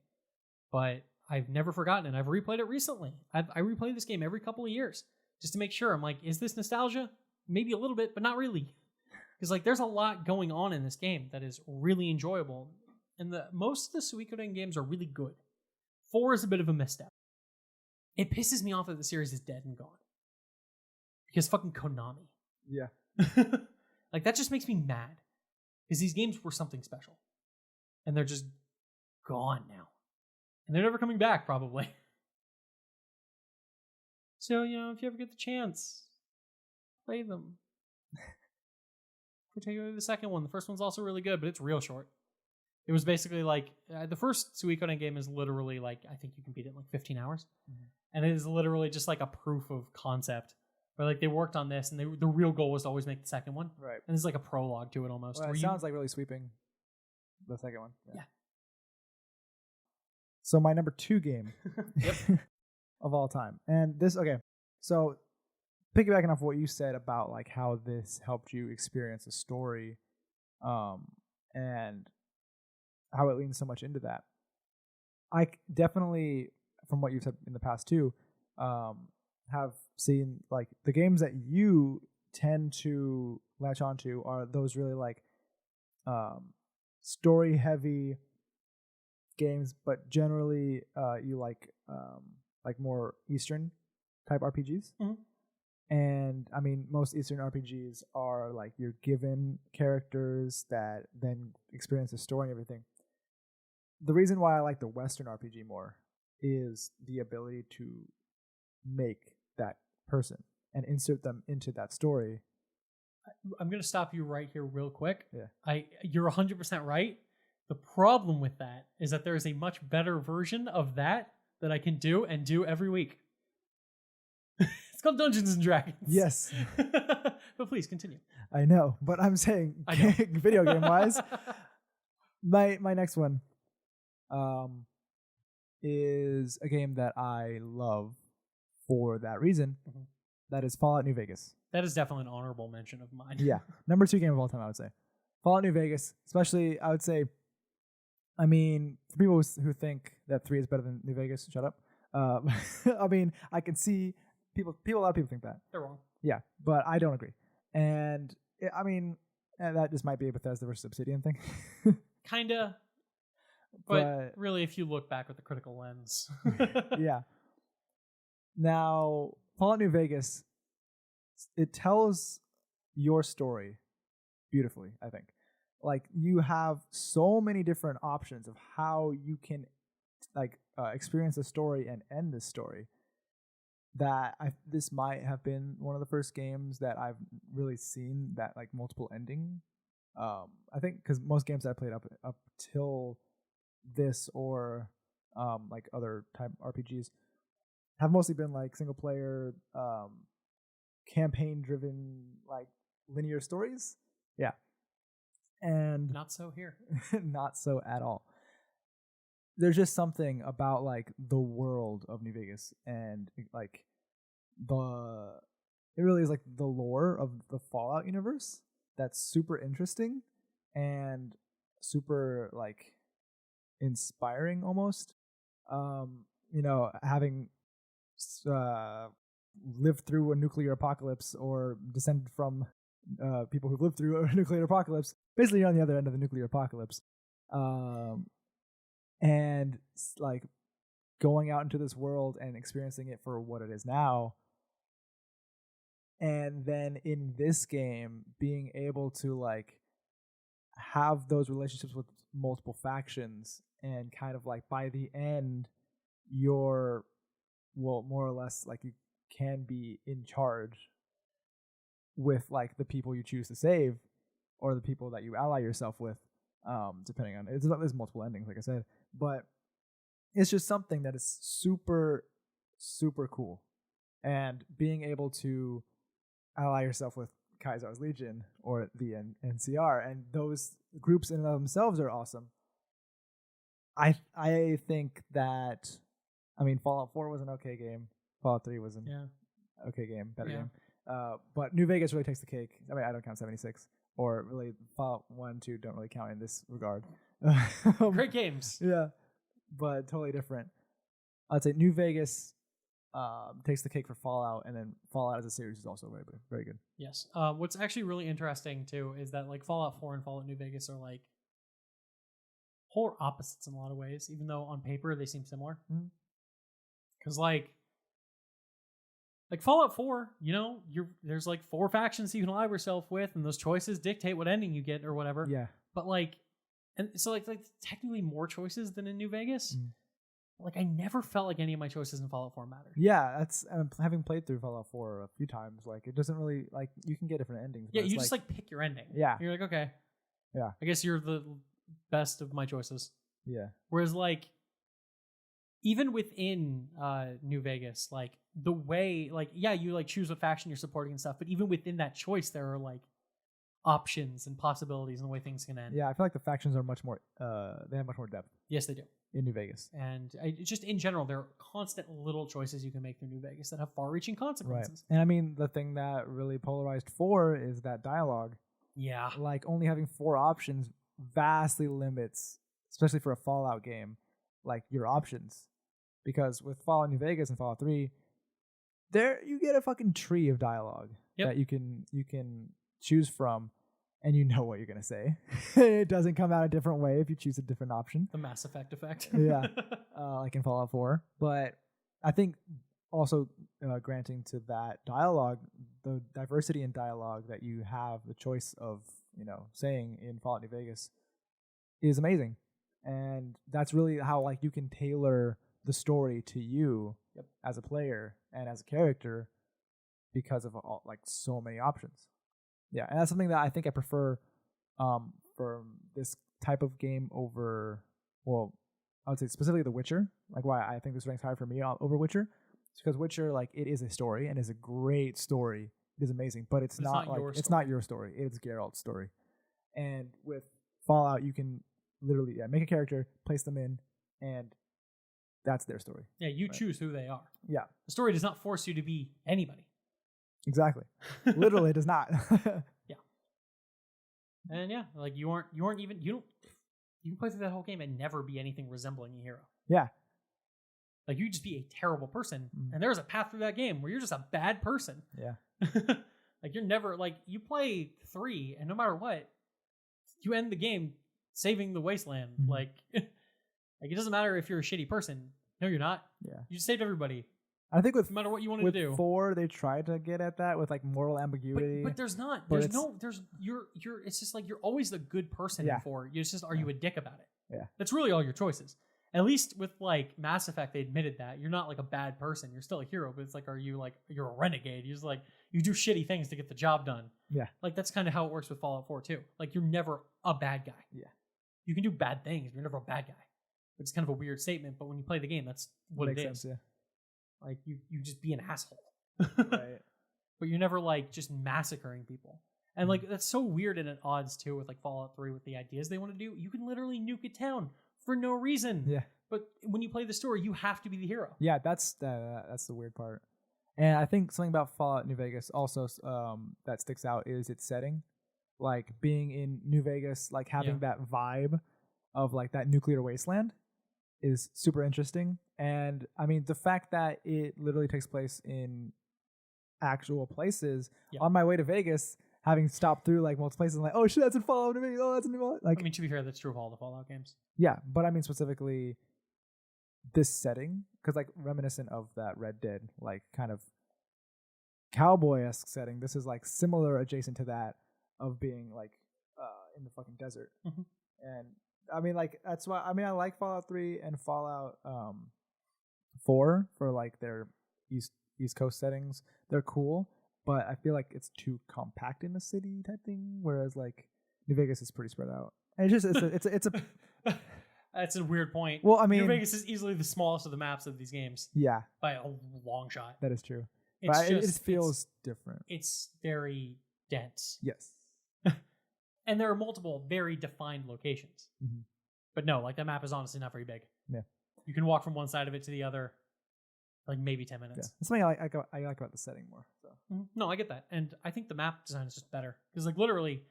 Speaker 1: but I've never forgotten it. I've replayed it recently. I replay this game every couple of years just to make sure. I'm like, is this nostalgia? Maybe a little bit, but not really. Because like there's a lot going on in this game that is really enjoyable, and most of the Suikoden games are really good. 4 is a bit of a misstep. It pisses me off that the series is dead and gone. Because fucking Konami.
Speaker 2: Yeah.
Speaker 1: Like, that just makes me mad. Because these games were something special. And they're just gone now. And they're never coming back, probably. So, you know, if you ever get the chance, play them. Particularly the second one. The first one's also really good, but it's real short. It was basically like, the first Suikoden game is literally like, I think you can beat it in like 15 hours. Mm-hmm. And it is literally just like a proof of concept. Where like they worked on this, and the real goal was to always make the second one.
Speaker 2: Right.
Speaker 1: And it's like a prologue to it almost.
Speaker 2: Well, it sounds like really sweeping. The second one.
Speaker 1: Yeah.
Speaker 2: So my number 2 game of all time. And this, okay. So piggybacking off what you said about like how this helped you experience a story, and how it leans so much into that. I definitely, from what you've said in the past too, have seen like the games that you tend to latch onto are those really like story heavy games, but generally you like more Eastern type RPGs. Mm-hmm. And I mean, most Eastern RPGs are like you're given characters that then experience the story and everything. The reason why I like the Western RPG more is the ability to make that person and insert them into that story.
Speaker 1: I'm going to stop you right here real quick.
Speaker 2: Yeah.
Speaker 1: You're 100% right. The problem with that is that there is a much better version of that I can do every week. It's called Dungeons and Dragons.
Speaker 2: Yes.
Speaker 1: But please continue.
Speaker 2: I know, but I'm saying video game wise, my next one is a game that I love for that reason. Mm-hmm. That is Fallout New Vegas.
Speaker 1: That is definitely an honorable mention of mine.
Speaker 2: Yeah. Number 2 game of all time, I would say. Fallout New Vegas, especially, I would say, I mean, for people who think that 3 is better than New Vegas, shut up. I mean, I can see a lot of people think that.
Speaker 1: They're wrong.
Speaker 2: Yeah, but I don't agree. And, I mean, that just might be a Bethesda versus Obsidian thing.
Speaker 1: Kinda. But really, if you look back with the critical lens.
Speaker 2: Yeah. Now, Fallout New Vegas, it tells your story beautifully, I think. Like, you have so many different options of how you can experience a story and end this story that this might have been one of the first games that I've really seen that like multiple ending. I think because most games that I played up till this or like other type RPGs have mostly been like single player, campaign driven, like linear stories. Yeah. And
Speaker 1: not so here.
Speaker 2: Not so at all. There's just something about like the world of New Vegas and like it really is like the lore of the Fallout universe that's super interesting and super like inspiring almost. You know, having lived through a nuclear apocalypse or descended from people who've lived through a nuclear apocalypse, basically you're on the other end of the nuclear apocalypse. And like going out into this world and experiencing it for what it is now. And then in this game, being able to like have those relationships with multiple factions and kind of like by the end, you're, well, more or less like you can be in charge with like the people you choose to save or the people that you ally yourself with, depending on there's multiple endings, like I said, but it's just something that is super, super cool. And being able to ally yourself with Kaiser's Legion or the NCR, and those groups in and of themselves are awesome. I think that, I mean, Fallout 4 was an okay game. Fallout 3 was an okay game, better game. But New Vegas really takes the cake. I mean, I don't count 76, or really Fallout 1, 2 don't really count in this regard.
Speaker 1: Great games.
Speaker 2: Yeah, but totally different. I'd say New Vegas takes the cake for Fallout, and then Fallout as a series is also very good.
Speaker 1: Yes. What's actually really interesting too is that like Fallout 4 and Fallout New Vegas are like polar opposites in a lot of ways, even though on paper they seem similar. Because like Fallout 4, you know, there's like 4 factions you can ally yourself with, and those choices dictate what ending you get or whatever.
Speaker 2: Yeah.
Speaker 1: But like, and so like technically more choices than in New Vegas. Like I never felt like any of my choices in Fallout 4 mattered.
Speaker 2: Yeah, that's having played through Fallout 4 a few times. Like it doesn't really, like, you can get different endings.
Speaker 1: Yeah, you just like pick your ending.
Speaker 2: Yeah.
Speaker 1: You're like, okay.
Speaker 2: Yeah.
Speaker 1: I guess you're the best of my choices.
Speaker 2: Yeah.
Speaker 1: Whereas like even within New Vegas, like the way, like, yeah, you like choose what faction you're supporting and stuff, but even within that choice, there are like options and possibilities and the way things can end.
Speaker 2: Yeah, I feel like the factions are much more, they have much more depth.
Speaker 1: Yes, they do.
Speaker 2: In New Vegas.
Speaker 1: And just in general, there are constant little choices you can make through New Vegas that have far-reaching consequences.
Speaker 2: Right. And I mean, the thing that really polarized 4 is that dialogue.
Speaker 1: Yeah.
Speaker 2: Like only having 4 options vastly limits, especially for a Fallout game, like your options. Because with Fallout New Vegas and Fallout 3, there you get a fucking tree of dialogue that you can choose from, and you know what you're gonna say. It doesn't come out a different way if you choose a different option.
Speaker 1: The Mass Effect effect.
Speaker 2: Yeah, like in Fallout 4. But I think also granting to that dialogue, the diversity in dialogue that you have the choice of, you know, saying in Fallout New Vegas is amazing. And that's really how like you can tailor the story to you as a player and as a character because of all, like so many options. Yeah, and that's something that I think I prefer for this type of game over, well, I would say specifically The Witcher. Like why I think this ranks high for me over Witcher. It's because Witcher, like, it is a story and is a great story. It is amazing, but it's not like it's not your story. It's Geralt's story. And with Fallout, you can literally make a character, place them in, and that's their story.
Speaker 1: Yeah, you choose who they are.
Speaker 2: Yeah.
Speaker 1: The story does not force you to be anybody.
Speaker 2: Exactly. Literally, it does not.
Speaker 1: Yeah. And yeah, like you can play through that whole game and never be anything resembling a hero.
Speaker 2: Yeah.
Speaker 1: Like you just be a terrible person, and there's a path through that game where you're just a bad person.
Speaker 2: Yeah.
Speaker 1: Like you're never, like, you play 3 and no matter what, you end the game saving the wasteland. Like it doesn't matter if you're a shitty person. No, you're not. Yeah. You just saved everybody.
Speaker 2: I think with
Speaker 1: no matter what you wanted to do.
Speaker 2: 4, they tried to get at that with like moral ambiguity.
Speaker 1: But there's not. You're it's just like you're always the good person in 4. It's just, are you a dick about it?
Speaker 2: Yeah.
Speaker 1: That's really all your choices. At least with like Mass Effect, they admitted that you're not like a bad person. You're still a hero, but it's like, you're a renegade. You're just like, you do shitty things to get the job done.
Speaker 2: Yeah.
Speaker 1: Like that's kind of how it works with Fallout 4 too. Like you're never a bad guy.
Speaker 2: Yeah.
Speaker 1: You can do bad things, but you're never a bad guy. It's kind of a weird statement, but when you play the game, that's what it is.
Speaker 2: Makes sense, yeah.
Speaker 1: Like you just be an asshole.
Speaker 2: Right.
Speaker 1: But you're never like just massacring people. And like that's so weird and at odds too with like Fallout 3 with the ideas they want to do. You can literally nuke a town for no reason.
Speaker 2: Yeah.
Speaker 1: But when you play the story, you have to be the hero.
Speaker 2: Yeah, that's the weird part. And I think something about Fallout New Vegas also that sticks out is its setting. Like being in New Vegas, like having that vibe of like that nuclear wasteland is super interesting. And I mean, the fact that it literally takes place in actual places. On my way to Vegas, having stopped through like multiple places, I'm like, oh shit, that's in Fallout New Vegas. Oh, that's in New Vegas. Like,
Speaker 1: I mean, to be fair, that's true of all the Fallout games.
Speaker 2: Yeah, but I mean specifically this setting, because like reminiscent of that Red Dead, like kind of cowboy-esque setting. This is like similar, adjacent to that of being like in the fucking desert. And I mean, like that's why I like Fallout 3 and Fallout 4 for like their East Coast settings. They're cool, but I feel like it's too compact in the city type thing. Whereas like New Vegas is pretty spread out. And it's just it's a
Speaker 1: That's a weird point.
Speaker 2: Well, I mean,
Speaker 1: New Vegas is easily the smallest of the maps of these games.
Speaker 2: Yeah,
Speaker 1: by a long shot.
Speaker 2: That is true.
Speaker 1: It's
Speaker 2: but it feels different.
Speaker 1: It's very dense.
Speaker 2: Yes.
Speaker 1: And there are multiple very defined locations.
Speaker 2: Mm-hmm.
Speaker 1: But no, like that map is honestly not very big.
Speaker 2: Yeah.
Speaker 1: You can walk from one side of it to the other, like maybe 10 minutes.
Speaker 2: Yeah. That's something I like about the setting more. So.
Speaker 1: No, I get that. And I think the map design is just better. Because like literally,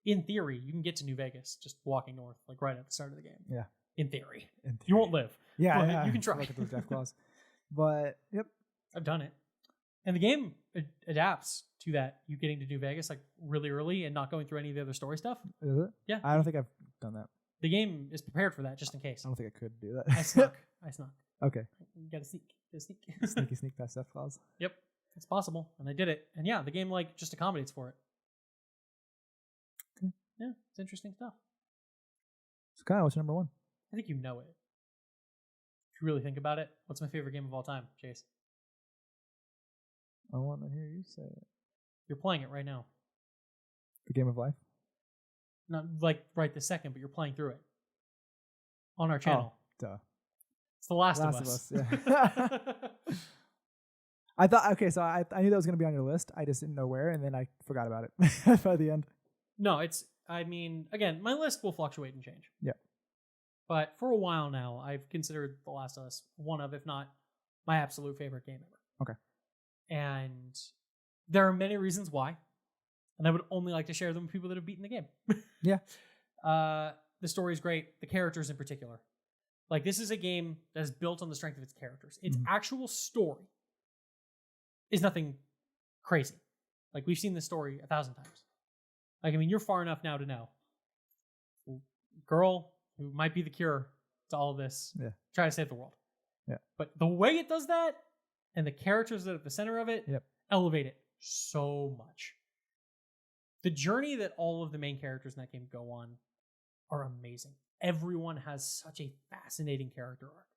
Speaker 1: in theory, you can get to New Vegas just walking north, like right at the start of the game.
Speaker 2: Yeah.
Speaker 1: In theory. You won't live.
Speaker 2: Yeah,
Speaker 1: but you can try.
Speaker 2: Look at those death claws. But, yep.
Speaker 1: I've done it. And the game adapts to that, you getting to New Vegas like really early and not going through any of the other story stuff.
Speaker 2: Is it?
Speaker 1: Yeah.
Speaker 2: I don't think I've done that.
Speaker 1: The game is prepared for that just in case.
Speaker 2: I don't think I could do that.
Speaker 1: I snuck.
Speaker 2: Okay.
Speaker 1: You gotta sneak.
Speaker 2: Sneak past death claws.
Speaker 1: Yep. It's possible. And I did it. And yeah, the game like just accommodates for it.
Speaker 2: Okay.
Speaker 1: Yeah, it's interesting stuff.
Speaker 2: So Kyle, what's your number 1?
Speaker 1: I think you know it. If you really think about it, what's my favorite game of all time, Chase?
Speaker 2: I want to hear you say it.
Speaker 1: You're playing it right now.
Speaker 2: The Game of Life?
Speaker 1: Not like right this second, but you're playing through it. On our channel.
Speaker 2: Oh, duh.
Speaker 1: It's The Last of Us.
Speaker 2: Yeah. I thought, okay, so I knew that was going to be on your list. I just didn't know where, and then I forgot about it by the end.
Speaker 1: No, I mean, again, my list will fluctuate and change.
Speaker 2: Yeah.
Speaker 1: But for a while now, I've considered The Last of Us one of, if not my absolute favorite game ever.
Speaker 2: Okay.
Speaker 1: And there are many reasons why. And I would only like to share them with people that have beaten the game.
Speaker 2: Yeah.
Speaker 1: The story is great. The characters in particular. Like, this is a game that is built on the strength of its characters. Its actual story is nothing crazy. Like, we've seen this story 1,000 times. Like, I mean, you're far enough now to know. Girl who might be the cure to all of this.
Speaker 2: Yeah.
Speaker 1: Try to save the world.
Speaker 2: Yeah.
Speaker 1: But the way it does that and the characters that are at the center of it elevate it so much. The journey that all of the main characters in that game go on are amazing. Everyone has such a fascinating character arc.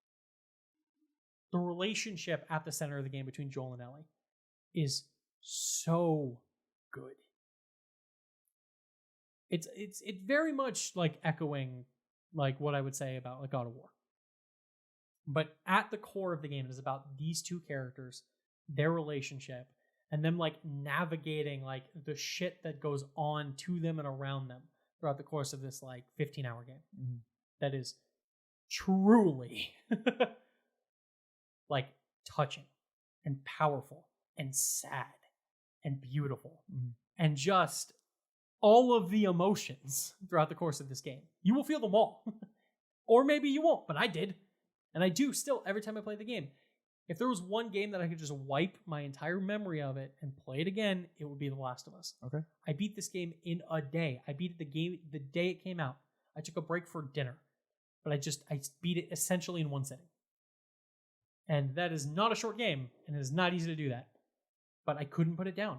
Speaker 1: The relationship at the center of the game between Joel and Ellie is so good. It's very much like echoing like what I would say about like God of War. But at the core of the game, it is about these two characters, their relationship, and them like navigating like the shit that goes on to them and around them throughout the course of this like 15-hour game.
Speaker 2: Mm-hmm.
Speaker 1: That is truly like touching and powerful and sad and beautiful and just all of the emotions throughout the course of this game. You will feel them all. Or maybe you won't, but I did. And I do still every time I play the game. If there was one game that I could just wipe my entire memory of it and play it again, it would be The Last of Us.
Speaker 2: Okay.
Speaker 1: I beat this game in a day. I beat the game the day it came out. I took a break for dinner. But I beat it essentially in one sitting. And that is not a short game, and it is not easy to do that. But I couldn't put it down.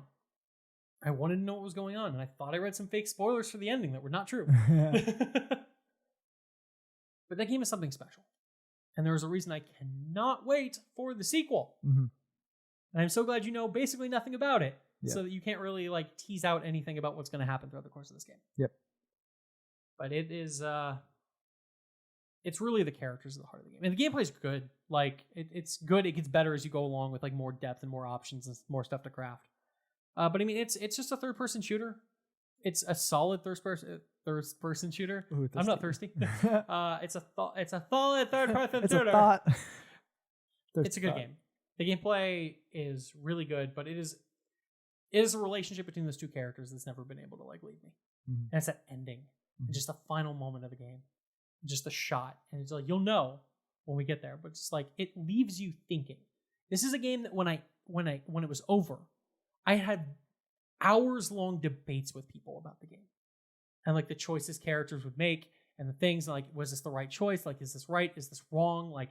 Speaker 1: I wanted to know what was going on, and I thought I read some fake spoilers for the ending that were not true. But that game is something special. And there's a reason I cannot wait for the sequel.
Speaker 2: Mm-hmm.
Speaker 1: And I'm so glad you know basically nothing about it, so that you can't really like tease out anything about what's going to happen throughout the course of this game.
Speaker 2: Yep.
Speaker 1: But it is, it's really the characters at the heart of the game. And the gameplay is good. Like, it's good. It gets better as you go along with like more depth and more options and more stuff to craft. But I mean, it's just a third-person shooter. It's a solid third-person shooter.
Speaker 2: Ooh,
Speaker 1: I'm not thirsty. It's a solid third-person shooter.
Speaker 2: It's a thought.
Speaker 1: It's a good game. The gameplay is really good, but it is a relationship between those two characters that's never been able to like leave me.
Speaker 2: Mm-hmm.
Speaker 1: And it's that ending, and just the final moment of the game, just the shot, and it's like you'll know when we get there, but it's like it leaves you thinking. This is a game that when it was over, I had hours-long debates with people about the game and like the choices characters would make and the things like, was this the right choice? Like, is this right? Is this wrong? Like,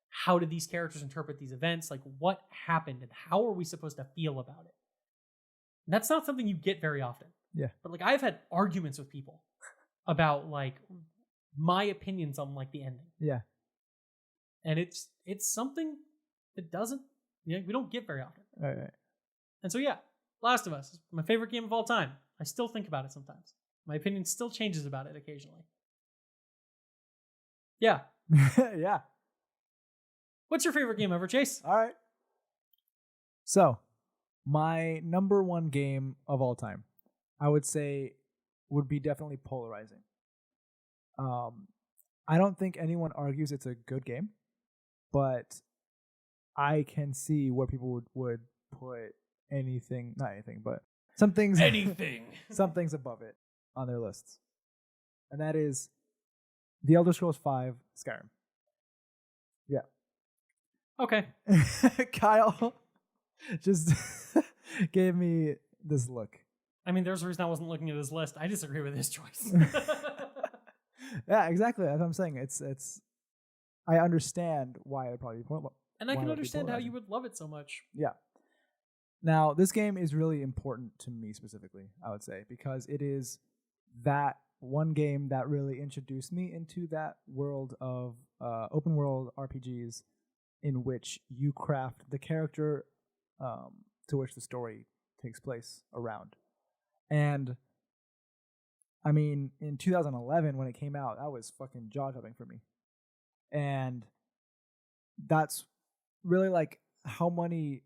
Speaker 1: how did these characters interpret these events? Like, what happened and how are we supposed to feel about it? And that's not something you get very often.
Speaker 2: Yeah.
Speaker 1: But like, I've had arguments with people about like my opinions on like the ending.
Speaker 2: Yeah.
Speaker 1: And it's something that doesn't, we don't get very often.
Speaker 2: Right.
Speaker 1: And so yeah, Last of Us is my favorite game of all time. I still think about it sometimes. My opinion still changes about it occasionally. Yeah.
Speaker 2: Yeah.
Speaker 1: What's your favorite game ever, Chase?
Speaker 2: All right. So, my number one game of all time I would say would be definitely polarizing. I don't think anyone argues it's a good game, but I can see where people would put anything, not anything, but some things, some things above it on their lists. And that is The Elder Scrolls V Skyrim. Yeah.
Speaker 1: Okay.
Speaker 2: Kyle just gave me this look.
Speaker 1: I mean, there's a reason I wasn't looking at his list. I disagree with his choice.
Speaker 2: Yeah, exactly. That's what I'm saying. It's. I understand why it probably.
Speaker 1: And I can understand how you would love it so much.
Speaker 2: Yeah. Now, this game is really important to me specifically, I would say, because it is that one game that really introduced me into that world of open world RPGs in which you craft the character to which the story takes place around. And I mean, in 2011, when it came out, that was fucking jaw-dropping for me. And that's really like how many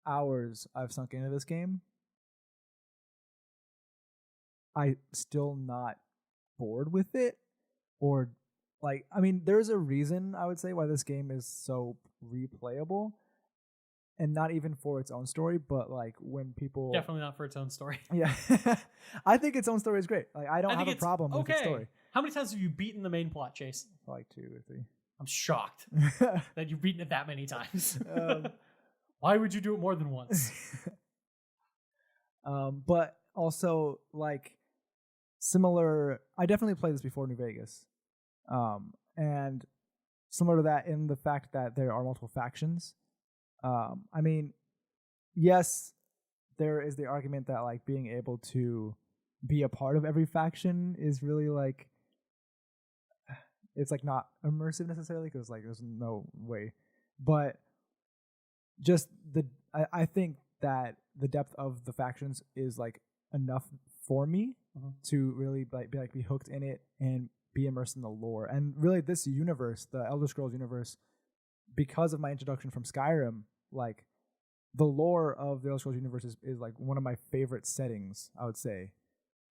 Speaker 2: hours I've sunk into this game. I still not bored with it, or like, I mean, there's a reason I would say why this game is so replayable, and not even for its own story, but like when people
Speaker 1: definitely not for its own story.
Speaker 2: Yeah, I think its own story is great. Like I don't have a problem with its story.
Speaker 1: How many times have you beaten the main plot, Chase?
Speaker 2: Like 2 or 3.
Speaker 1: I'm shocked that you've beaten it that many times. Why would you do it more than once?
Speaker 2: But also like similar. I definitely played this before New Vegas, and similar to that in the fact that there are multiple factions. I mean, yes, there is the argument that like being able to be a part of every faction is really like, it's like not immersive necessarily because like there's no way, but just I think that the depth of the factions is like enough for me to really be hooked in it and be immersed in the lore. And really this universe, the Elder Scrolls universe, because of my introduction from Skyrim, like the lore of the Elder Scrolls universe is like one of my favorite settings, I would say,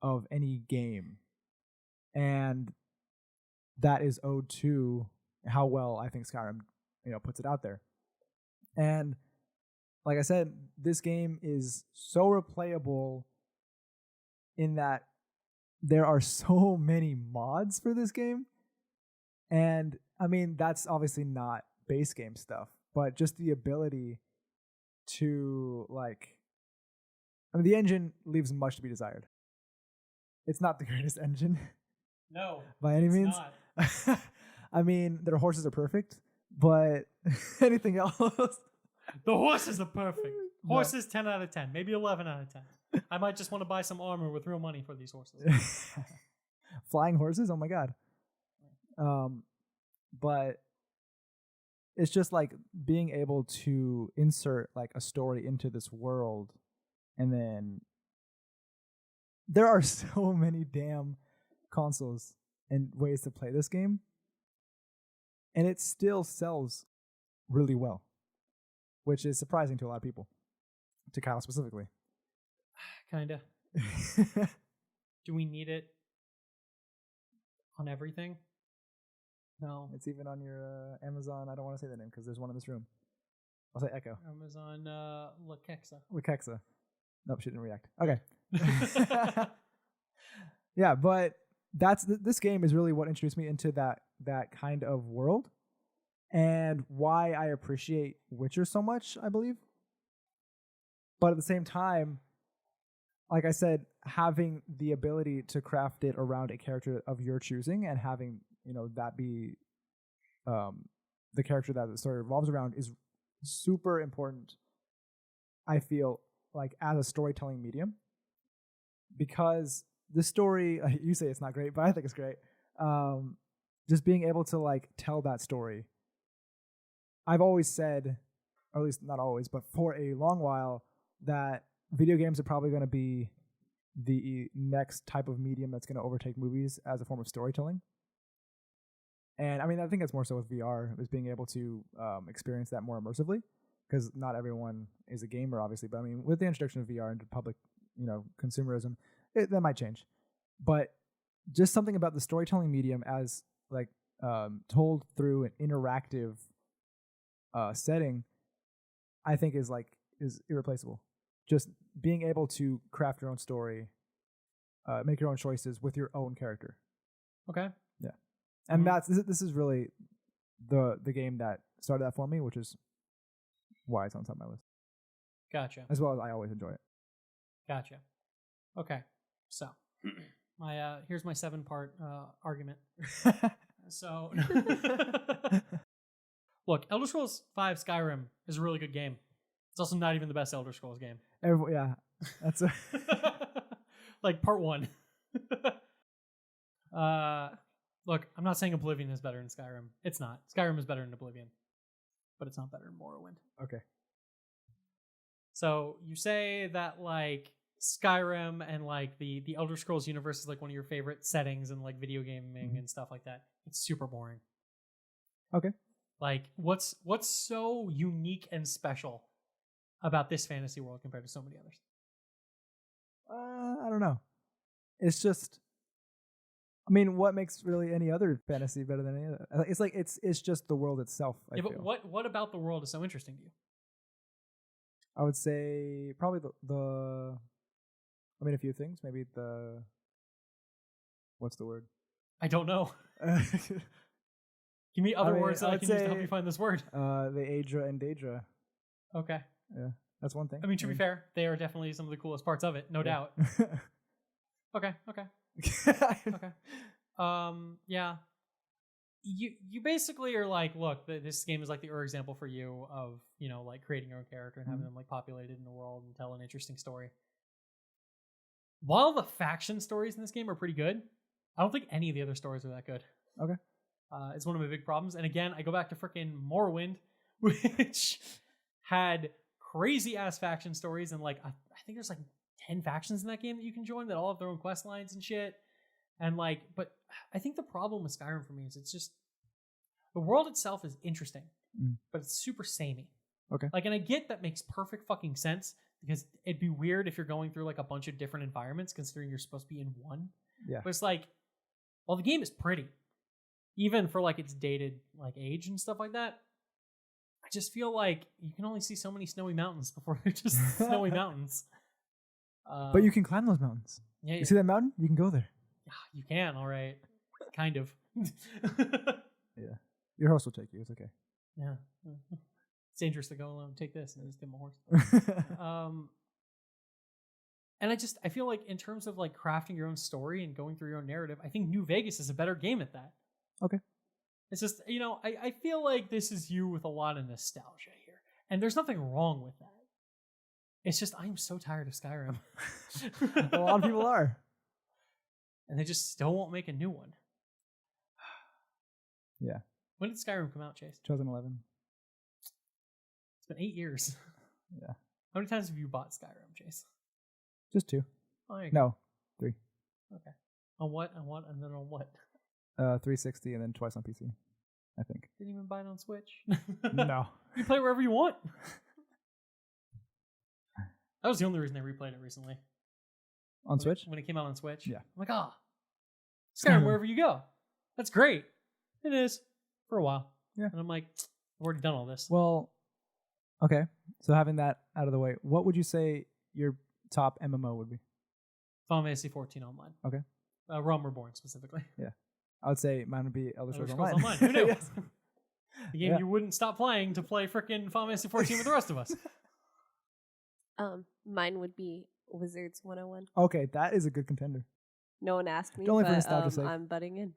Speaker 2: of any game. And that is owed to how well I think Skyrim, puts it out there. And like I said, this game is so replayable in that there are so many mods for this game. And I mean, that's obviously not base game stuff, but just the ability to the engine leaves much to be desired. It's not the greatest engine.
Speaker 1: No.
Speaker 2: By any means.
Speaker 1: Not.
Speaker 2: I mean, their horses are perfect, but anything else?
Speaker 1: The horses are perfect. Horses, 10 out of 10. Maybe 11 out of 10. I might just want to buy some armor with real money for these horses.
Speaker 2: Flying horses? Oh my god. But it's just like being able to insert like a story into this world, and then there are so many damn consoles and ways to play this game, and it still sells really well, which is surprising to a lot of people, to Kyle specifically.
Speaker 1: Kinda. Do we need it on everything? No.
Speaker 2: It's even on your Amazon. I don't want to say the name because there's one in this room. I'll say Echo.
Speaker 1: Amazon Lekexa.
Speaker 2: Lekexa. Nope, she didn't react. Okay. Yeah, but this game is really what introduced me into that kind of world, and why I appreciate Witcher so much, I believe. But at the same time, like I said, having the ability to craft it around a character of your choosing, and having that be the character that the story revolves around, is super important, I feel, like as a storytelling medium, because the story, you say it's not great, but I think it's great. Just being able to like tell that story. I've always said, or at least not always, but for a long while, that video games are probably going to be the next type of medium that's going to overtake movies as a form of storytelling. And I mean, I think that's more so with VR, is being able to experience that more immersively, because not everyone is a gamer, obviously. But I mean, with the introduction of VR into public, consumerism, That might change, but just something about the storytelling medium as like told through an interactive setting, I think is irreplaceable. Just being able to craft your own story, make your own choices with your own character.
Speaker 1: Okay.
Speaker 2: Yeah, and this is really the game that started that for me, which is why it's on top of my list.
Speaker 1: Gotcha.
Speaker 2: As well as I always enjoy it.
Speaker 1: Gotcha. Okay. So, here's my 7-part argument. So, look, Elder Scrolls V Skyrim is a really good game. It's also not even the best Elder Scrolls game.
Speaker 2: Yeah, that's
Speaker 1: like part 1. Look, I'm not saying Oblivion is better than Skyrim. It's not. Skyrim is better than Oblivion, but it's not better than Morrowind.
Speaker 2: Okay.
Speaker 1: So you say that like Skyrim and like the Elder Scrolls universe is like one of your favorite settings and like video gaming and stuff like that. It's super boring.
Speaker 2: Okay.
Speaker 1: Like what's so unique and special about this fantasy world compared to so many others?
Speaker 2: I don't know. It's just, I mean, what makes really any other fantasy better than any other? It's like it's just the world itself. I feel.
Speaker 1: But what about the world is so interesting to you?
Speaker 2: I would say probably the I mean, a few things. Maybe what's the word?
Speaker 1: I don't know. Give me other words that I can use to help you find this word.
Speaker 2: The Aedra and Daedra.
Speaker 1: Okay.
Speaker 2: Yeah, that's one thing.
Speaker 1: I mean, to be fair, they are definitely some of the coolest parts of it, no doubt. Okay. Yeah. You basically are like, look, this game is like the example for you of, you know, like creating your own character and having them like populated in the world and tell an interesting story. While the faction stories in this game are pretty good, I don't think any of the other stories are that good.
Speaker 2: Okay.
Speaker 1: It's one of my big problems. And again, I go back to freaking Morrowind, which had crazy ass faction stories, and like I think there's like 10 factions in that game that you can join that all have their own quest lines and shit. And like, but I think the problem with Skyrim for me is it's just the world itself is interesting, but it's super samey.
Speaker 2: Okay.
Speaker 1: Like, and I get that makes perfect fucking sense because it'd be weird if you're going through like a bunch of different environments considering you're supposed to be in one.
Speaker 2: Yeah.
Speaker 1: But it's like, well, the game is pretty, even for like its dated like age and stuff like that. I just feel like you can only see so many snowy mountains before they're just snowy mountains.
Speaker 2: But you can climb those mountains.
Speaker 1: Yeah.
Speaker 2: You see that mountain? You can go there.
Speaker 1: You can, all right. Kind of.
Speaker 2: Yeah. Your horse will take you. It's okay.
Speaker 1: Yeah. It's dangerous to go alone. Take this and just give him a horse. And I feel like in terms of like crafting your own story and going through your own narrative, I think New Vegas is a better game at that.
Speaker 2: Okay.
Speaker 1: It's just, you know, I feel like this is you with a lot of nostalgia here. And there's nothing wrong with that. It's just, I'm so tired of Skyrim.
Speaker 2: A lot of people are.
Speaker 1: And they just still won't make a new one.
Speaker 2: Yeah.
Speaker 1: When did Skyrim come out, Chase?
Speaker 2: 2011.
Speaker 1: It's been 8 years.
Speaker 2: Yeah.
Speaker 1: How many times have you bought Skyrim, Chase?
Speaker 2: Just 2.
Speaker 1: Oh,
Speaker 2: no, 3.
Speaker 1: Okay. On what? And then on what?
Speaker 2: 360 and then twice on PC, I think.
Speaker 1: Didn't even buy it on Switch?
Speaker 2: No.
Speaker 1: You play wherever you want. That was the only reason I replayed it recently.
Speaker 2: On Switch?
Speaker 1: When it came out on Switch?
Speaker 2: Yeah.
Speaker 1: I'm like, Skyrim wherever you go. That's great. It is. For a while.
Speaker 2: Yeah.
Speaker 1: And I'm like, I've already done all this.
Speaker 2: Well, okay. So having that out of the way, what would you say your top MMO would be?
Speaker 1: Final Fantasy 14 Online.
Speaker 2: Okay.
Speaker 1: Realm Reborn specifically.
Speaker 2: Yeah. I would say mine would be Elder Scrolls
Speaker 1: Online. Who knew?
Speaker 2: Yes.
Speaker 1: The game you wouldn't stop playing to play frickin' Final Fantasy 14 with the rest of us.
Speaker 3: Mine would be Wizards 101.
Speaker 2: Okay, that is a good contender.
Speaker 3: No one asked me,
Speaker 2: Only for
Speaker 3: but
Speaker 2: nostalgia's sake.
Speaker 3: I'm butting in.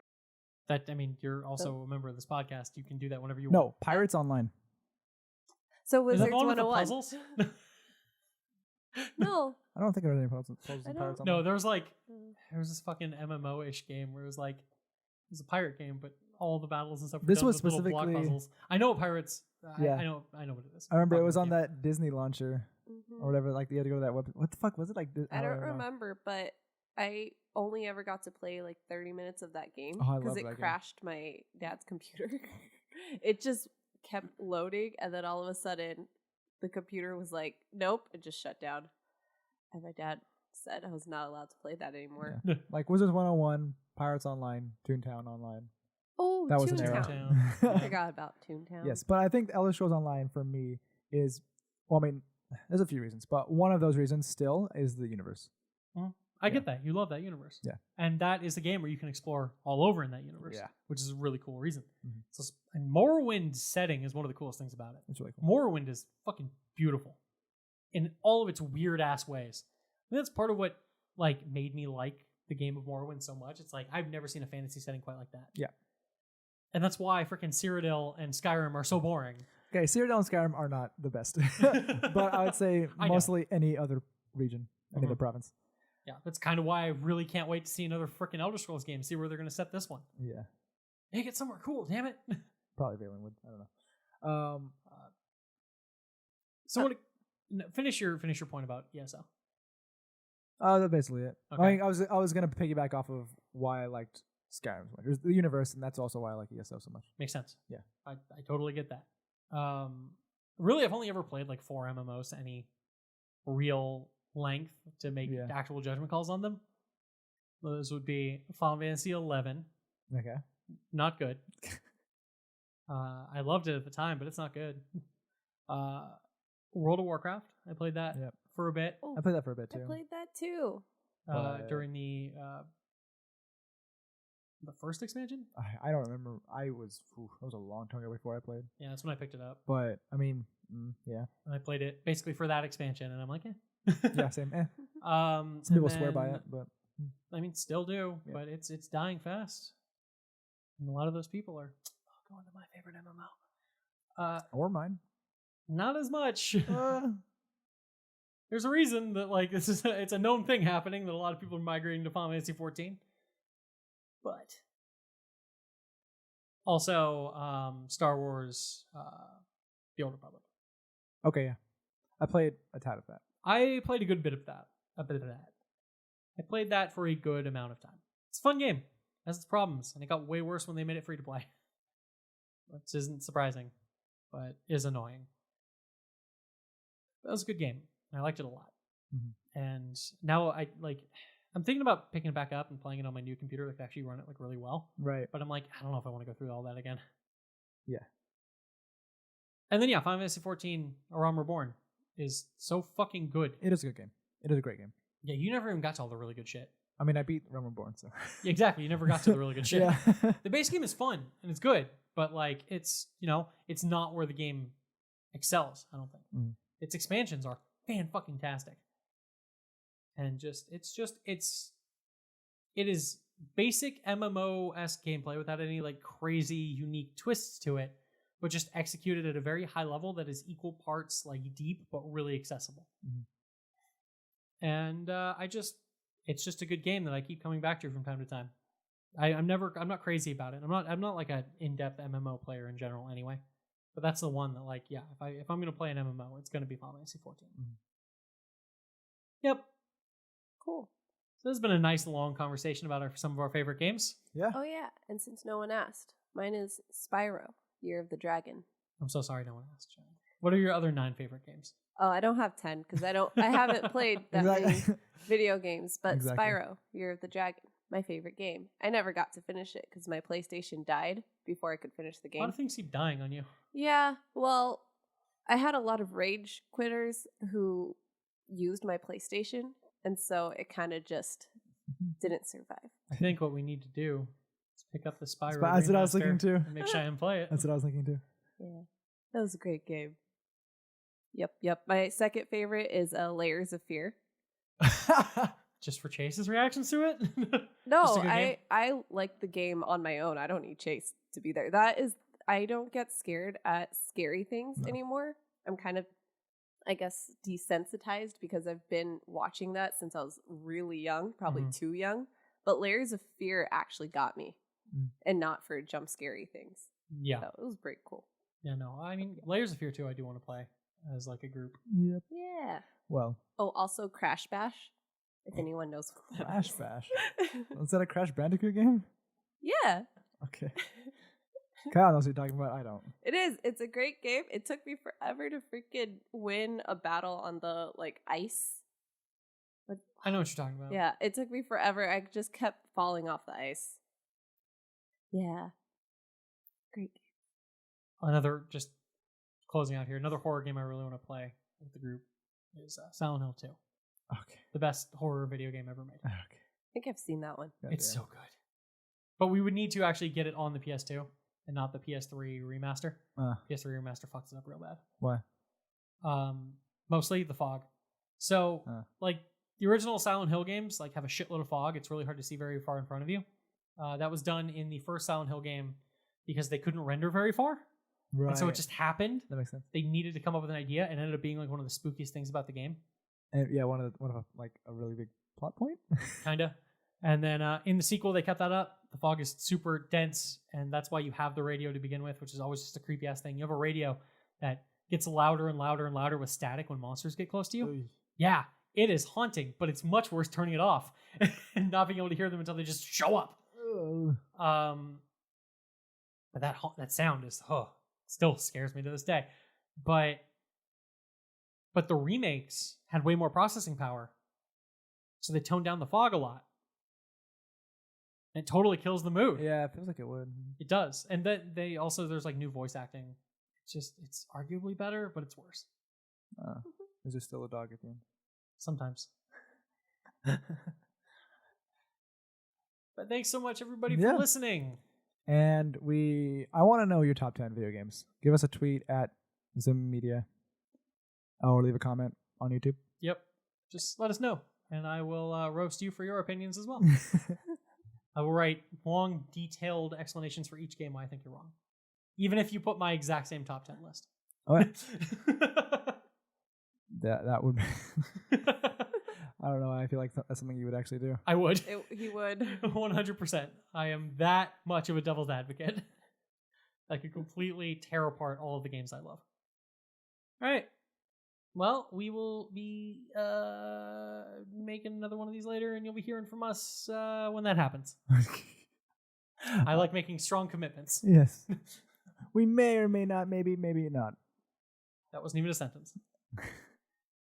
Speaker 1: You're also a member of this podcast. You can do that whenever you
Speaker 2: No,
Speaker 1: want.
Speaker 2: Pirates Online.
Speaker 3: So
Speaker 1: Is that
Speaker 3: Wizards
Speaker 1: the one with the
Speaker 3: 101.
Speaker 1: puzzles?
Speaker 3: No.
Speaker 2: I don't think there are any puzzles in Pirates Online.
Speaker 1: No, there was this fucking MMO-ish game where it was like, it was a pirate game, but all the battles and stuff were
Speaker 2: This
Speaker 1: done
Speaker 2: was
Speaker 1: with little block
Speaker 2: specifically-
Speaker 1: puzzles. I know what Pirates.
Speaker 2: Yeah.
Speaker 1: I know what it is.
Speaker 2: I remember it was on
Speaker 1: Fucking
Speaker 2: that Disney launcher or whatever. Like you had to go to that web. What the fuck was it like?
Speaker 3: I don't remember, but I only ever got to play like 30 minutes of that game
Speaker 2: Oh, I
Speaker 3: because
Speaker 2: love
Speaker 3: it
Speaker 2: that game.
Speaker 3: crashed my dad's computer. It just kept loading, and then all of a sudden, the computer was like, "Nope," it just shut down. And my dad said I was not allowed to play that anymore.
Speaker 2: Yeah. Like Wizards 101, Pirates Online, Toontown Online.
Speaker 3: Oh,
Speaker 2: That was an era.
Speaker 3: Toontown. I forgot about Toontown.
Speaker 2: Yes, but I think Elder Scrolls Online for me is, well, I mean, there's a few reasons, but one of those reasons still is the universe.
Speaker 1: I get that. You love that universe.
Speaker 2: Yeah.
Speaker 1: And that is a game where you can explore all over in that universe.
Speaker 2: Yeah.
Speaker 1: Which is a really cool reason.
Speaker 2: Mhm.
Speaker 1: So, and Morrowind's setting is one of the coolest things about it.
Speaker 2: It's really cool.
Speaker 1: Morrowind is fucking beautiful in all of its weird ass ways. And that's part of what like made me like the game of Morrowind so much. It's like I've never seen a fantasy setting quite like that.
Speaker 2: Yeah.
Speaker 1: And that's why freaking Cyrodiil and Skyrim are so boring.
Speaker 2: Okay, Cyrodiil and Skyrim are not the best, but I would say mostly any other region, any other province.
Speaker 1: Yeah, that's kind of why I really can't wait to see another freaking Elder Scrolls game, see where they're going to set this one.
Speaker 2: Yeah.
Speaker 1: Make it somewhere cool, damn it.
Speaker 2: Probably Valen would. I don't know.
Speaker 1: So finish your point about ESO.
Speaker 2: That's basically it.
Speaker 1: Okay.
Speaker 2: I mean, I was gonna piggyback off of why I liked Skyrim so much. There's the universe, and that's also why I like ESO so much.
Speaker 1: Makes sense.
Speaker 2: Yeah.
Speaker 1: I totally get that. Really, I've only ever played like 4 MMOs to any real length to make actual judgment calls on them. Those would be Final Fantasy 11.
Speaker 2: Okay.
Speaker 1: Not good. I loved it at the time, but it's not good. World of Warcraft. I played that for a bit.
Speaker 3: Oh,
Speaker 2: I played that for a bit too.
Speaker 3: I played that too.
Speaker 1: During the first expansion.
Speaker 2: I don't remember. That was a long time ago before I played.
Speaker 1: Yeah, that's when I picked it up.
Speaker 2: But I mean, yeah.
Speaker 1: I played it basically for that expansion, and I'm like,
Speaker 2: Yeah, same. Some people swear by it, but
Speaker 1: I mean, still do.
Speaker 2: Yeah.
Speaker 1: But it's dying fast, and a lot of those people are going to my favorite MMO.
Speaker 2: Or mine.
Speaker 1: Not as much. There's a reason that like it's a known thing happening that a lot of people are migrating to Final Fantasy 14. But also Star Wars The Old Republic.
Speaker 2: Okay, yeah. I played a tad of that.
Speaker 1: I played a good bit of that. I played that for a good amount of time. It's a fun game. It has its problems, and it got way worse when they made it free to play. Which isn't surprising, but is annoying. That was a good game. I liked it a lot.
Speaker 2: Mm-hmm.
Speaker 1: And now I'm thinking about picking it back up and playing it on my new computer that can actually run it like really well.
Speaker 2: Right.
Speaker 1: But I'm like, I don't know if I want to go through all that again.
Speaker 2: Yeah.
Speaker 1: And then Final Fantasy 14 A Realm Reborn is so fucking good.
Speaker 2: It is a good game. It is a great game.
Speaker 1: Yeah, you never even got to all the really good shit.
Speaker 2: I mean, I beat Realm Reborn, so.
Speaker 1: Yeah, exactly. You never got to the really good shit.
Speaker 2: Yeah.
Speaker 1: The base game is fun and it's good, but like it's not where the game excels, I don't think.
Speaker 2: Mm.
Speaker 1: Its expansions are fan-fucking-tastic. And it is basic MMO-esque gameplay without any like crazy unique twists to it, but just executed at a very high level that is equal parts like deep but really accessible. Mm-hmm. And it's just a good game that I keep coming back to from time to time. I'm not crazy about it. I'm not like an in-depth MMO player in general anyway. But that's the one that like, yeah, if I'm gonna play an MMO, it's gonna be Final Fantasy 14. Mm-hmm. Yep.
Speaker 3: Cool.
Speaker 1: So this has been a nice long conversation about some of our favorite games.
Speaker 2: Yeah.
Speaker 3: Oh yeah, and since no one asked, mine is Spyro, Year of the Dragon.
Speaker 1: I'm so sorry no one asked, Jen. What are your other 9 favorite games?
Speaker 3: Oh, I don't have 10 because I haven't played that many video games, but Spyro, Year of the Dragon, my favorite game. I never got to finish it because my PlayStation died before I could finish the game.
Speaker 1: A lot of things keep dying on you.
Speaker 3: Yeah, well, I had a lot of rage quitters who used my PlayStation, and so it kind of just didn't survive.
Speaker 1: I think what we need to do is pick up the Spyro.
Speaker 2: That's what I was thinking too.
Speaker 1: And make Cheyenne play it.
Speaker 2: That's what I was thinking too.
Speaker 3: Yeah, that was a great game. Yep. My second favorite is Layers of Fear.
Speaker 1: Just for Chase's reactions to it?
Speaker 3: No, I like the game on my own. I don't need Chase to be there. I don't get scared at scary things anymore. I'm kind of, I guess, desensitized because I've been watching that since I was really young, probably too young. But Layers of Fear actually got me, and not for jump scary things.
Speaker 1: Yeah.
Speaker 3: So it was pretty cool.
Speaker 1: Yeah, no, I mean, Layers of Fear 2 I do want to play as like a group.
Speaker 2: Yep.
Speaker 3: Yeah.
Speaker 2: Well.
Speaker 3: Oh, also Crash Bash, if anyone knows what that
Speaker 2: Crash
Speaker 3: is.
Speaker 2: Bash. Is that a Crash Bandicoot game?
Speaker 3: Yeah.
Speaker 2: Okay. Kyle knows what you're talking about. I don't.
Speaker 3: It is. It's a great game. It took me forever to freaking win a battle on the like ice But,
Speaker 1: I know what you're talking about.
Speaker 3: yeah, it took me forever. I just kept falling off the ice. Yeah. Great.
Speaker 1: Another, just closing out here, another horror game I really want to play with the group is Silent Hill 2.
Speaker 2: Okay.
Speaker 1: The best horror video game ever made.
Speaker 2: Okay.
Speaker 3: I think I've seen that one.
Speaker 1: It's so good. But we would need to actually get it on the PS2 and not the PS3 remaster. PS3 remaster fucks it up real bad.
Speaker 2: Why?
Speaker 1: Mostly the fog. So, like, the original Silent Hill games like have a shitload of fog. It's really hard to see very far in front of you. That was done in the first Silent Hill game because they couldn't render very far.
Speaker 2: Right.
Speaker 1: And so it just happened.
Speaker 2: That makes sense.
Speaker 1: They needed to come up with an idea and ended up being like one of the spookiest things about the game.
Speaker 2: And yeah, one of like a really big plot point.
Speaker 1: Kinda. And then in the sequel, they kept that up. The fog is super dense, and that's why you have the radio to begin with, which is always just a creepy ass thing. You have a radio that gets louder and louder and louder with static when monsters get close to you.
Speaker 2: Oy.
Speaker 1: Yeah, it is haunting, but it's much worse turning it off and not being able to hear them until they just show up. But that sound is still scares me to this day. But the remakes had way more processing power, so they toned down the fog a lot. It totally kills the mood.
Speaker 2: Yeah, it feels like it would.
Speaker 1: It does. And then there's like new voice acting. It's arguably better, but it's worse.
Speaker 2: Is there still a dog at the end?
Speaker 1: Sometimes. But thanks so much, everybody, for listening.
Speaker 2: And I want to know your top 10 video games. Give us a tweet at ZymMedia or leave a comment on YouTube.
Speaker 1: Yep. Just let us know, and I will roast you for your opinions as well. I will write long, detailed explanations for each game why I think you're wrong. Even if you put my exact same top 10 list.
Speaker 2: Okay. that would... I don't know. I feel like that's something you would actually do.
Speaker 1: I would.
Speaker 3: He would.
Speaker 1: 100%. I am that much of a devil's advocate. I could completely tear apart all of the games I love. All right. Well, we will be making another one of these later, and you'll be hearing from us when that happens. I like making strong commitments.
Speaker 2: Yes. We may or may not, maybe not.
Speaker 1: That wasn't even a sentence.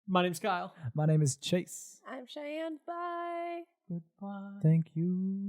Speaker 1: My name's Kyle.
Speaker 2: My name is Chase.
Speaker 3: I'm Cheyenne. Bye.
Speaker 1: Goodbye.
Speaker 2: Thank you.